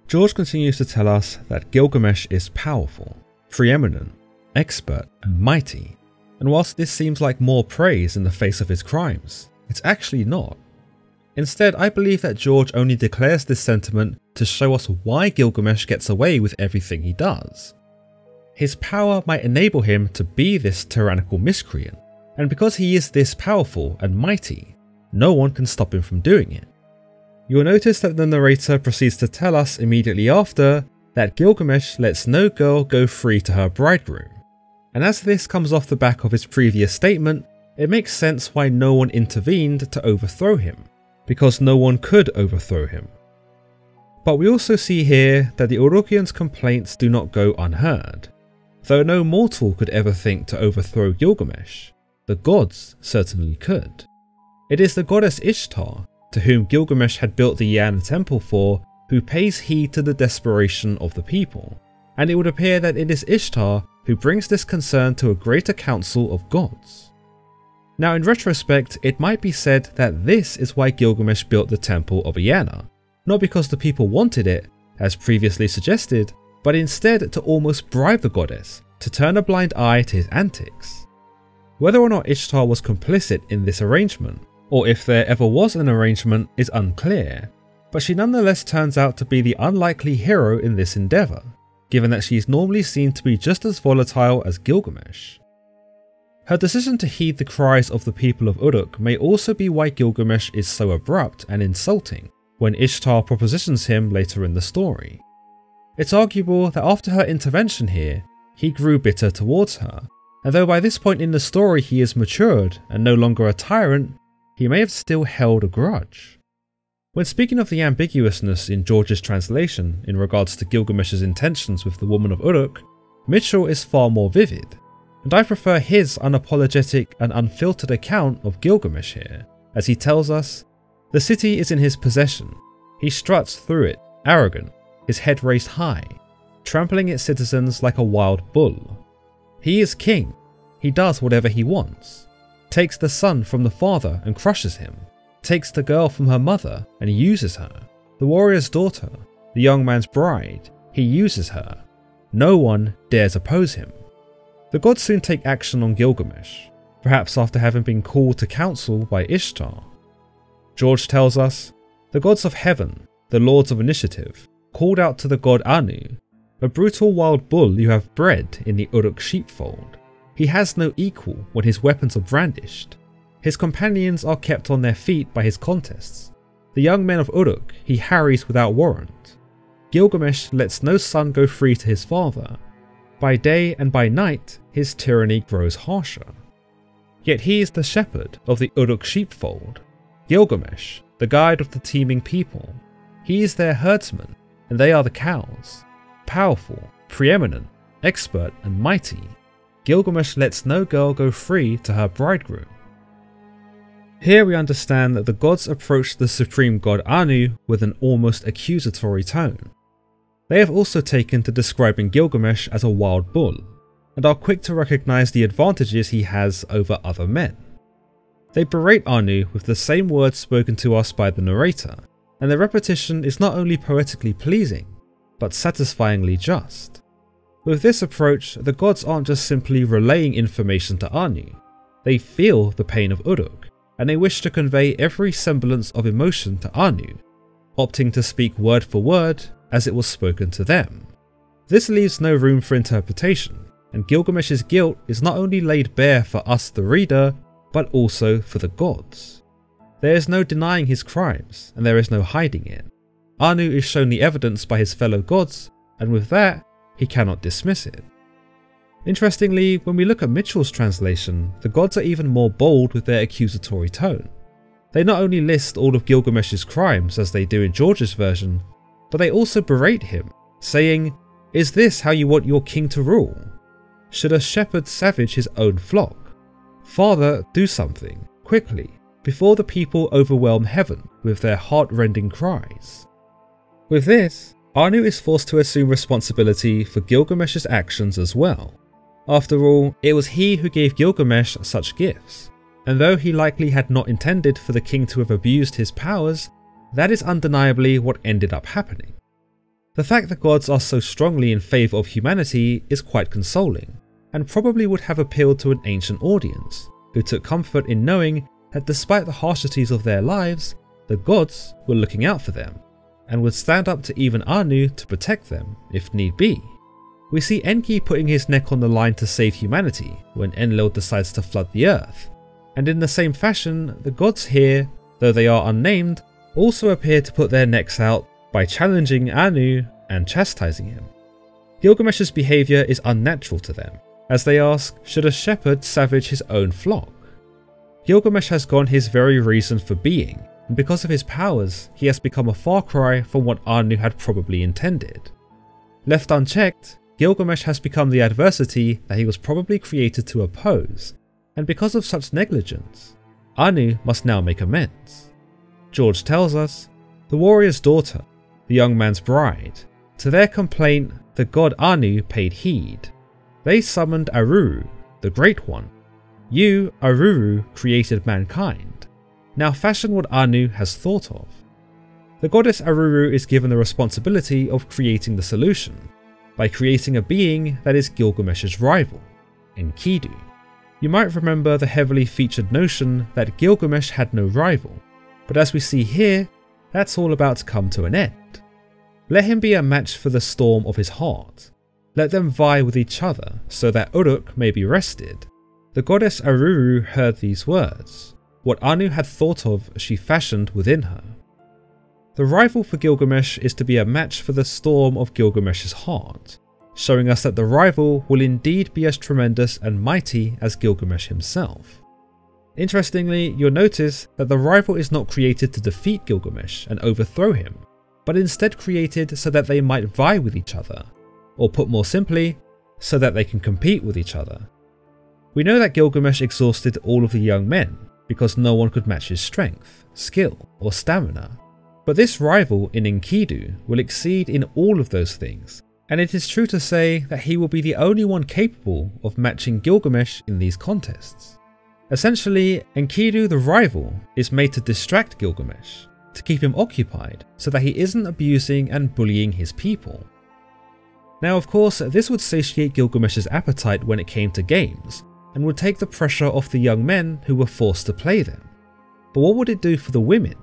George continues to tell us that Gilgamesh is powerful, preeminent, expert and mighty, and whilst this seems like more praise in the face of his crimes, it's actually not. Instead, I believe that George only declares this sentiment to show us why Gilgamesh gets away with everything he does. His power might enable him to be this tyrannical miscreant, and because he is this powerful and mighty, no one can stop him from doing it. You'll notice that the narrator proceeds to tell us immediately after that Gilgamesh lets no girl go free to her bridegroom. And as this comes off the back of his previous statement, it makes sense why no one intervened to overthrow him, because no one could overthrow him. But we also see here that the Urukians' complaints do not go unheard. Though no mortal could ever think to overthrow Gilgamesh, the gods certainly could. It is the goddess Ishtar, to whum Gilgamesh had built the Yanna temple for, who pays heed to the desperation of the people, and it would appear that it is Ishtar who brings this concern to a greater council of gods. Now in retrospect, it might be said that this is why Gilgamesh built the Temple of Eanna, not because the people wanted it, as previously suggested, but instead to almost bribe the goddess to turn a blind eye to his antics. Whether or not Ishtar was complicit in this arrangement, or if there ever was an arrangement, is unclear, but she nonetheless turns out to be the unlikely hero in this endeavour, given that she is normally seen to be just as volatile as Gilgamesh. Her decision to heed the cries of the people of Uruk may also be why Gilgamesh is so abrupt and insulting when Ishtar propositions him later in the story. It's arguable that after her intervention here, he grew bitter towards her, and though by this point in the story he is matured and no longer a tyrant, he may have still held a grudge. When speaking of the ambiguousness in George's translation in regards to Gilgamesh's intentions with the woman of Uruk, Mitchell is far more vivid, and I prefer his unapologetic and unfiltered account of Gilgamesh here, as he tells us, "The city is in his possession. He struts through it, arrogant, his head raised high, trampling its citizens like a wild bull. He is king. He does whatever he wants. Takes the son from the father and crushes him. Takes the girl from her mother and uses her. The warrior's daughter, the young man's bride, he uses her. No one dares oppose him." The gods soon take action on Gilgamesh, perhaps after having been called to council by Ishtar. George tells us, "The gods of heaven, the lords of initiative, called out to the god Anu, 'A brutal wild bull you have bred in the Uruk sheepfold. He has no equal when his weapons are brandished. His companions are kept on their feet by his contests. The young men of Uruk he harries without warrant. Gilgamesh lets no son go free to his father. By day and by night his tyranny grows harsher. Yet he is the shepherd of the Uruk sheepfold. Gilgamesh, the guide of the teeming people. He is their herdsman, and they are the cows. Powerful, preeminent, expert and mighty, Gilgamesh lets no girl go free to her bridegroom." Here we understand that the gods approach the supreme god Anu with an almost accusatory tone. They have also taken to describing Gilgamesh as a wild bull, and are quick to recognise the advantages he has over other men. They berate Anu with the same words spoken to us by the narrator, and the repetition is not only poetically pleasing, but satisfyingly just. With this approach, the gods aren't just simply relaying information to Anu, they feel the pain of Uruk, and they wish to convey every semblance of emotion to Anu, opting to speak word for word as it was spoken to them. This leaves no room for interpretation, and Gilgamesh's guilt is not only laid bare for us the reader, but also for the gods. There is no denying his crimes, and there is no hiding it. Anu is shown the evidence by his fellow gods, and with that, he cannot dismiss it. Interestingly, when we look at Mitchell's translation, the gods are even more bold with their accusatory tone. They not only list all of Gilgamesh's crimes as they do in George's version, but they also berate him, saying, "Is this how you want your king to rule? Should a shepherd savage his own flock? Father, do something, quickly, before the people overwhelm heaven with their heart-rending cries." With this, Anu is forced to assume responsibility for Gilgamesh's actions as well. After all, it was he who gave Gilgamesh such gifts, and though he likely had not intended for the king to have abused his powers, that is undeniably what ended up happening. The fact the gods are so strongly in favour of humanity is quite consoling, and probably would have appealed to an ancient audience, who took comfort in knowing that despite the harshities of their lives, the gods were looking out for them, and would stand up to even Anu to protect them if need be. We see Enki putting his neck on the line to save humanity when Enlil decides to flood the earth, and in the same fashion, the gods here, though they are unnamed, also appear to put their necks out by challenging Anu and chastising him. Gilgamesh's behaviour is unnatural to them, as they ask, should a shepherd savage his own flock? Gilgamesh has gone his very reason for being, and because of his powers, he has become a far cry from what Anu had probably intended. Left unchecked, Gilgamesh has become the adversity that he was probably created to oppose, and because of such negligence, Anu must now make amends. George tells us, "The warrior's daughter, the young man's bride. To their complaint, the god Anu paid heed. They summoned Aruru, the Great One. You, Aruru, created mankind. Now fashion what Anu has thought of. The goddess Aruru is given the responsibility of creating the solution, by creating a being that is Gilgamesh's rival, Enkidu. You might remember the heavily featured notion that Gilgamesh had no rival, but as we see here, that's all about to come to an end. Let him be a match for the storm of his heart. Let them vie with each other so that Uruk may be rested. The goddess Aruru heard these words. What Anu had thought of, she fashioned within her. The rival for Gilgamesh is to be a match for the storm of Gilgamesh's heart, showing us that the rival will indeed be as tremendous and mighty as Gilgamesh himself. Interestingly, you'll notice that the rival is not created to defeat Gilgamesh and overthrow him, but instead created so that they might vie with each other, or put more simply, so that they can compete with each other. We know that Gilgamesh exhausted all of the young men because no one could match his strength, skill, or stamina. But this rival in Enkidu will exceed in all of those things, and it is true to say that he will be the only one capable of matching Gilgamesh in these contests. Essentially, Enkidu the rival is made to distract Gilgamesh, to keep him occupied so that he isn't abusing and bullying his people. Now of course, this would satiate Gilgamesh's appetite when it came to games, and would take the pressure off the young men who were forced to play them. But what would it do for the women?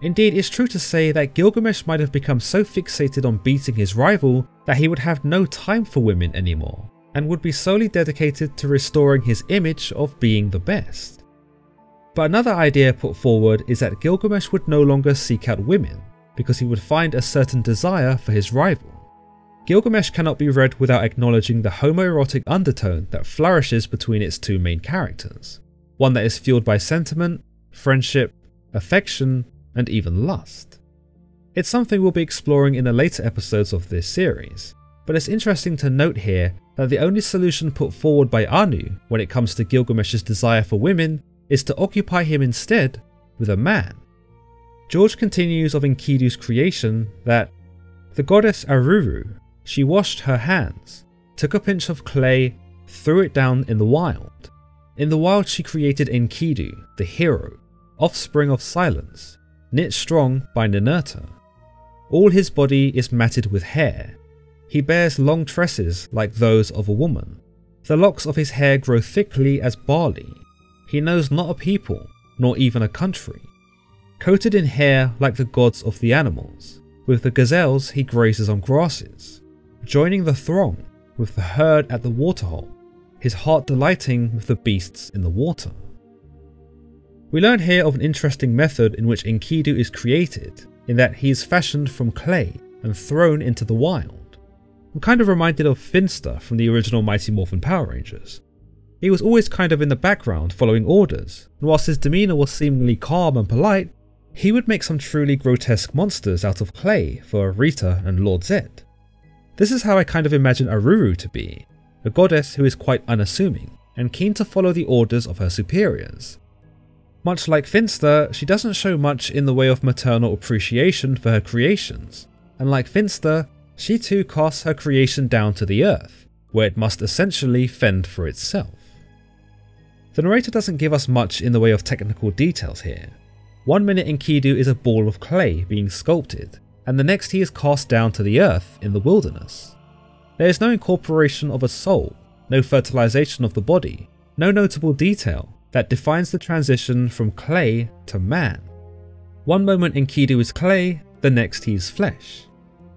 Indeed, it's true to say that Gilgamesh might have become so fixated on beating his rival that he would have no time for women anymore, and would be solely dedicated to restoring his image of being the best. But another idea put forward is that Gilgamesh would no longer seek out women, because he would find a certain desire for his rival. Gilgamesh cannot be read without acknowledging the homoerotic undertone that flourishes between its two main characters, one that is fueled by sentiment, friendship, affection, and even lust. It's something we'll be exploring in the later episodes of this series, but it's interesting to note here that the only solution put forward by Anu when it comes to Gilgamesh's desire for women is to occupy him instead with a man. George continues of Enkidu's creation that the goddess Aruru, she washed her hands, took a pinch of clay, threw it down in the wild. In the wild she created Enkidu, the hero, offspring of silence, knit strong by Ninurta. All his body is matted with hair. He bears long tresses like those of a woman. The locks of his hair grow thickly as barley. He knows not a people, nor even a country. Coated in hair like the gods of the animals, with the gazelles he grazes on grasses, joining the throng with the herd at the waterhole, his heart delighting with the beasts in the water. We learn here of an interesting method in which Enkidu is created, in that he is fashioned from clay and thrown into the wild. I'm kind of reminded of Finster from the original Mighty Morphin Power Rangers. He was always kind of in the background following orders, and whilst his demeanour was seemingly calm and polite, he would make some truly grotesque monsters out of clay for Rita and Lord Zed. This is how I kind of imagine Aruru to be, a goddess who is quite unassuming and keen to follow the orders of her superiors. Much like Finster, she doesn't show much in the way of maternal appreciation for her creations, and like Finster, she too casts her creation down to the earth, where it must essentially fend for itself. The narrator doesn't give us much in the way of technical details here. One minute Enkidu is a ball of clay being sculpted, and the next he is cast down to the earth in the wilderness. There is no incorporation of a soul, no fertilization of the body, no notable detail that defines the transition from clay to man. One moment Enkidu is clay, the next he is flesh.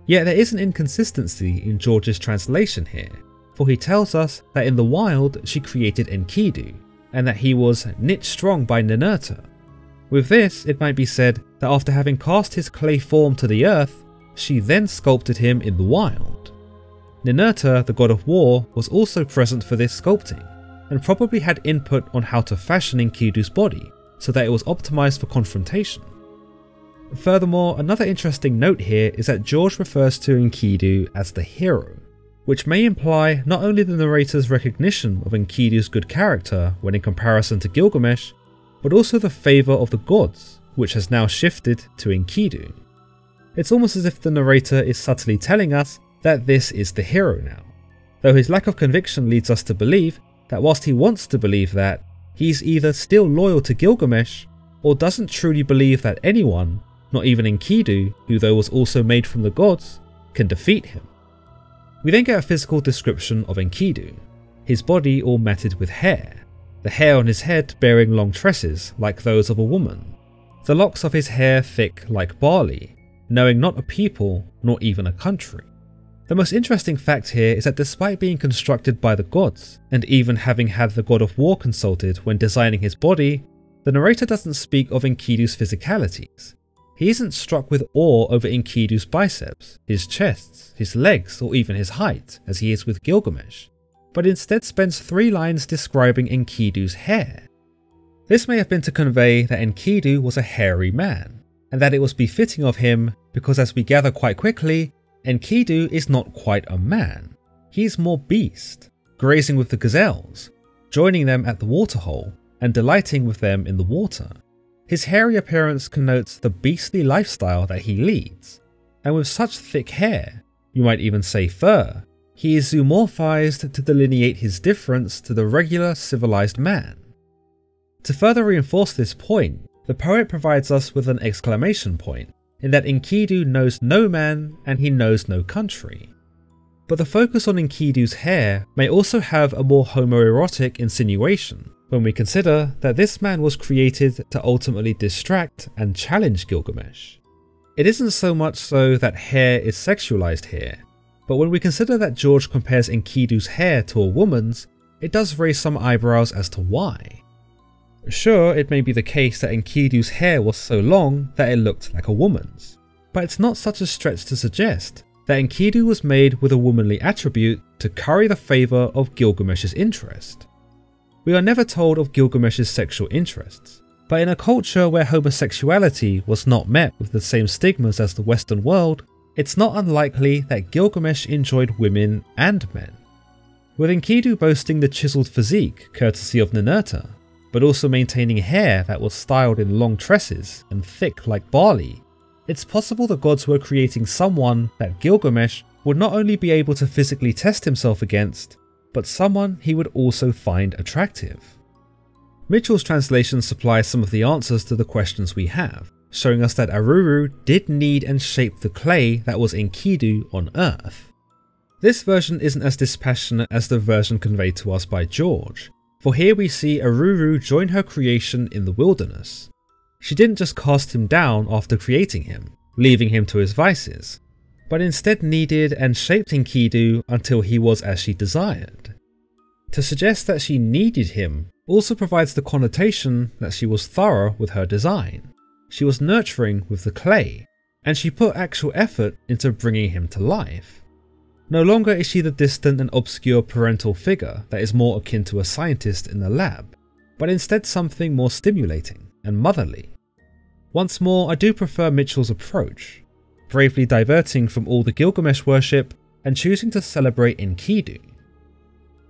Yet there is an inconsistency in George's translation here, for he tells us that in the wild she created Enkidu, and that he was knit strong by Ninurta. With this, it might be said that after having cast his clay form to the earth, she then sculpted him in the wild. Ninurta, the god of war, was also present for this sculpting, and probably had input on how to fashion Enkidu's body, so that it was optimized for confrontation. Furthermore, another interesting note here is that George refers to Enkidu as the hero, which may imply not only the narrator's recognition of Enkidu's good character when in comparison to Gilgamesh, but also the favour of the gods, which has now shifted to Enkidu. It's almost as if the narrator is subtly telling us that this is the hero now, though his lack of conviction leads us to believe that whilst he wants to believe that, he's either still loyal to Gilgamesh or doesn't truly believe that anyone, not even Enkidu, who though was also made from the gods, can defeat him. We then get a physical description of Enkidu, his body all matted with hair, the hair on his head bearing long tresses like those of a woman, the locks of his hair thick like barley, knowing not a people nor even a country. The most interesting fact here is that despite being constructed by the gods, and even having had the god of war consulted when designing his body, the narrator doesn't speak of Enkidu's physicalities. He isn't struck with awe over Enkidu's biceps, his chests, his legs, or even his height, as he is with Gilgamesh, but instead spends 3 lines describing Enkidu's hair. This may have been to convey that Enkidu was a hairy man, and that it was befitting of him because, as we gather quite quickly, Enkidu is not quite a man. He is more beast, grazing with the gazelles, joining them at the waterhole, and delighting with them in the water. His hairy appearance connotes the beastly lifestyle that he leads, and with such thick hair, you might even say fur, he is zoomorphized to delineate his difference to the regular civilized man. To further reinforce this point, the poet provides us with an exclamation point, in that Enkidu knows no man and he knows no country. But the focus on Enkidu's hair may also have a more homoerotic insinuation, when we consider that this man was created to ultimately distract and challenge Gilgamesh. It isn't so much so that hair is sexualized here, but when we consider that George compares Enkidu's hair to a woman's, it does raise some eyebrows as to why. Sure, it may be the case that Enkidu's hair was so long that it looked like a woman's, but it's not such a stretch to suggest that Enkidu was made with a womanly attribute to curry the favour of Gilgamesh's interest. We are never told of Gilgamesh's sexual interests, but in a culture where homosexuality was not met with the same stigmas as the Western world, it's not unlikely that Gilgamesh enjoyed women and men. With Enkidu boasting the chiselled physique courtesy of Ninurta, but also maintaining hair that was styled in long tresses and thick like barley, it's possible the gods were creating someone that Gilgamesh would not only be able to physically test himself against, but someone he would also find attractive. Mitchell's translation supplies some of the answers to the questions we have, showing us that Aruru did knead and shape the clay that was Enkidu on Earth. This version isn't as dispassionate as the version conveyed to us by George, for here we see Aruru join her creation in the wilderness. She didn't just cast him down after creating him, leaving him to his vices, but instead kneaded and shaped Enkidu until he was as she desired. To suggest that she needed him also provides the connotation that she was thorough with her design. She was nurturing with the clay, and she put actual effort into bringing him to life. No longer is she the distant and obscure parental figure that is more akin to a scientist in the lab, but instead something more stimulating and motherly. Once more, I do prefer Mitchell's approach, bravely diverting from all the Gilgamesh worship and choosing to celebrate Enkidu.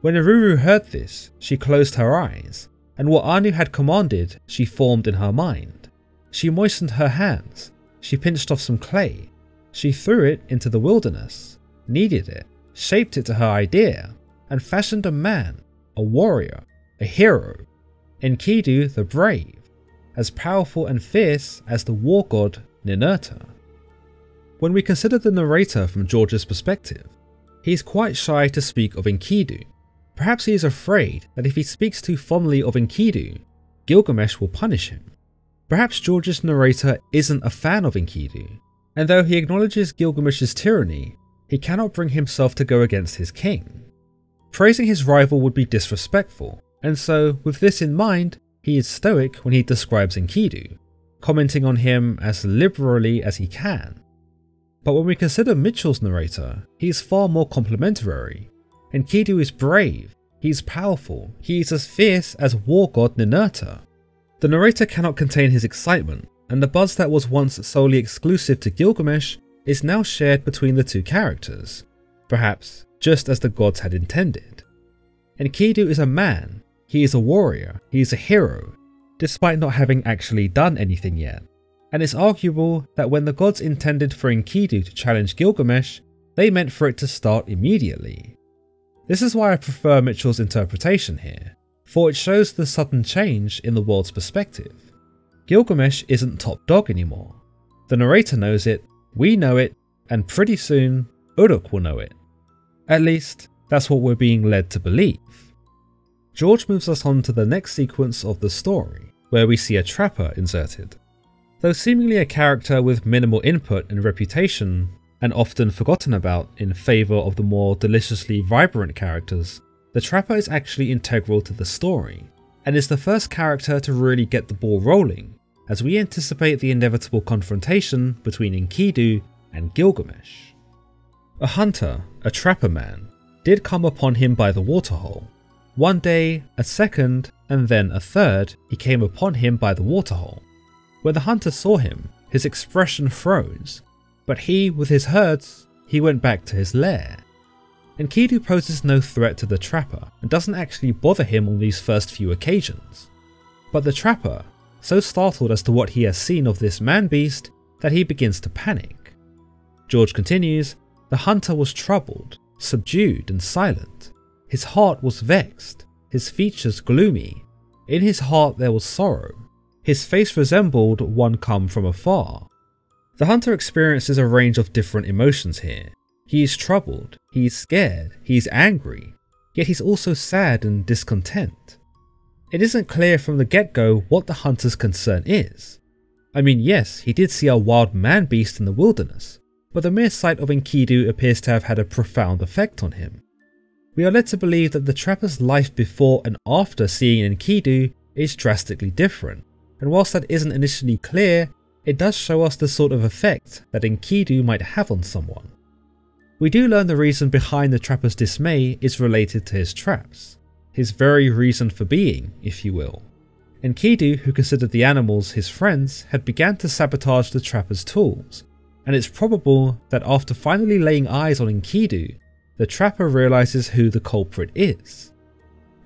When Aruru heard this, she closed her eyes, and what Anu had commanded she formed in her mind. She moistened her hands, she pinched off some clay, she threw it into the wilderness, kneaded it, shaped it to her idea, and fashioned a man, a warrior, a hero, Enkidu the brave, as powerful and fierce as the war god Ninurta. When we consider the narrator from George's perspective, he is quite shy to speak of Enkidu. Perhaps he is afraid that if he speaks too fondly of Enkidu, Gilgamesh will punish him. Perhaps George's narrator isn't a fan of Enkidu, and though he acknowledges Gilgamesh's tyranny, he cannot bring himself to go against his king. Praising his rival would be disrespectful, and so, with this in mind, he is stoic when he describes Enkidu, commenting on him as liberally as he can. But when we consider Mitchell's narrator, he is far more complimentary. Enkidu is brave, he is powerful, he is as fierce as war god Ninurta. The narrator cannot contain his excitement, and the buzz that was once solely exclusive to Gilgamesh is now shared between the two characters, perhaps just as the gods had intended. Enkidu is a man, he is a warrior, he is a hero, despite not having actually done anything yet, and it's arguable that when the gods intended for Enkidu to challenge Gilgamesh, they meant for it to start immediately. This is why I prefer Mitchell's interpretation here, for it shows the sudden change in the world's perspective. Gilgamesh isn't top dog anymore. The narrator knows it, we know it, and pretty soon, Uruk will know it. At least, that's what we're being led to believe. George moves us on to the next sequence of the story, where we see a trapper inserted. Though seemingly a character with minimal input and reputation, and often forgotten about in favour of the more deliciously vibrant characters, the trapper is actually integral to the story, and is the first character to really get the ball rolling, as we anticipate the inevitable confrontation between Enkidu and Gilgamesh. A hunter, a trapper man, did come upon him by the waterhole. One day, a second, and then a third, he came upon him by the waterhole. When the hunter saw him, his expression froze, but he, with his herds, he went back to his lair. Enkidu poses no threat to the trapper and doesn't actually bother him on these first few occasions. But the trapper, so startled as to what he has seen of this man-beast that he begins to panic. George continues, the hunter was troubled, subdued and silent. His heart was vexed, his features gloomy. In his heart there was sorrow. His face resembled one come from afar. The hunter experiences a range of different emotions here. He is troubled, he is scared, he is angry, yet he's also sad and discontent. It isn't clear from the get-go what the hunter's concern is. I mean, yes, he did see a wild man-beast in the wilderness, but the mere sight of Enkidu appears to have had a profound effect on him. We are led to believe that the trapper's life before and after seeing Enkidu is drastically different, and whilst that isn't initially clear, it does show us the sort of effect that Enkidu might have on someone. We do learn the reason behind the trapper's dismay is related to his traps, his very reason for being, if you will. Enkidu, who considered the animals his friends, had begun to sabotage the trapper's tools, and it's probable that after finally laying eyes on Enkidu, the trapper realizes who the culprit is.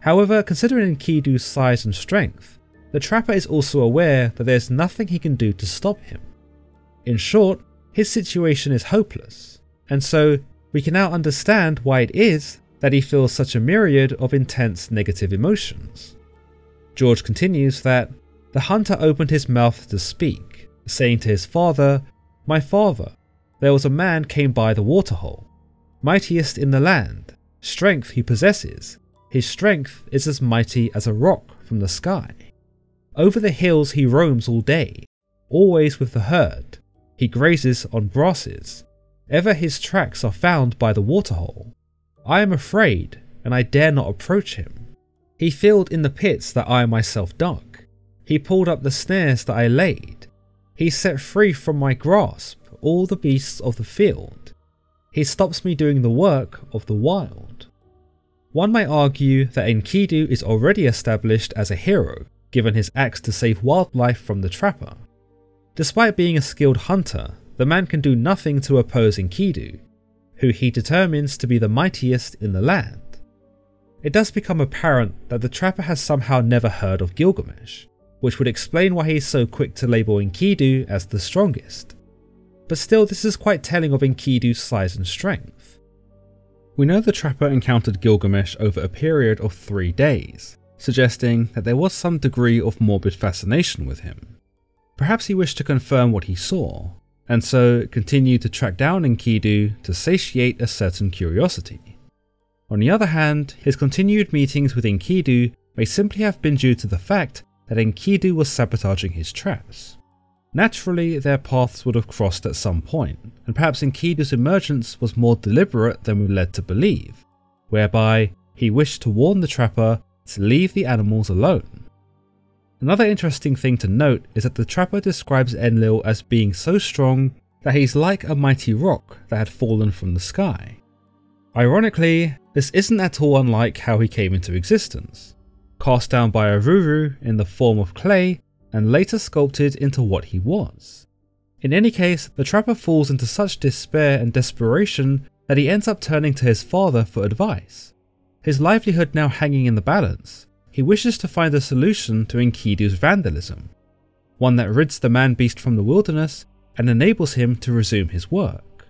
However, considering Enkidu's size and strength, the trapper is also aware that there's nothing he can do to stop him. In short, his situation is hopeless, and so we can now understand why it is that he feels such a myriad of intense negative emotions. George continues that the hunter opened his mouth to speak, saying to his father, "My father, there was a man came by the waterhole, mightiest in the land, strength he possesses, his strength is as mighty as a rock from the sky. Over the hills he roams all day, always with the herd, he grazes on grasses, ever his tracks are found by the waterhole. I am afraid, and I dare not approach him. He filled in the pits that I myself dug, he pulled up the snares that I laid, he set free from my grasp all the beasts of the field. He stops me doing the work of the wild." One might argue that Enkidu is already established as a hero, given his acts to save wildlife from the trapper. Despite being a skilled hunter, the man can do nothing to oppose Enkidu, who he determines to be the mightiest in the land. It does become apparent that the trapper has somehow never heard of Gilgamesh, which would explain why he is so quick to label Enkidu as the strongest. But still, this is quite telling of Enkidu's size and strength. We know the trapper encountered Gilgamesh over a period of 3 days, suggesting that there was some degree of morbid fascination with him. Perhaps he wished to confirm what he saw, and so continued to track down Enkidu to satiate a certain curiosity. On the other hand, his continued meetings with Enkidu may simply have been due to the fact that Enkidu was sabotaging his traps. Naturally, their paths would have crossed at some point, and perhaps Enkidu's emergence was more deliberate than we're led to believe, whereby he wished to warn the trapper to leave the animals alone. Another interesting thing to note is that the trapper describes Enlil as being so strong that he's like a mighty rock that had fallen from the sky. Ironically, this isn't at all unlike how he came into existence, cast down by Aruru in the form of clay and later sculpted into what he was. In any case, the trapper falls into such despair and desperation that he ends up turning to his father for advice. His livelihood now hanging in the balance, he wishes to find a solution to Enkidu's vandalism. one that rids the man-beast from the wilderness and enables him to resume his work.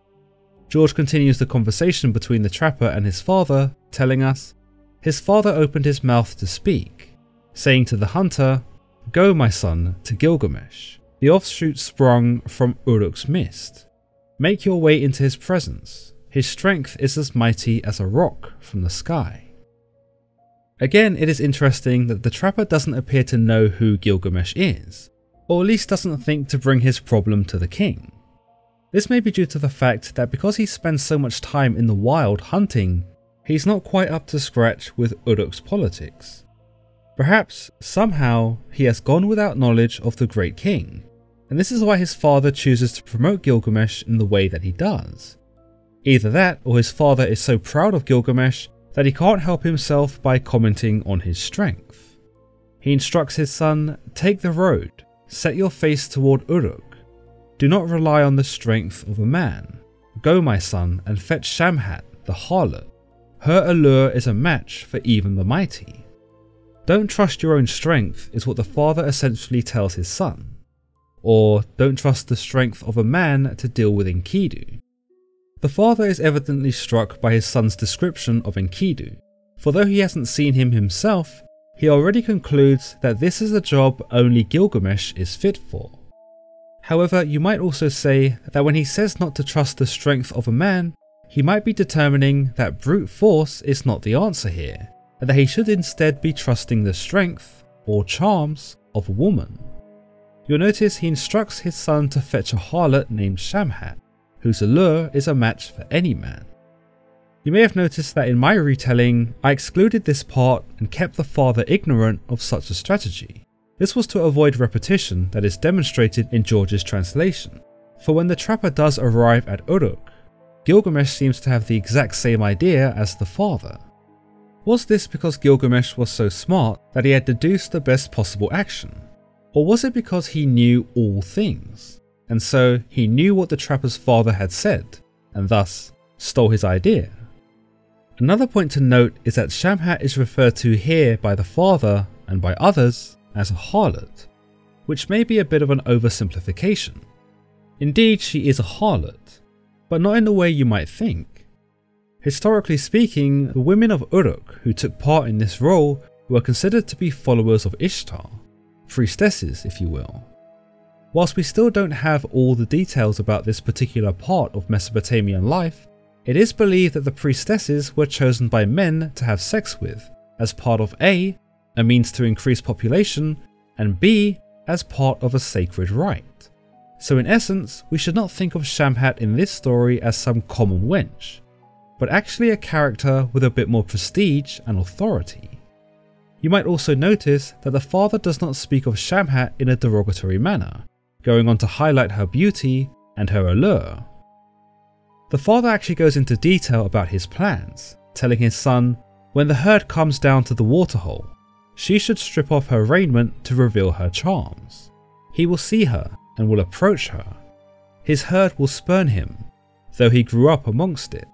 George continues the conversation between the trapper and his father, telling us, "His father opened his mouth to speak, saying to the hunter, 'Go, my son, to Gilgamesh, the offshoot sprung from Uruk's mist. Make your way into his presence. His strength is as mighty as a rock from the sky.'" Again, it is interesting that the trapper doesn't appear to know who Gilgamesh is, or at least doesn't think to bring his problem to the king. This may be due to the fact that because he spends so much time in the wild hunting, he's not quite up to scratch with Uruk's politics. Perhaps, somehow, he has gone without knowledge of the great king, and this is why his father chooses to promote Gilgamesh in the way that he does. Either that, or his father is so proud of Gilgamesh that he can't help himself by commenting on his strength. He instructs his son, "Take the road, set your face toward Uruk. Do not rely on the strength of a man. Go, my son, and fetch Shamhat, the harlot. Her allure is a match for even the mighty." Don't trust your own strength is what the father essentially tells his son. Or, don't trust the strength of a man to deal with Enkidu. The father is evidently struck by his son's description of Enkidu, for though he hasn't seen him himself, he already concludes that this is a job only Gilgamesh is fit for. However, you might also say that when he says not to trust the strength of a man, he might be determining that brute force is not the answer here, and that he should instead be trusting the strength, or charms, of a woman. You'll notice he instructs his son to fetch a harlot named Shamhat, whose allure is a match for any man. You may have noticed that in my retelling, I excluded this part and kept the father ignorant of such a strategy. This was to avoid repetition that is demonstrated in George's translation, for when the trapper does arrive at Uruk, Gilgamesh seems to have the exact same idea as the father. Was this because Gilgamesh was so smart that he had deduced the best possible action? Or was it because he knew all things, and so he knew what the trapper's father had said, and thus stole his idea? Another point to note is that Shamhat is referred to here by the father and by others as a harlot, which may be a bit of an oversimplification. Indeed, she is a harlot, but not in the way you might think. Historically speaking, the women of Uruk who took part in this role were considered to be followers of Ishtar, priestesses if you will. Whilst we still don't have all the details about this particular part of Mesopotamian life, it is believed that the priestesses were chosen by men to have sex with, as part of A means to increase population, and B, as part of a sacred rite. So in essence, we should not think of Shamhat in this story as some common wench, but actually a character with a bit more prestige and authority. You might also notice that the father does not speak of Shamhat in a derogatory manner, going on to highlight her beauty and her allure. The father actually goes into detail about his plans, telling his son, when the herd comes down to the waterhole, she should strip off her raiment to reveal her charms. He will see her and will approach her. His herd will spurn him, though he grew up amongst it.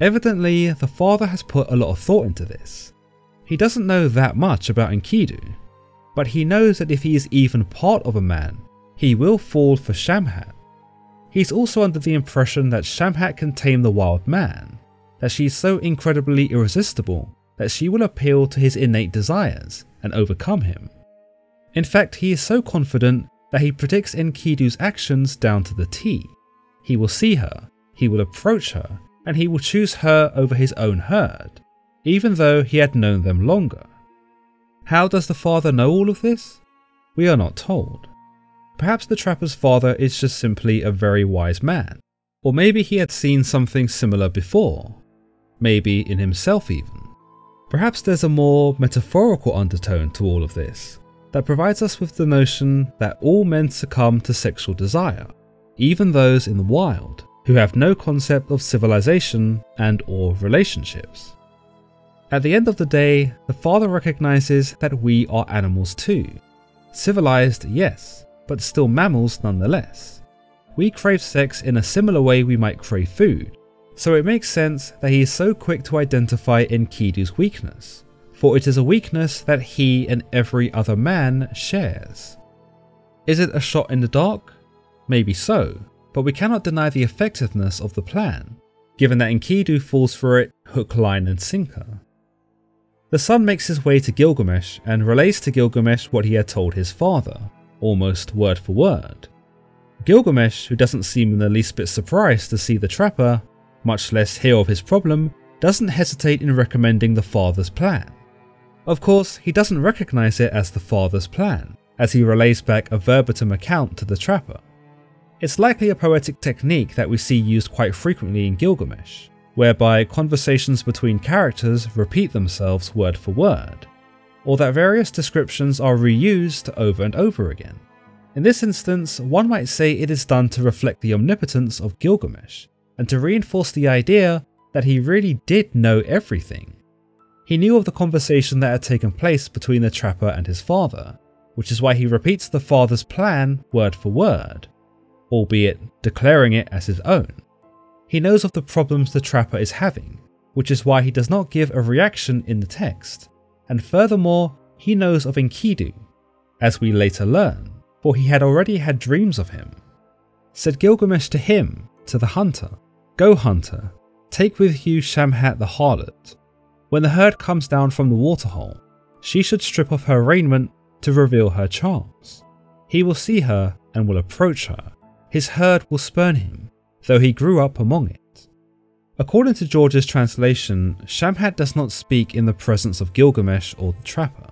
Evidently, the father has put a lot of thought into this. He doesn't know that much about Enkidu, but he knows that if he is even part of a man, he will fall for Shamhat. He's also under the impression that Shamhat can tame the wild man, that she is so incredibly irresistible that she will appeal to his innate desires and overcome him. In fact, he is so confident that he predicts Enkidu's actions down to the T. He will see her, he will approach her, and he will choose her over his own herd, even though he had known them longer. How does the father know all of this? We are not told. Perhaps the trapper's father is just simply a very wise man, or maybe he had seen something similar before, maybe in himself even. Perhaps there's a more metaphorical undertone to all of this that provides us with the notion that all men succumb to sexual desire, even those in the wild who have no concept of civilization and/or relationships. At the end of the day, the father recognizes that we are animals too. Civilized, yes, but still mammals nonetheless. We crave sex in a similar way we might crave food, so it makes sense that he is so quick to identify Enkidu's weakness, for it is a weakness that he and every other man shares. Is it a shot in the dark? Maybe so, but we cannot deny the effectiveness of the plan, given that Enkidu falls for it hook, line and sinker. The son makes his way to Gilgamesh and relays to Gilgamesh what he had told his father, almost word for word. Gilgamesh, who doesn't seem in the least bit surprised to see the trapper, much less hear of his problem, doesn't hesitate in recommending the father's plan. Of course, he doesn't recognise it as the father's plan, as he relays back a verbatim account to the trapper. It's likely a poetic technique that we see used quite frequently in Gilgamesh, whereby conversations between characters repeat themselves word for word, or that various descriptions are reused over and over again. In this instance, one might say it is done to reflect the omnipotence of Gilgamesh, and to reinforce the idea that he really did know everything. He knew of the conversation that had taken place between the trapper and his father, which is why he repeats the father's plan word for word, albeit declaring it as his own. He knows of the problems the trapper is having, which is why he does not give a reaction in the text, and furthermore, he knows of Enkidu, as we later learn, for he had already had dreams of him. Said Gilgamesh to him, to the hunter, "Go hunter, take with you Shamhat the harlot. When the herd comes down from the waterhole, she should strip off her raiment to reveal her charms. He will see her and will approach her. His herd will spurn him, though he grew up among it." According to George's translation, Shamhat does not speak in the presence of Gilgamesh or the trapper.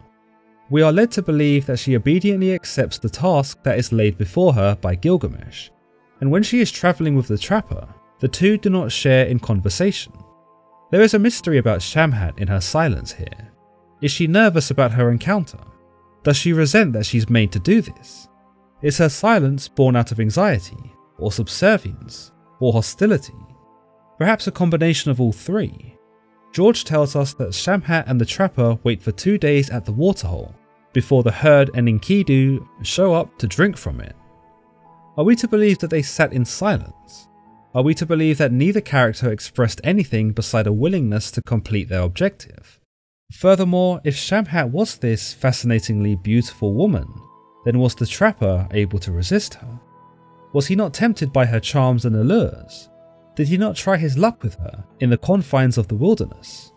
We are led to believe that she obediently accepts the task that is laid before her by Gilgamesh, and when she is travelling with the trapper, the two do not share in conversation. There is a mystery about Shamhat in her silence here. Is she nervous about her encounter? Does she resent that she's made to do this? Is her silence born out of anxiety, or subservience, or hostility? Perhaps a combination of all three. George tells us that Shamhat and the trapper wait for 2 days at the waterhole before the herd and Enkidu show up to drink from it. Are we to believe that they sat in silence? Are we to believe that neither character expressed anything beside a willingness to complete their objective? Furthermore, if Shamhat was this fascinatingly beautiful woman, then was the trapper able to resist her? Was he not tempted by her charms and allures? Did he not try his luck with her in the confines of the wilderness?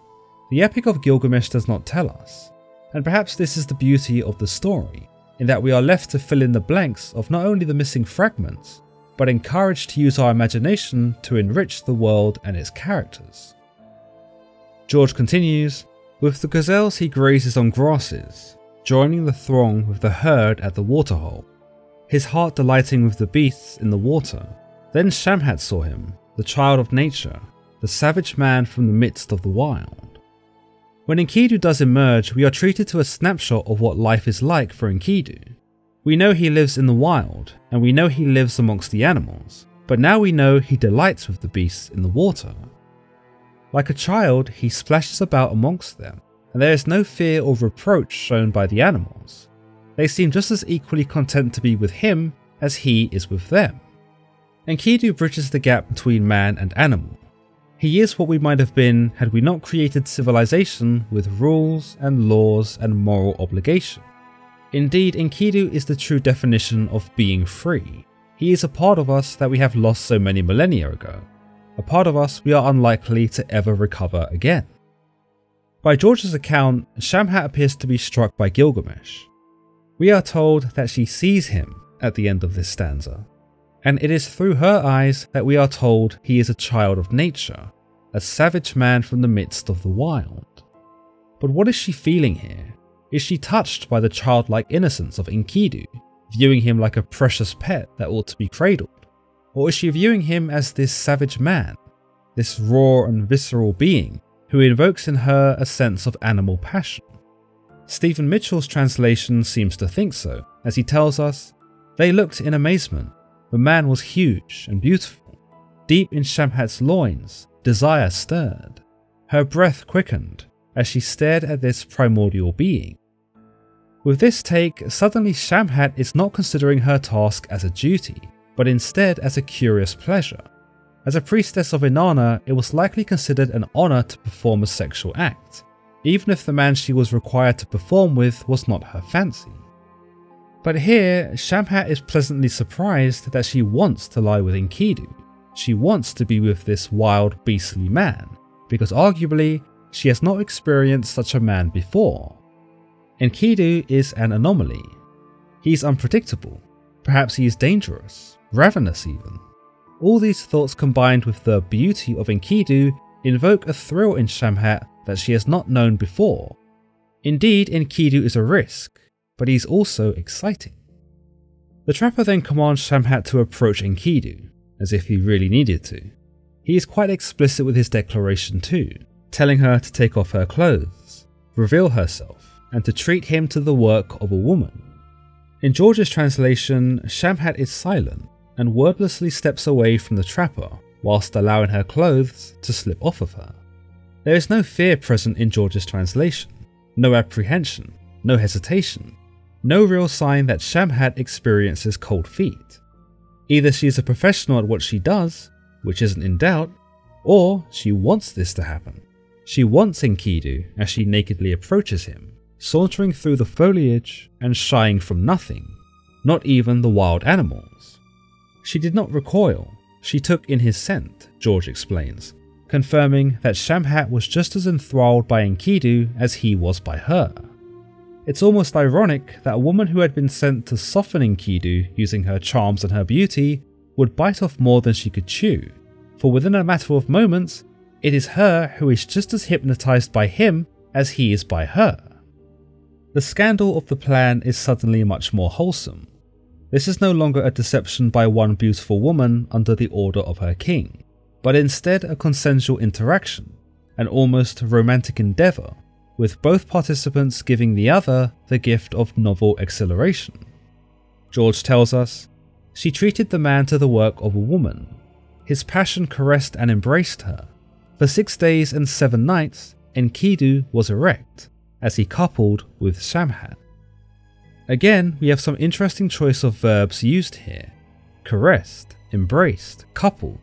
The Epic of Gilgamesh does not tell us, and perhaps this is the beauty of the story, in that we are left to fill in the blanks of not only the missing fragments, but encouraged to use our imagination to enrich the world and its characters. George continues, "With the gazelles he grazes on grasses, joining the throng with the herd at the waterhole, his heart delighting with the beasts in the water. Then Shamhat saw him, the child of nature, the savage man from the midst of the wild." When Enkidu does emerge, we are treated to a snapshot of what life is like for Enkidu. We know he lives in the wild, and we know he lives amongst the animals, but now we know he delights with the beasts in the water. Like a child, he splashes about amongst them, and there is no fear or reproach shown by the animals. They seem just as equally content to be with him as he is with them. Enkidu bridges the gap between man and animal. He is what we might have been had we not created civilization with rules and laws and moral obligation. Indeed, Enkidu is the true definition of being free. He is a part of us that we have lost so many millennia ago, a part of us we are unlikely to ever recover again. By George's account, Shamhat appears to be struck by Gilgamesh. We are told that she sees him at the end of this stanza, and it is through her eyes that we are told he is a child of nature, a savage man from the midst of the wild. But what is she feeling here? Is she touched by the childlike innocence of Enkidu, viewing him like a precious pet that ought to be cradled? Or is she viewing him as this savage man, this raw and visceral being who invokes in her a sense of animal passion? Stephen Mitchell's translation seems to think so, as he tells us, "They looked in amazement. The man was huge and beautiful. Deep in Shamhat's loins, desire stirred. Her breath quickened as she stared at this primordial being." With this take, suddenly Shamhat is not considering her task as a duty, but instead as a curious pleasure. As a priestess of Inanna, it was likely considered an honour to perform a sexual act, even if the man she was required to perform with was not her fancy. But here, Shamhat is pleasantly surprised that she wants to lie with Enkidu. She wants to be with this wild, beastly man, because arguably, she has not experienced such a man before. Enkidu is an anomaly. He's unpredictable. Perhaps he is dangerous, ravenous even. All these thoughts combined with the beauty of Enkidu invoke a thrill in Shamhat that she has not known before. Indeed, Enkidu is a risk, but he's also exciting. The trapper then commands Shamhat to approach Enkidu, as if he really needed to. He is quite explicit with his declaration too, telling her to take off her clothes, reveal herself, and to treat him to the work of a woman. In George's translation, Shamhat is silent and wordlessly steps away from the trapper whilst allowing her clothes to slip off of her. There is no fear present in George's translation, no apprehension, no hesitation, no real sign that Shamhat experiences cold feet. Either she is a professional at what she does, which isn't in doubt, or she wants this to happen. She wants Enkidu as she nakedly approaches him, sauntering through the foliage and shying from nothing, not even the wild animals. She did not recoil, she took in his scent, George explains, confirming that Shamhat was just as enthralled by Enkidu as he was by her. It's almost ironic that a woman who had been sent to soften Enkidu using her charms and her beauty would bite off more than she could chew, for within a matter of moments, it is her who is just as hypnotized by him as he is by her. The scandal of the plan is suddenly much more wholesome. This is no longer a deception by one beautiful woman under the order of her king, but instead a consensual interaction, an almost romantic endeavour, with both participants giving the other the gift of novel exhilaration. George tells us, she treated the man to the work of a woman. His passion caressed and embraced her. For 6 days and 7 nights, Enkidu was erect, as he coupled with Shamhat. Again, we have some interesting choice of verbs used here. Caressed, embraced, coupled.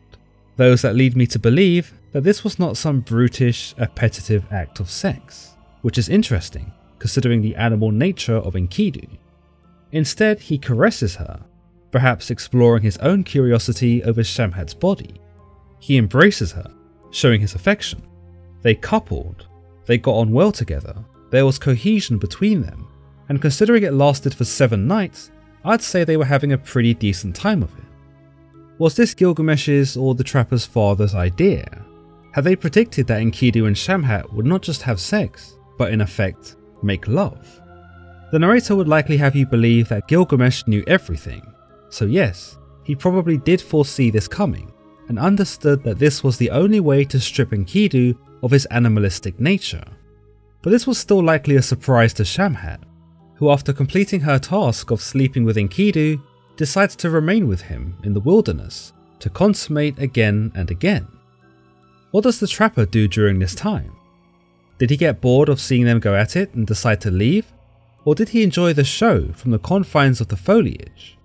Those that lead me to believe that this was not some brutish, appetitive act of sex, which is interesting, considering the animal nature of Enkidu. Instead, he caresses her, perhaps exploring his own curiosity over Shamhat's body. He embraces her, showing his affection. They coupled, they got on well together, there was cohesion between them, and considering it lasted for 7 nights, I'd say they were having a pretty decent time of it. Was this Gilgamesh's or the trapper's father's idea? Had they predicted that Enkidu and Shamhat would not just have sex, but in effect, make love? The narrator would likely have you believe that Gilgamesh knew everything, so yes, he probably did foresee this coming, and understood that this was the only way to strip Enkidu of his animalistic nature. But this was still likely a surprise to Shamhat, who after completing her task of sleeping with Enkidu, decides to remain with him in the wilderness, to consummate again and again. What does the trapper do during this time? Did he get bored of seeing them go at it and decide to leave? Or did he enjoy the show from the confines of the foliage?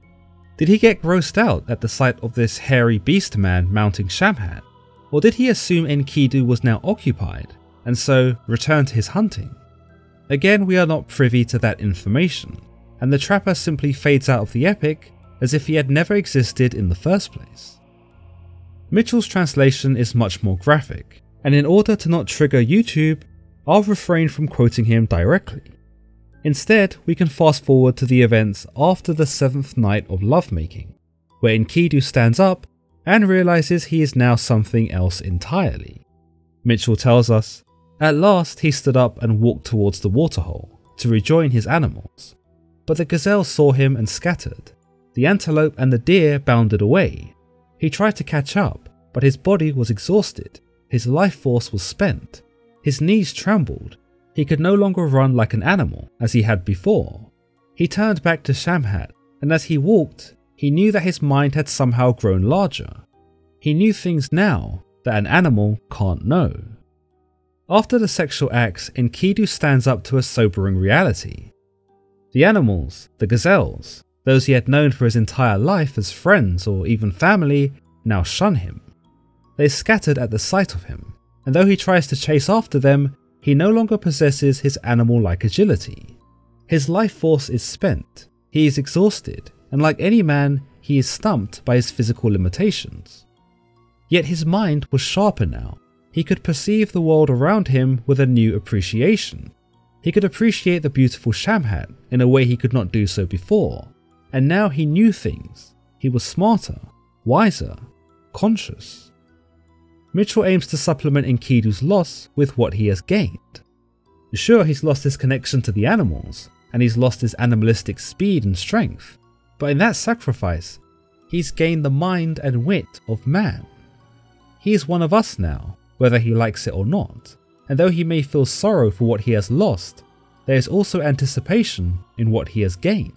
Did he get grossed out at the sight of this hairy beast man mounting Shamhat? Or did he assume Enkidu was now occupied, and so return to his hunting? Again, we are not privy to that information, and the trapper simply fades out of the epic as if he had never existed in the first place. Mitchell's translation is much more graphic, and in order to not trigger YouTube, I'll refrain from quoting him directly. Instead, we can fast forward to the events after the 7th night of lovemaking, where Enkidu stands up and realizes he is now something else entirely. Mitchell tells us, at last he stood up and walked towards the waterhole to rejoin his animals, but the gazelle saw him and scattered. The antelope and the deer bounded away. He tried to catch up, but his body was exhausted, his life force was spent, his knees trembled, he could no longer run like an animal as he had before. He turned back to Shamhat, and as he walked, he knew that his mind had somehow grown larger. He knew things now that an animal can't know. After the sexual acts, Enkidu stands up to a sobering reality. The animals, the gazelles, those he had known for his entire life as friends or even family, now shun him. They scattered at the sight of him, and though he tries to chase after them, he no longer possesses his animal-like agility. His life force is spent, He is exhausted, and like any man, he is stumped by his physical limitations. Yet his mind was sharper now. He could perceive the world around him with a new appreciation. He could appreciate the beautiful Shamhat in a way he could not do so before, and now he knew things. He was smarter, wiser, conscious. Mitchell aims to supplement Enkidu's loss with what he has gained. Sure, he's lost his connection to the animals, and he's lost his animalistic speed and strength, but in that sacrifice, he's gained the mind and wit of man. He is one of us now, whether he likes it or not, and though he may feel sorrow for what he has lost, there is also anticipation in what he has gained.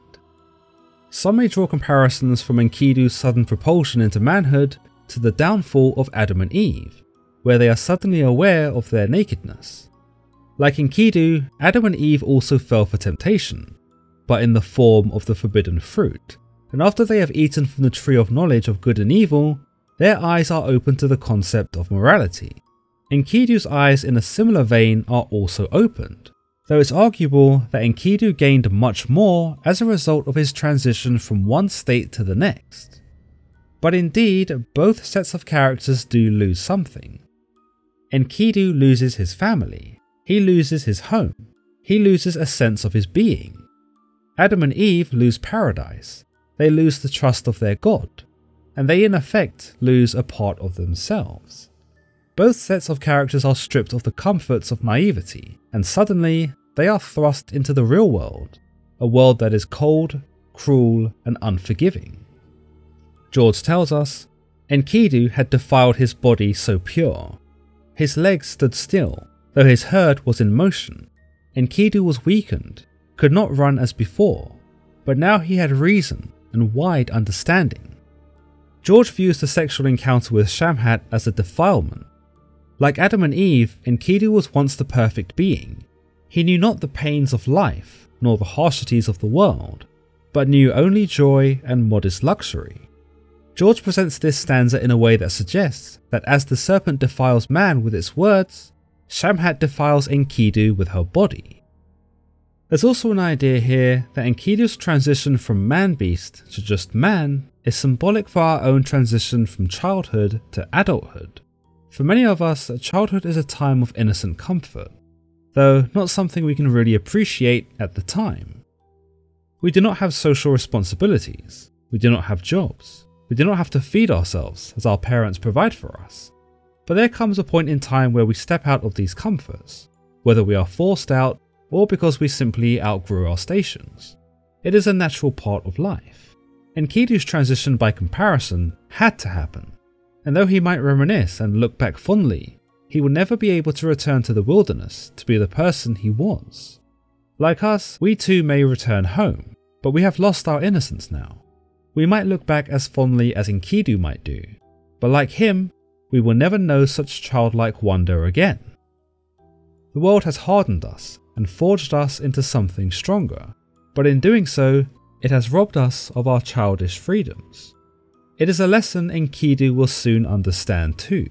Some may draw comparisons from Enkidu's sudden propulsion into manhood to the downfall of Adam and Eve, where they are suddenly aware of their nakedness. Like Enkidu, Adam and Eve also fell for temptation, but in the form of the forbidden fruit, and after they have eaten from the tree of knowledge of good and evil, their eyes are open to the concept of morality. Enkidu's eyes in a similar vein are also opened, though it's arguable that Enkidu gained much more as a result of his transition from one state to the next. But indeed, both sets of characters do lose something. Enkidu loses his family, he loses his home, he loses a sense of his being. Adam and Eve lose paradise, they lose the trust of their God, and they in effect lose a part of themselves. Both sets of characters are stripped of the comforts of naivety, and suddenly they are thrust into the real world, a world that is cold, cruel, and unforgiving. George tells us, Enkidu had defiled his body so pure. His legs stood still, though his herd was in motion. Enkidu was weakened, could not run as before, but now he had reason and wide understanding. George views the sexual encounter with Shamhat as a defilement. Like Adam and Eve, Enkidu was once the perfect being. He knew not the pains of life, nor the harshities of the world, but knew only joy and modest luxury. George presents this stanza in a way that suggests that as the serpent defiles man with its words, Shamhat defiles Enkidu with her body. There's also an idea here that Enkidu's transition from man-beast to just man is symbolic for our own transition from childhood to adulthood. For many of us, childhood is a time of innocent comfort, though not something we can really appreciate at the time. We do not have social responsibilities, we do not have jobs, we do not have to feed ourselves as our parents provide for us. But there comes a point in time where we step out of these comforts, whether we are forced out or because we simply outgrew our stations. It is a natural part of life. Enkidu's transition by comparison had to happen, and though he might reminisce and look back fondly, he will never be able to return to the wilderness to be the person he was. Like us, we too may return home, but we have lost our innocence now. We might look back as fondly as Enkidu might do, but like him, we will never know such childlike wonder again. The world has hardened us and forged us into something stronger, but in doing so, it has robbed us of our childish freedoms. It is a lesson Enkidu will soon understand too,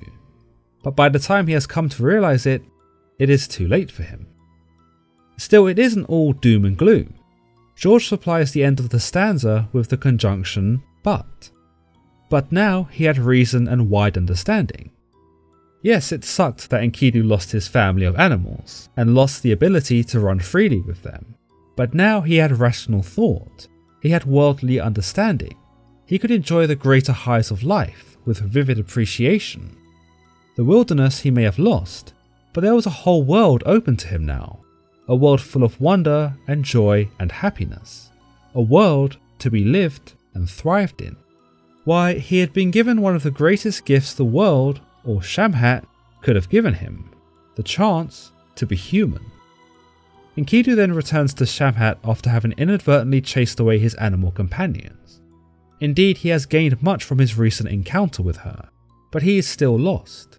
but by the time he has come to realize it, it is too late for him. Still, it isn't all doom and gloom. George supplies the end of the stanza with the conjunction but. But now he had reason and wide understanding. Yes, it sucked that Enkidu lost his family of animals and lost the ability to run freely with them, but now he had rational thought, he had worldly understanding, he could enjoy the greater highs of life with vivid appreciation. The wilderness he may have lost, but there was a whole world open to him now, a world full of wonder and joy and happiness, a world to be lived and thrived in. Why, he had been given one of the greatest gifts the world, or Shamhat, could have given him, the chance to be human. Enkidu then returns to Shamhat after having inadvertently chased away his animal companions. Indeed, he has gained much from his recent encounter with her, but he is still lost.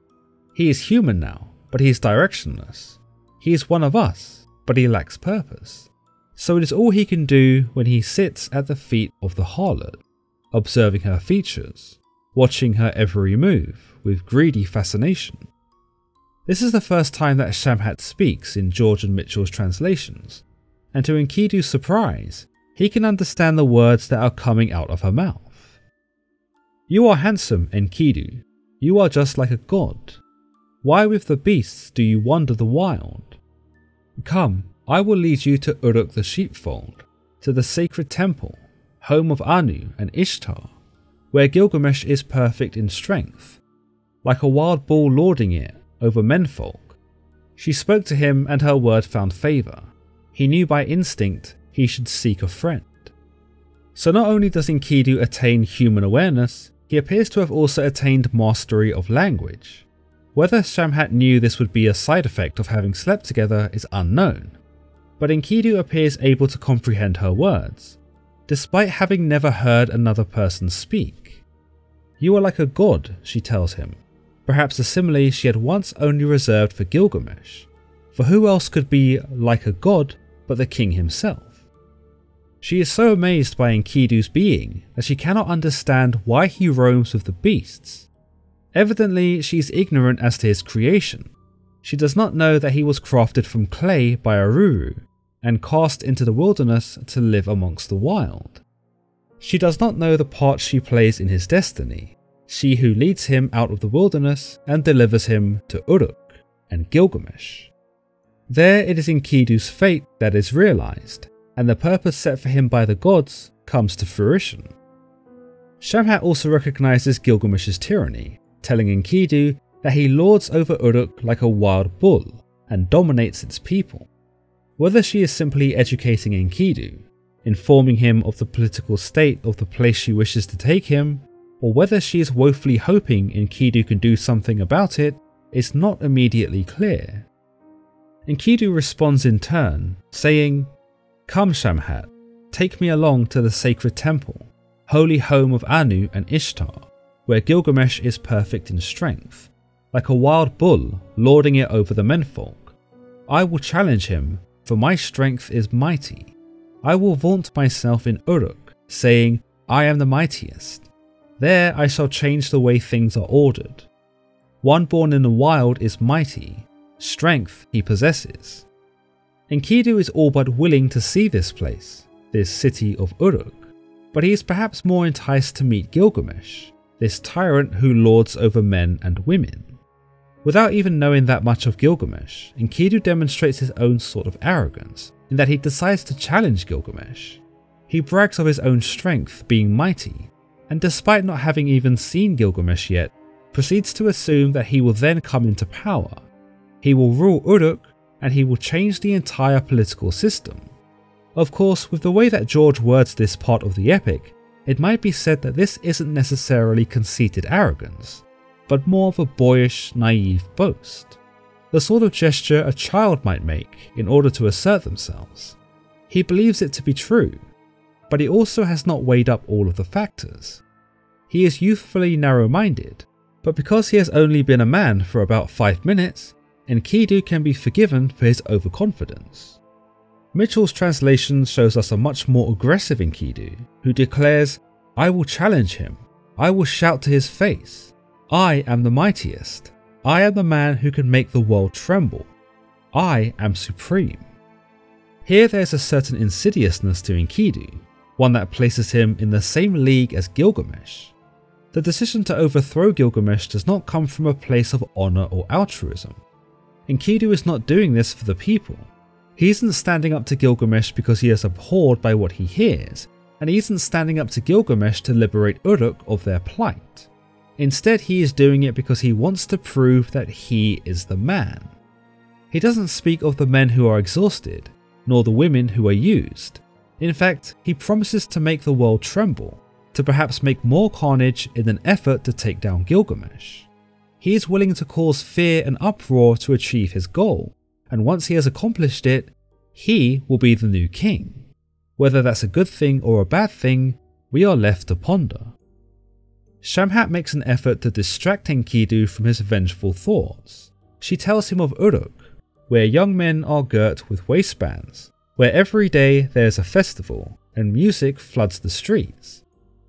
He is human now, but he is directionless. He is one of us, but he lacks purpose. So it is all he can do when he sits at the feet of the harlot, observing her features, watching her every move with greedy fascination. This is the first time that Shamhat speaks in George and Mitchell's translations, and to Enkidu's surprise, He can understand the words that are coming out of her mouth. You are handsome, Enkidu. You are just like a god. Why with the beasts do you wander the wild? Come, I will lead you to Uruk the sheepfold, to the sacred temple, home of Anu and Ishtar, where Gilgamesh is perfect in strength, like a wild bull lording it over menfolk. She spoke to him and her word found favour. He knew by instinct he should seek a friend. So not only does Enkidu attain human awareness, he appears to have also attained mastery of language. Whether Shamhat knew this would be a side effect of having slept together is unknown, but Enkidu appears able to comprehend her words, despite having never heard another person speak. You are like a god, she tells him, perhaps a simile she had once only reserved for Gilgamesh, for who else could be like a god but the king himself? She is so amazed by Enkidu's being that she cannot understand why he roams with the beasts. Evidently, she is ignorant as to his creation. She does not know that he was crafted from clay by Aruru and cast into the wilderness to live amongst the wild. She does not know the part she plays in his destiny, she who leads him out of the wilderness and delivers him to Uruk and Gilgamesh. There it is Enkidu's fate that is realized, and the purpose set for him by the gods comes to fruition. Shamhat also recognizes Gilgamesh's tyranny, telling Enkidu that he lords over Uruk like a wild bull and dominates its people. Whether she is simply educating Enkidu, informing him of the political state of the place she wishes to take him, or whether she is woefully hoping Enkidu can do something about it, is not immediately clear. Enkidu responds in turn, saying, Come Shamhat, take me along to the sacred temple, holy home of Anu and Ishtar, where Gilgamesh is perfect in strength, like a wild bull lording it over the menfolk. I will challenge him, for my strength is mighty. I will vaunt myself in Uruk, saying, I am the mightiest. There I shall change the way things are ordered. One born in the wild is mighty, strength he possesses. Enkidu is all but willing to see this place, this city of Uruk, but he is perhaps more enticed to meet Gilgamesh, this tyrant who lords over men and women. Without even knowing that much of Gilgamesh, Enkidu demonstrates his own sort of arrogance, in that he decides to challenge Gilgamesh. He brags of his own strength being mighty, and despite not having even seen Gilgamesh yet, proceeds to assume that he will then come into power. He will rule Uruk, and he will change the entire political system. Of course, with the way that George words this part of the epic, it might be said that this isn't necessarily conceited arrogance, but more of a boyish, naive boast. The sort of gesture a child might make in order to assert themselves. He believes it to be true, but he also has not weighed up all of the factors. He is youthfully narrow-minded, but because he has only been a man for about 5 minutes, Enkidu can be forgiven for his overconfidence. Mitchell's translation shows us a much more aggressive Enkidu, who declares, I will challenge him, I will shout to his face, I am the mightiest, I am the man who can make the world tremble, I am supreme. Here there's a certain insidiousness to Enkidu, one that places him in the same league as Gilgamesh. The decision to overthrow Gilgamesh does not come from a place of honour or altruism. Enkidu is not doing this for the people. He isn't standing up to Gilgamesh because he is abhorred by what he hears, and he isn't standing up to Gilgamesh to liberate Uruk of their plight. Instead, he is doing it because he wants to prove that he is the man. He doesn't speak of the men who are exhausted, nor the women who are used. In fact, he promises to make the world tremble, to perhaps make more carnage in an effort to take down Gilgamesh. He is willing to cause fear and uproar to achieve his goal, and once he has accomplished it, he will be the new king. Whether that's a good thing or a bad thing, we are left to ponder. Shamhat makes an effort to distract Enkidu from his vengeful thoughts. She tells him of Uruk, where young men are girt with waistbands, where every day there is a festival and music floods the streets.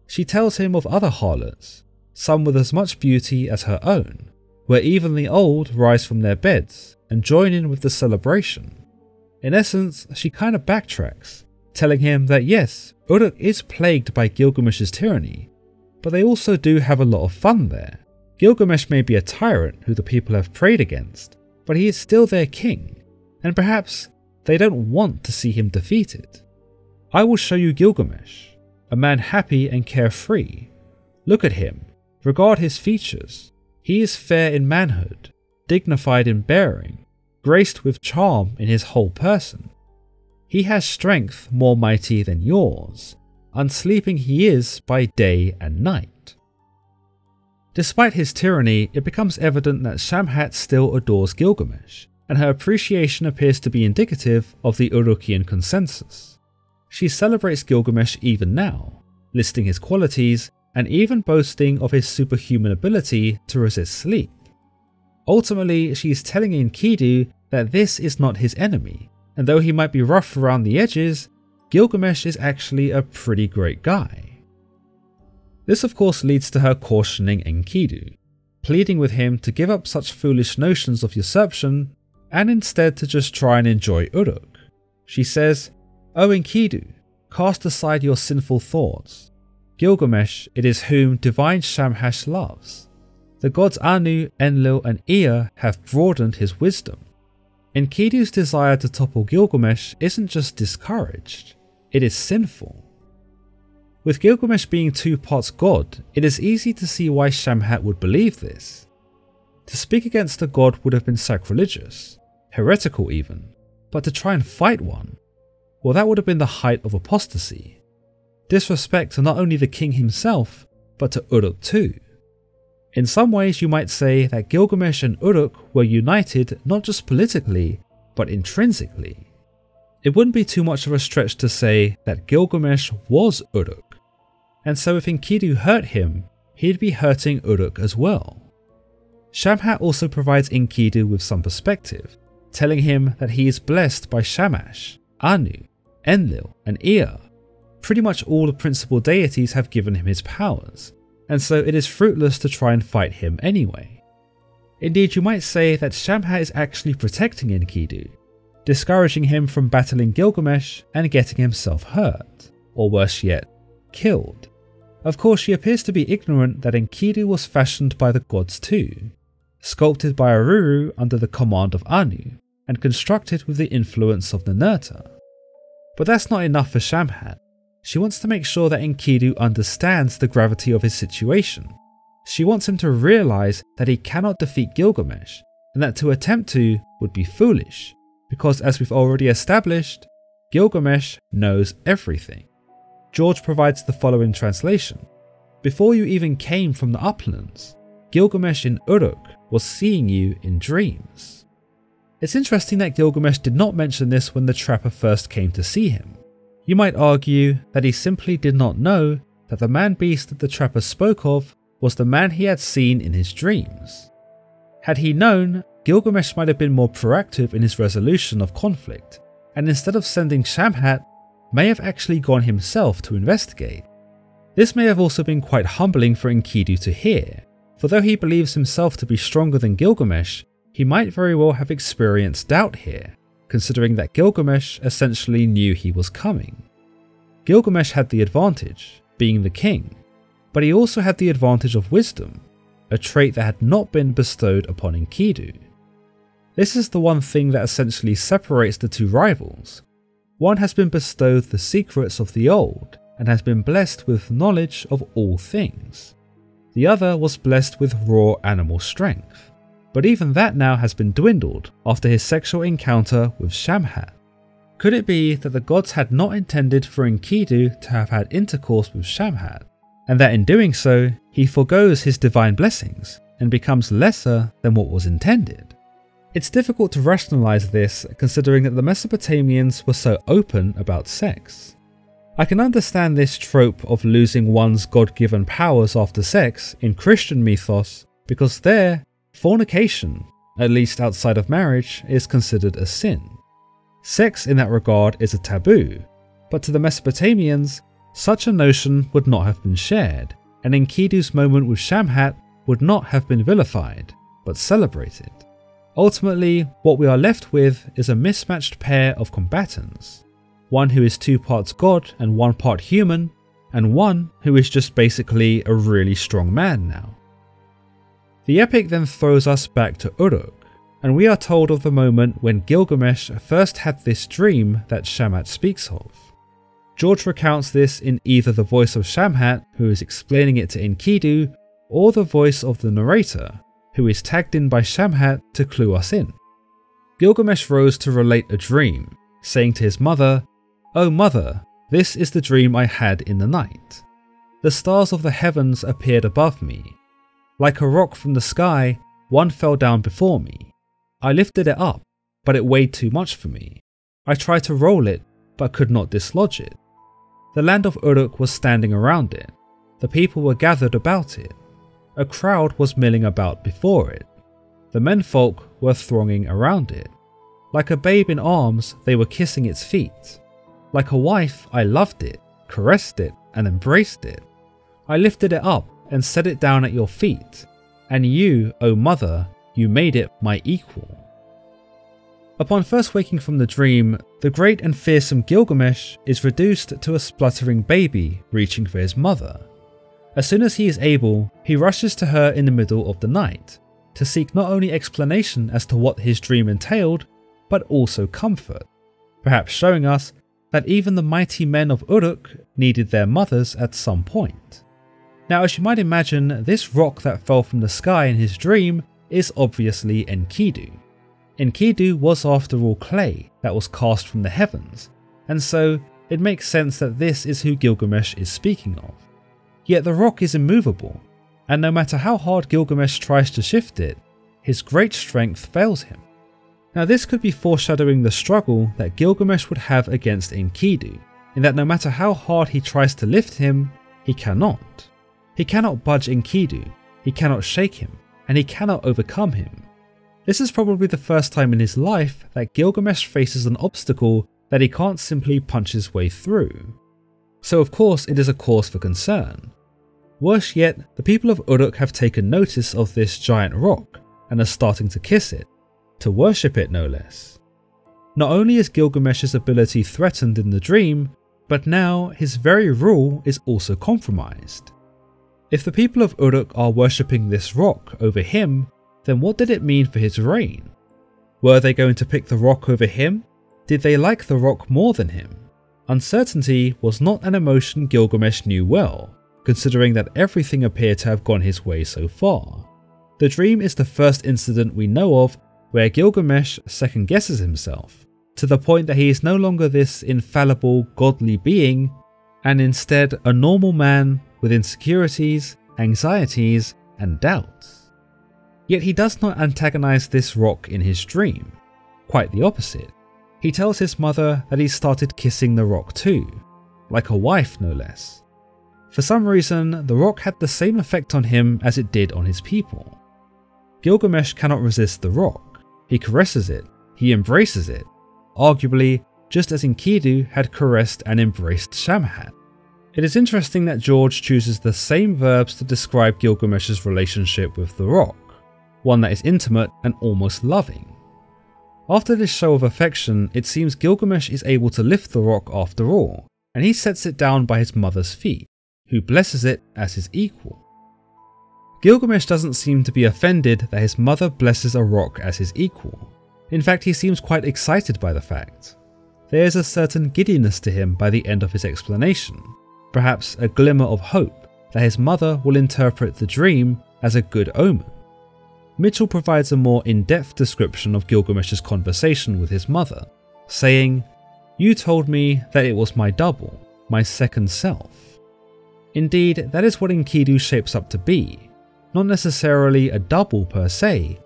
She tells him of other harlots, some with as much beauty as her own, where even the old rise from their beds and join in with the celebration. In essence, she kinda backtracks, telling him that yes, Uruk is plagued by Gilgamesh's tyranny, but they also do have a lot of fun there. Gilgamesh may be a tyrant who the people have prayed against, but he is still their king, and perhaps they don't want to see him defeated. I will show you Gilgamesh, a man happy and carefree. Look at him, regard his features. He is fair in manhood, dignified in bearing, graced with charm in his whole person. He has strength more mighty than yours, unsleeping he is by day and night. Despite his tyranny, it becomes evident that Shamhat still adores Gilgamesh, and her appreciation appears to be indicative of the Urukian consensus. She celebrates Gilgamesh even now, listing his qualities and even boasting of his superhuman ability to resist sleep. Ultimately, she is telling Enkidu that this is not his enemy, and though he might be rough around the edges, Gilgamesh is actually a pretty great guy. This of course leads to her cautioning Enkidu, pleading with him to give up such foolish notions of usurpation and instead to just try and enjoy Uruk. She says, "O Enkidu, cast aside your sinful thoughts. Gilgamesh it is whom divine Shamhat loves. The gods Anu, Enlil and Ea have broadened his wisdom." Enkidu's desire to topple Gilgamesh isn't just discouraged, it is sinful. With Gilgamesh being two parts god, it is easy to see why Shamhat would believe this. To speak against a god would have been sacrilegious, heretical even, but to try and fight one, well, that would have been the height of apostasy. Disrespect to not only the king himself, but to Uruk too. In some ways you might say that Gilgamesh and Uruk were united not just politically, but intrinsically. It wouldn't be too much of a stretch to say that Gilgamesh was Uruk, and so if Enkidu hurt him, he'd be hurting Uruk as well. Shamhat also provides Enkidu with some perspective, telling him that he is blessed by Shamash, Anu, Enlil and Ea. Pretty much all the principal deities have given him his powers, and so it is fruitless to try and fight him anyway. Indeed, you might say that Shamhat is actually protecting Enkidu, discouraging him from battling Gilgamesh and getting himself hurt, or worse yet, killed. Of course, she appears to be ignorant that Enkidu was fashioned by the gods too, sculpted by Aruru under the command of Anu, and constructed with the influence of Ninurta. But that's not enough for Shamhat. She wants to make sure that Enkidu understands the gravity of his situation. She wants him to realize that he cannot defeat Gilgamesh, and that to attempt to would be foolish, because as we've already established, Gilgamesh knows everything. George provides the following translation. Before you even came from the uplands, Gilgamesh in Uruk was seeing you in dreams. It's interesting that Gilgamesh did not mention this when the trapper first came to see him. You might argue that he simply did not know that the man-beast that the trapper spoke of was the man he had seen in his dreams. Had he known, Gilgamesh might have been more proactive in his resolution of conflict, and instead of sending Shamhat, may have actually gone himself to investigate. This may have also been quite humbling for Enkidu to hear, for though he believes himself to be stronger than Gilgamesh, he might very well have experienced doubt here, considering that Gilgamesh essentially knew he was coming. Gilgamesh had the advantage, being the king, but he also had the advantage of wisdom, a trait that had not been bestowed upon Enkidu. This is the one thing that essentially separates the two rivals. One has been bestowed the secrets of the old and has been blessed with knowledge of all things. The other was blessed with raw animal strength, but even that now has been dwindled after his sexual encounter with Shamhat. Could it be that the gods had not intended for Enkidu to have had intercourse with Shamhat, and that in doing so, he forgoes his divine blessings and becomes lesser than what was intended? It's difficult to rationalize this considering that the Mesopotamians were so open about sex. I can understand this trope of losing one's god-given powers after sex in Christian mythos because there, fornication, at least outside of marriage, is considered a sin. Sex in that regard is a taboo, but to the Mesopotamians, such a notion would not have been shared, and Enkidu's moment with Shamhat would not have been vilified, but celebrated. Ultimately, what we are left with is a mismatched pair of combatants. one who is 2 parts god and 1 part human, and one who is just basically a really strong man now. The epic then throws us back to Uruk, and we are told of the moment when Gilgamesh first had this dream that Shamhat speaks of. George recounts this in either the voice of Shamhat, who is explaining it to Enkidu, or the voice of the narrator, who is tagged in by Shamhat to clue us in. Gilgamesh rose to relate a dream, saying to his mother, "O mother, this is the dream I had in the night. The stars of the heavens appeared above me. Like a rock from the sky, one fell down before me. I lifted it up, but it weighed too much for me. I tried to roll it, but could not dislodge it. The land of Uruk was standing around it. The people were gathered about it. A crowd was milling about before it. The menfolk were thronging around it. Like a babe in arms, they were kissing its feet. Like a wife, I loved it, caressed it, and embraced it. I lifted it up and set it down at your feet, and you, O mother, you made it my equal." Upon first waking from the dream, the great and fearsome Gilgamesh is reduced to a spluttering baby reaching for his mother. As soon as he is able, he rushes to her in the middle of the night, to seek not only explanation as to what his dream entailed, but also comfort, perhaps showing us that even the mighty men of Uruk needed their mothers at some point. Now, as you might imagine, this rock that fell from the sky in his dream is obviously Enkidu. Enkidu was after all clay that was cast from the heavens, and so it makes sense that this is who Gilgamesh is speaking of. Yet the rock is immovable, and no matter how hard Gilgamesh tries to shift it, his great strength fails him. Now this could be foreshadowing the struggle that Gilgamesh would have against Enkidu, in that no matter how hard he tries to lift him, he cannot. He cannot budge Enkidu, he cannot shake him, and he cannot overcome him. This is probably the first time in his life that Gilgamesh faces an obstacle that he can't simply punch his way through. So of course it is a cause for concern. Worse yet, the people of Uruk have taken notice of this giant rock and are starting to kiss it, to worship it no less. Not only is Gilgamesh's ability threatened in the dream, but now his very rule is also compromised. If the people of Uruk are worshipping this rock over him, then what did it mean for his reign? Were they going to pick the rock over him? Did they like the rock more than him? Uncertainty was not an emotion Gilgamesh knew well, considering that everything appeared to have gone his way so far. The dream is the first incident we know of where Gilgamesh second guesses himself, to the point that he is no longer this infallible, godly being, and instead a normal man with insecurities, anxieties, and doubts. Yet he does not antagonize this rock in his dream. Quite the opposite. He tells his mother that he started kissing the rock too, like a wife no less. For some reason, the rock had the same effect on him as it did on his people. Gilgamesh cannot resist the rock. He caresses it, he embraces it, arguably just as Enkidu had caressed and embraced Shamhat. It is interesting that George chooses the same verbs to describe Gilgamesh's relationship with the rock, one that is intimate and almost loving. After this show of affection, it seems Gilgamesh is able to lift the rock after all, and he sets it down by his mother's feet, who blesses it as his equal. Gilgamesh doesn't seem to be offended that his mother blesses a rock as his equal. In fact, he seems quite excited by the fact. There is a certain giddiness to him by the end of his explanation, perhaps a glimmer of hope that his mother will interpret the dream as a good omen. Mitchell provides a more in-depth description of Gilgamesh's conversation with his mother, saying, "You told me that it was my double, my second self." Indeed, that is what Enkidu shapes up to be, not necessarily a double per se,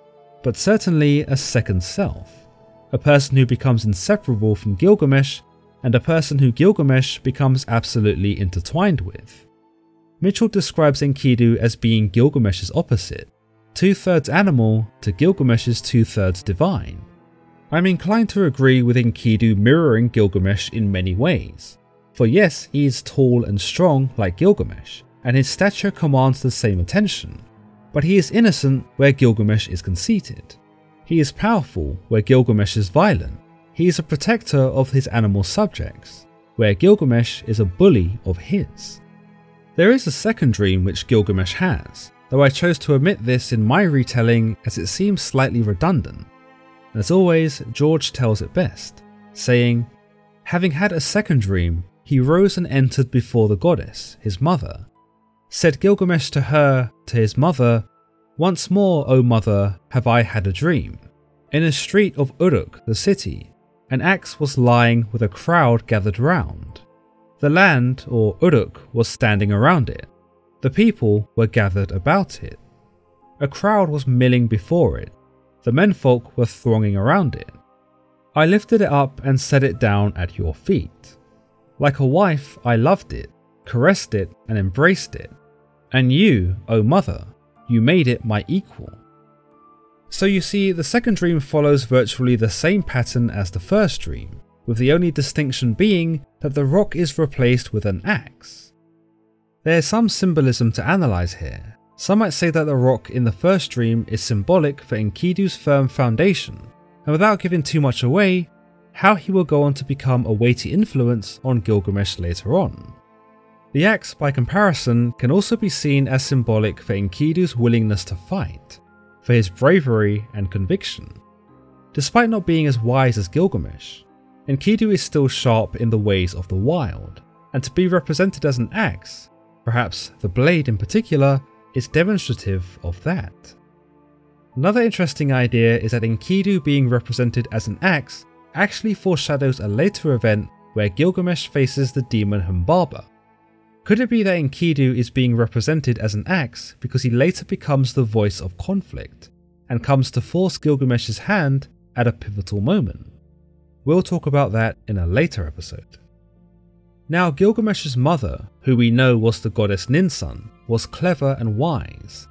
but certainly a second self, a person who becomes inseparable from Gilgamesh, and a person who Gilgamesh becomes absolutely intertwined with. Mitchell describes Enkidu as being Gilgamesh's opposite, 2/3 animal to Gilgamesh's 2/3 divine. I'm inclined to agree with Enkidu mirroring Gilgamesh in many ways, for yes, he is tall and strong like Gilgamesh, and his stature commands the same attention, but he is innocent where Gilgamesh is conceited. He is powerful where Gilgamesh is violent. he is a protector of his animal subjects, where Gilgamesh is a bully of his. There is a second dream which Gilgamesh has, though I chose to omit this in my retelling as it seems slightly redundant. As always, George tells it best, saying, "Having had a second dream, he rose and entered before the goddess, his mother. Said Gilgamesh to her, to his mother, 'Once more, O mother, have I had a dream. In a street of Uruk, the city, an axe was lying with a crowd gathered round. The land, or Uruk, was standing around it. The people were gathered about it. A crowd was milling before it. The menfolk were thronging around it. I lifted it up and set it down at your feet. Like a wife, I loved it, caressed it, and embraced it. And you, O mother, you made it my equal.'" So you see, the second dream follows virtually the same pattern as the first dream, with the only distinction being that the rock is replaced with an axe. There is some symbolism to analyse here. Some might say that the rock in the first dream is symbolic for Enkidu's firm foundation, and without giving too much away, how he will go on to become a weighty influence on Gilgamesh later on. The axe, by comparison, can also be seen as symbolic for Enkidu's willingness to fight, for his bravery and conviction. Despite not being as wise as Gilgamesh, Enkidu is still sharp in the ways of the wild, and to be represented as an axe, perhaps the blade in particular, is demonstrative of that. Another interesting idea is that Enkidu being represented as an axe actually foreshadows a later event where Gilgamesh faces the demon Humbaba. Could it be that Enkidu is being represented as an axe because he later becomes the voice of conflict and comes to force Gilgamesh's hand at a pivotal moment? We'll talk about that in a later episode. Now, Gilgamesh's mother, who we know was the goddess Ninsun, was clever and wise.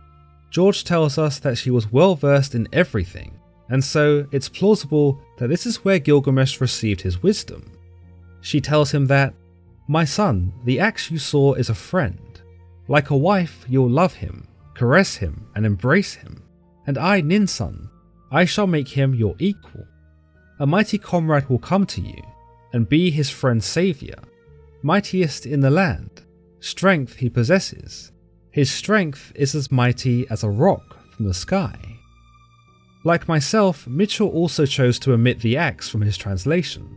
George tells us that she was well versed in everything, and so it's plausible that this is where Gilgamesh received his wisdom. She tells him that, "My son, the axe you saw is a friend. Like a wife, you'll love him, caress him, and embrace him. And I, Ninsun, I shall make him your equal. A mighty comrade will come to you, and be his friend's saviour. Mightiest in the land, strength he possesses. His strength is as mighty as a rock from the sky." Like myself, Mitchell also chose to omit the axe from his translation,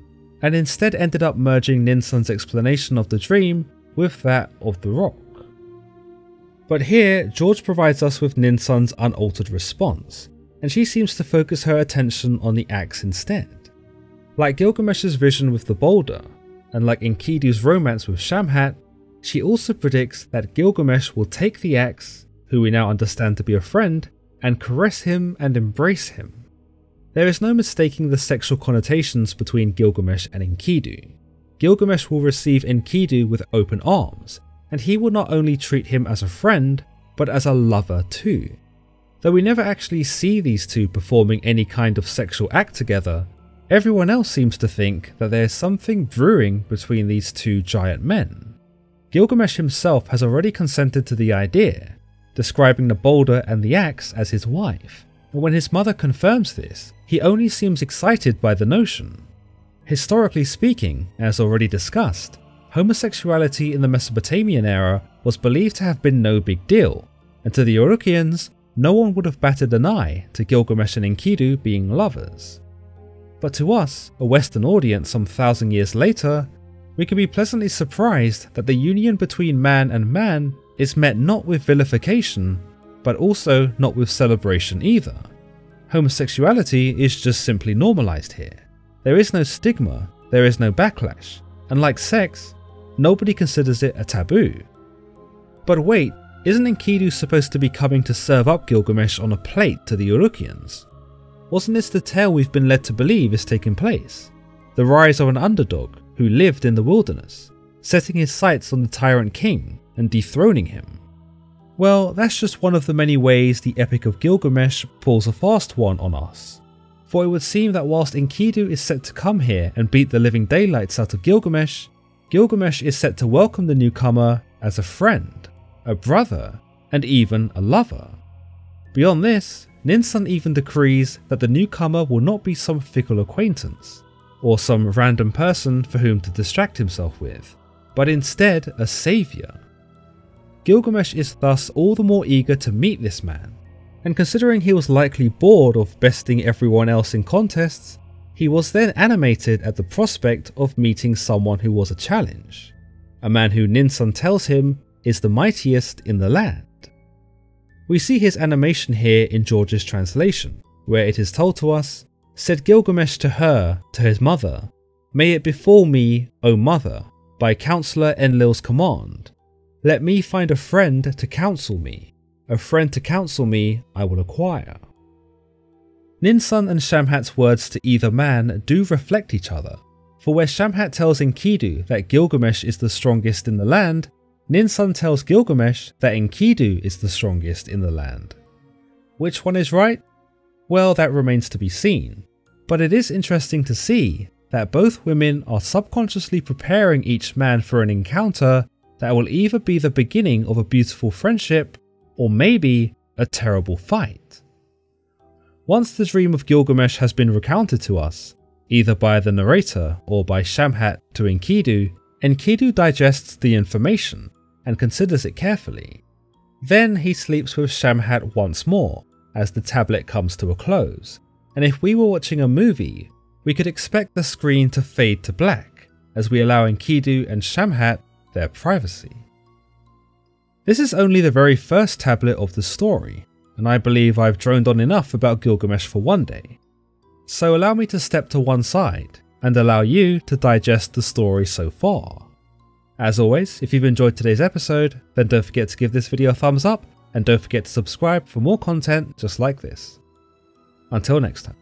and instead ended up merging Ninsun's explanation of the dream with that of the rock. But here, George provides us with Ninsun's unaltered response, and she seems to focus her attention on the axe instead. Like Gilgamesh's vision with the boulder, and like Enkidu's romance with Shamhat, she also predicts that Gilgamesh will take the axe, who we now understand to be a friend, and caress him and embrace him. There is no mistaking the sexual connotations between Gilgamesh and Enkidu. Gilgamesh will receive Enkidu with open arms, and he will not only treat him as a friend, but as a lover too. Though we never actually see these two performing any kind of sexual act together, everyone else seems to think that there is something brewing between these two giant men. Gilgamesh himself has already consented to the idea, describing the boulder and the axe as his wife, and when his mother confirms this, he only seems excited by the notion. Historically speaking, as already discussed, homosexuality in the Mesopotamian era was believed to have been no big deal, and to the Urukians, no one would have batted an eye to Gilgamesh and Enkidu being lovers. But to us, a Western audience some 1,000 years later, we can be pleasantly surprised that the union between man and man is met not with vilification, but also not with celebration either. Homosexuality is just simply normalized here. There is no stigma, there is no backlash, and like sex, nobody considers it a taboo. But wait, isn't Enkidu supposed to be coming to serve up Gilgamesh on a plate to the Urukians? Wasn't this the tale we've been led to believe is taking place? The rise of an underdog who lived in the wilderness, setting his sights on the tyrant king and dethroning him. Well, that's just one of the many ways the Epic of Gilgamesh pulls a fast one on us. For it would seem that whilst Enkidu is set to come here and beat the living daylights out of Gilgamesh, Gilgamesh is set to welcome the newcomer as a friend, a brother, and even a lover. Beyond this, Ninsun even decrees that the newcomer will not be some fickle acquaintance, or some random person for whom to distract himself with, but instead a saviour. Gilgamesh is thus all the more eager to meet this man, and considering he was likely bored of besting everyone else in contests, he was then animated at the prospect of meeting someone who was a challenge, a man who Ninsun tells him is the mightiest in the land. We see his animation here in George's translation, where it is told to us, "Said Gilgamesh to her, to his mother, 'May it befall me, O mother, by Counsellor Enlil's command. Let me find a friend to counsel me. A friend to counsel me I will acquire.'" Ninsun and Shamhat's words to either man do reflect each other, for where Shamhat tells Enkidu that Gilgamesh is the strongest in the land, Ninsun tells Gilgamesh that Enkidu is the strongest in the land. Which one is right? Well, that remains to be seen, but it is interesting to see that both women are subconsciously preparing each man for an encounter that will either be the beginning of a beautiful friendship or maybe a terrible fight. Once the dream of Gilgamesh has been recounted to us, either by the narrator or by Shamhat to Enkidu, Enkidu digests the information and considers it carefully. Then he sleeps with Shamhat once more as the tablet comes to a close, and if we were watching a movie, we could expect the screen to fade to black as we allow Enkidu and Shamhat their privacy. This is only the very first tablet of the story, and I believe I've droned on enough about Gilgamesh for one day. So allow me to step to one side and allow you to digest the story so far. As always, if you've enjoyed today's episode, then don't forget to give this video a thumbs up and don't forget to subscribe for more content just like this. Until next time.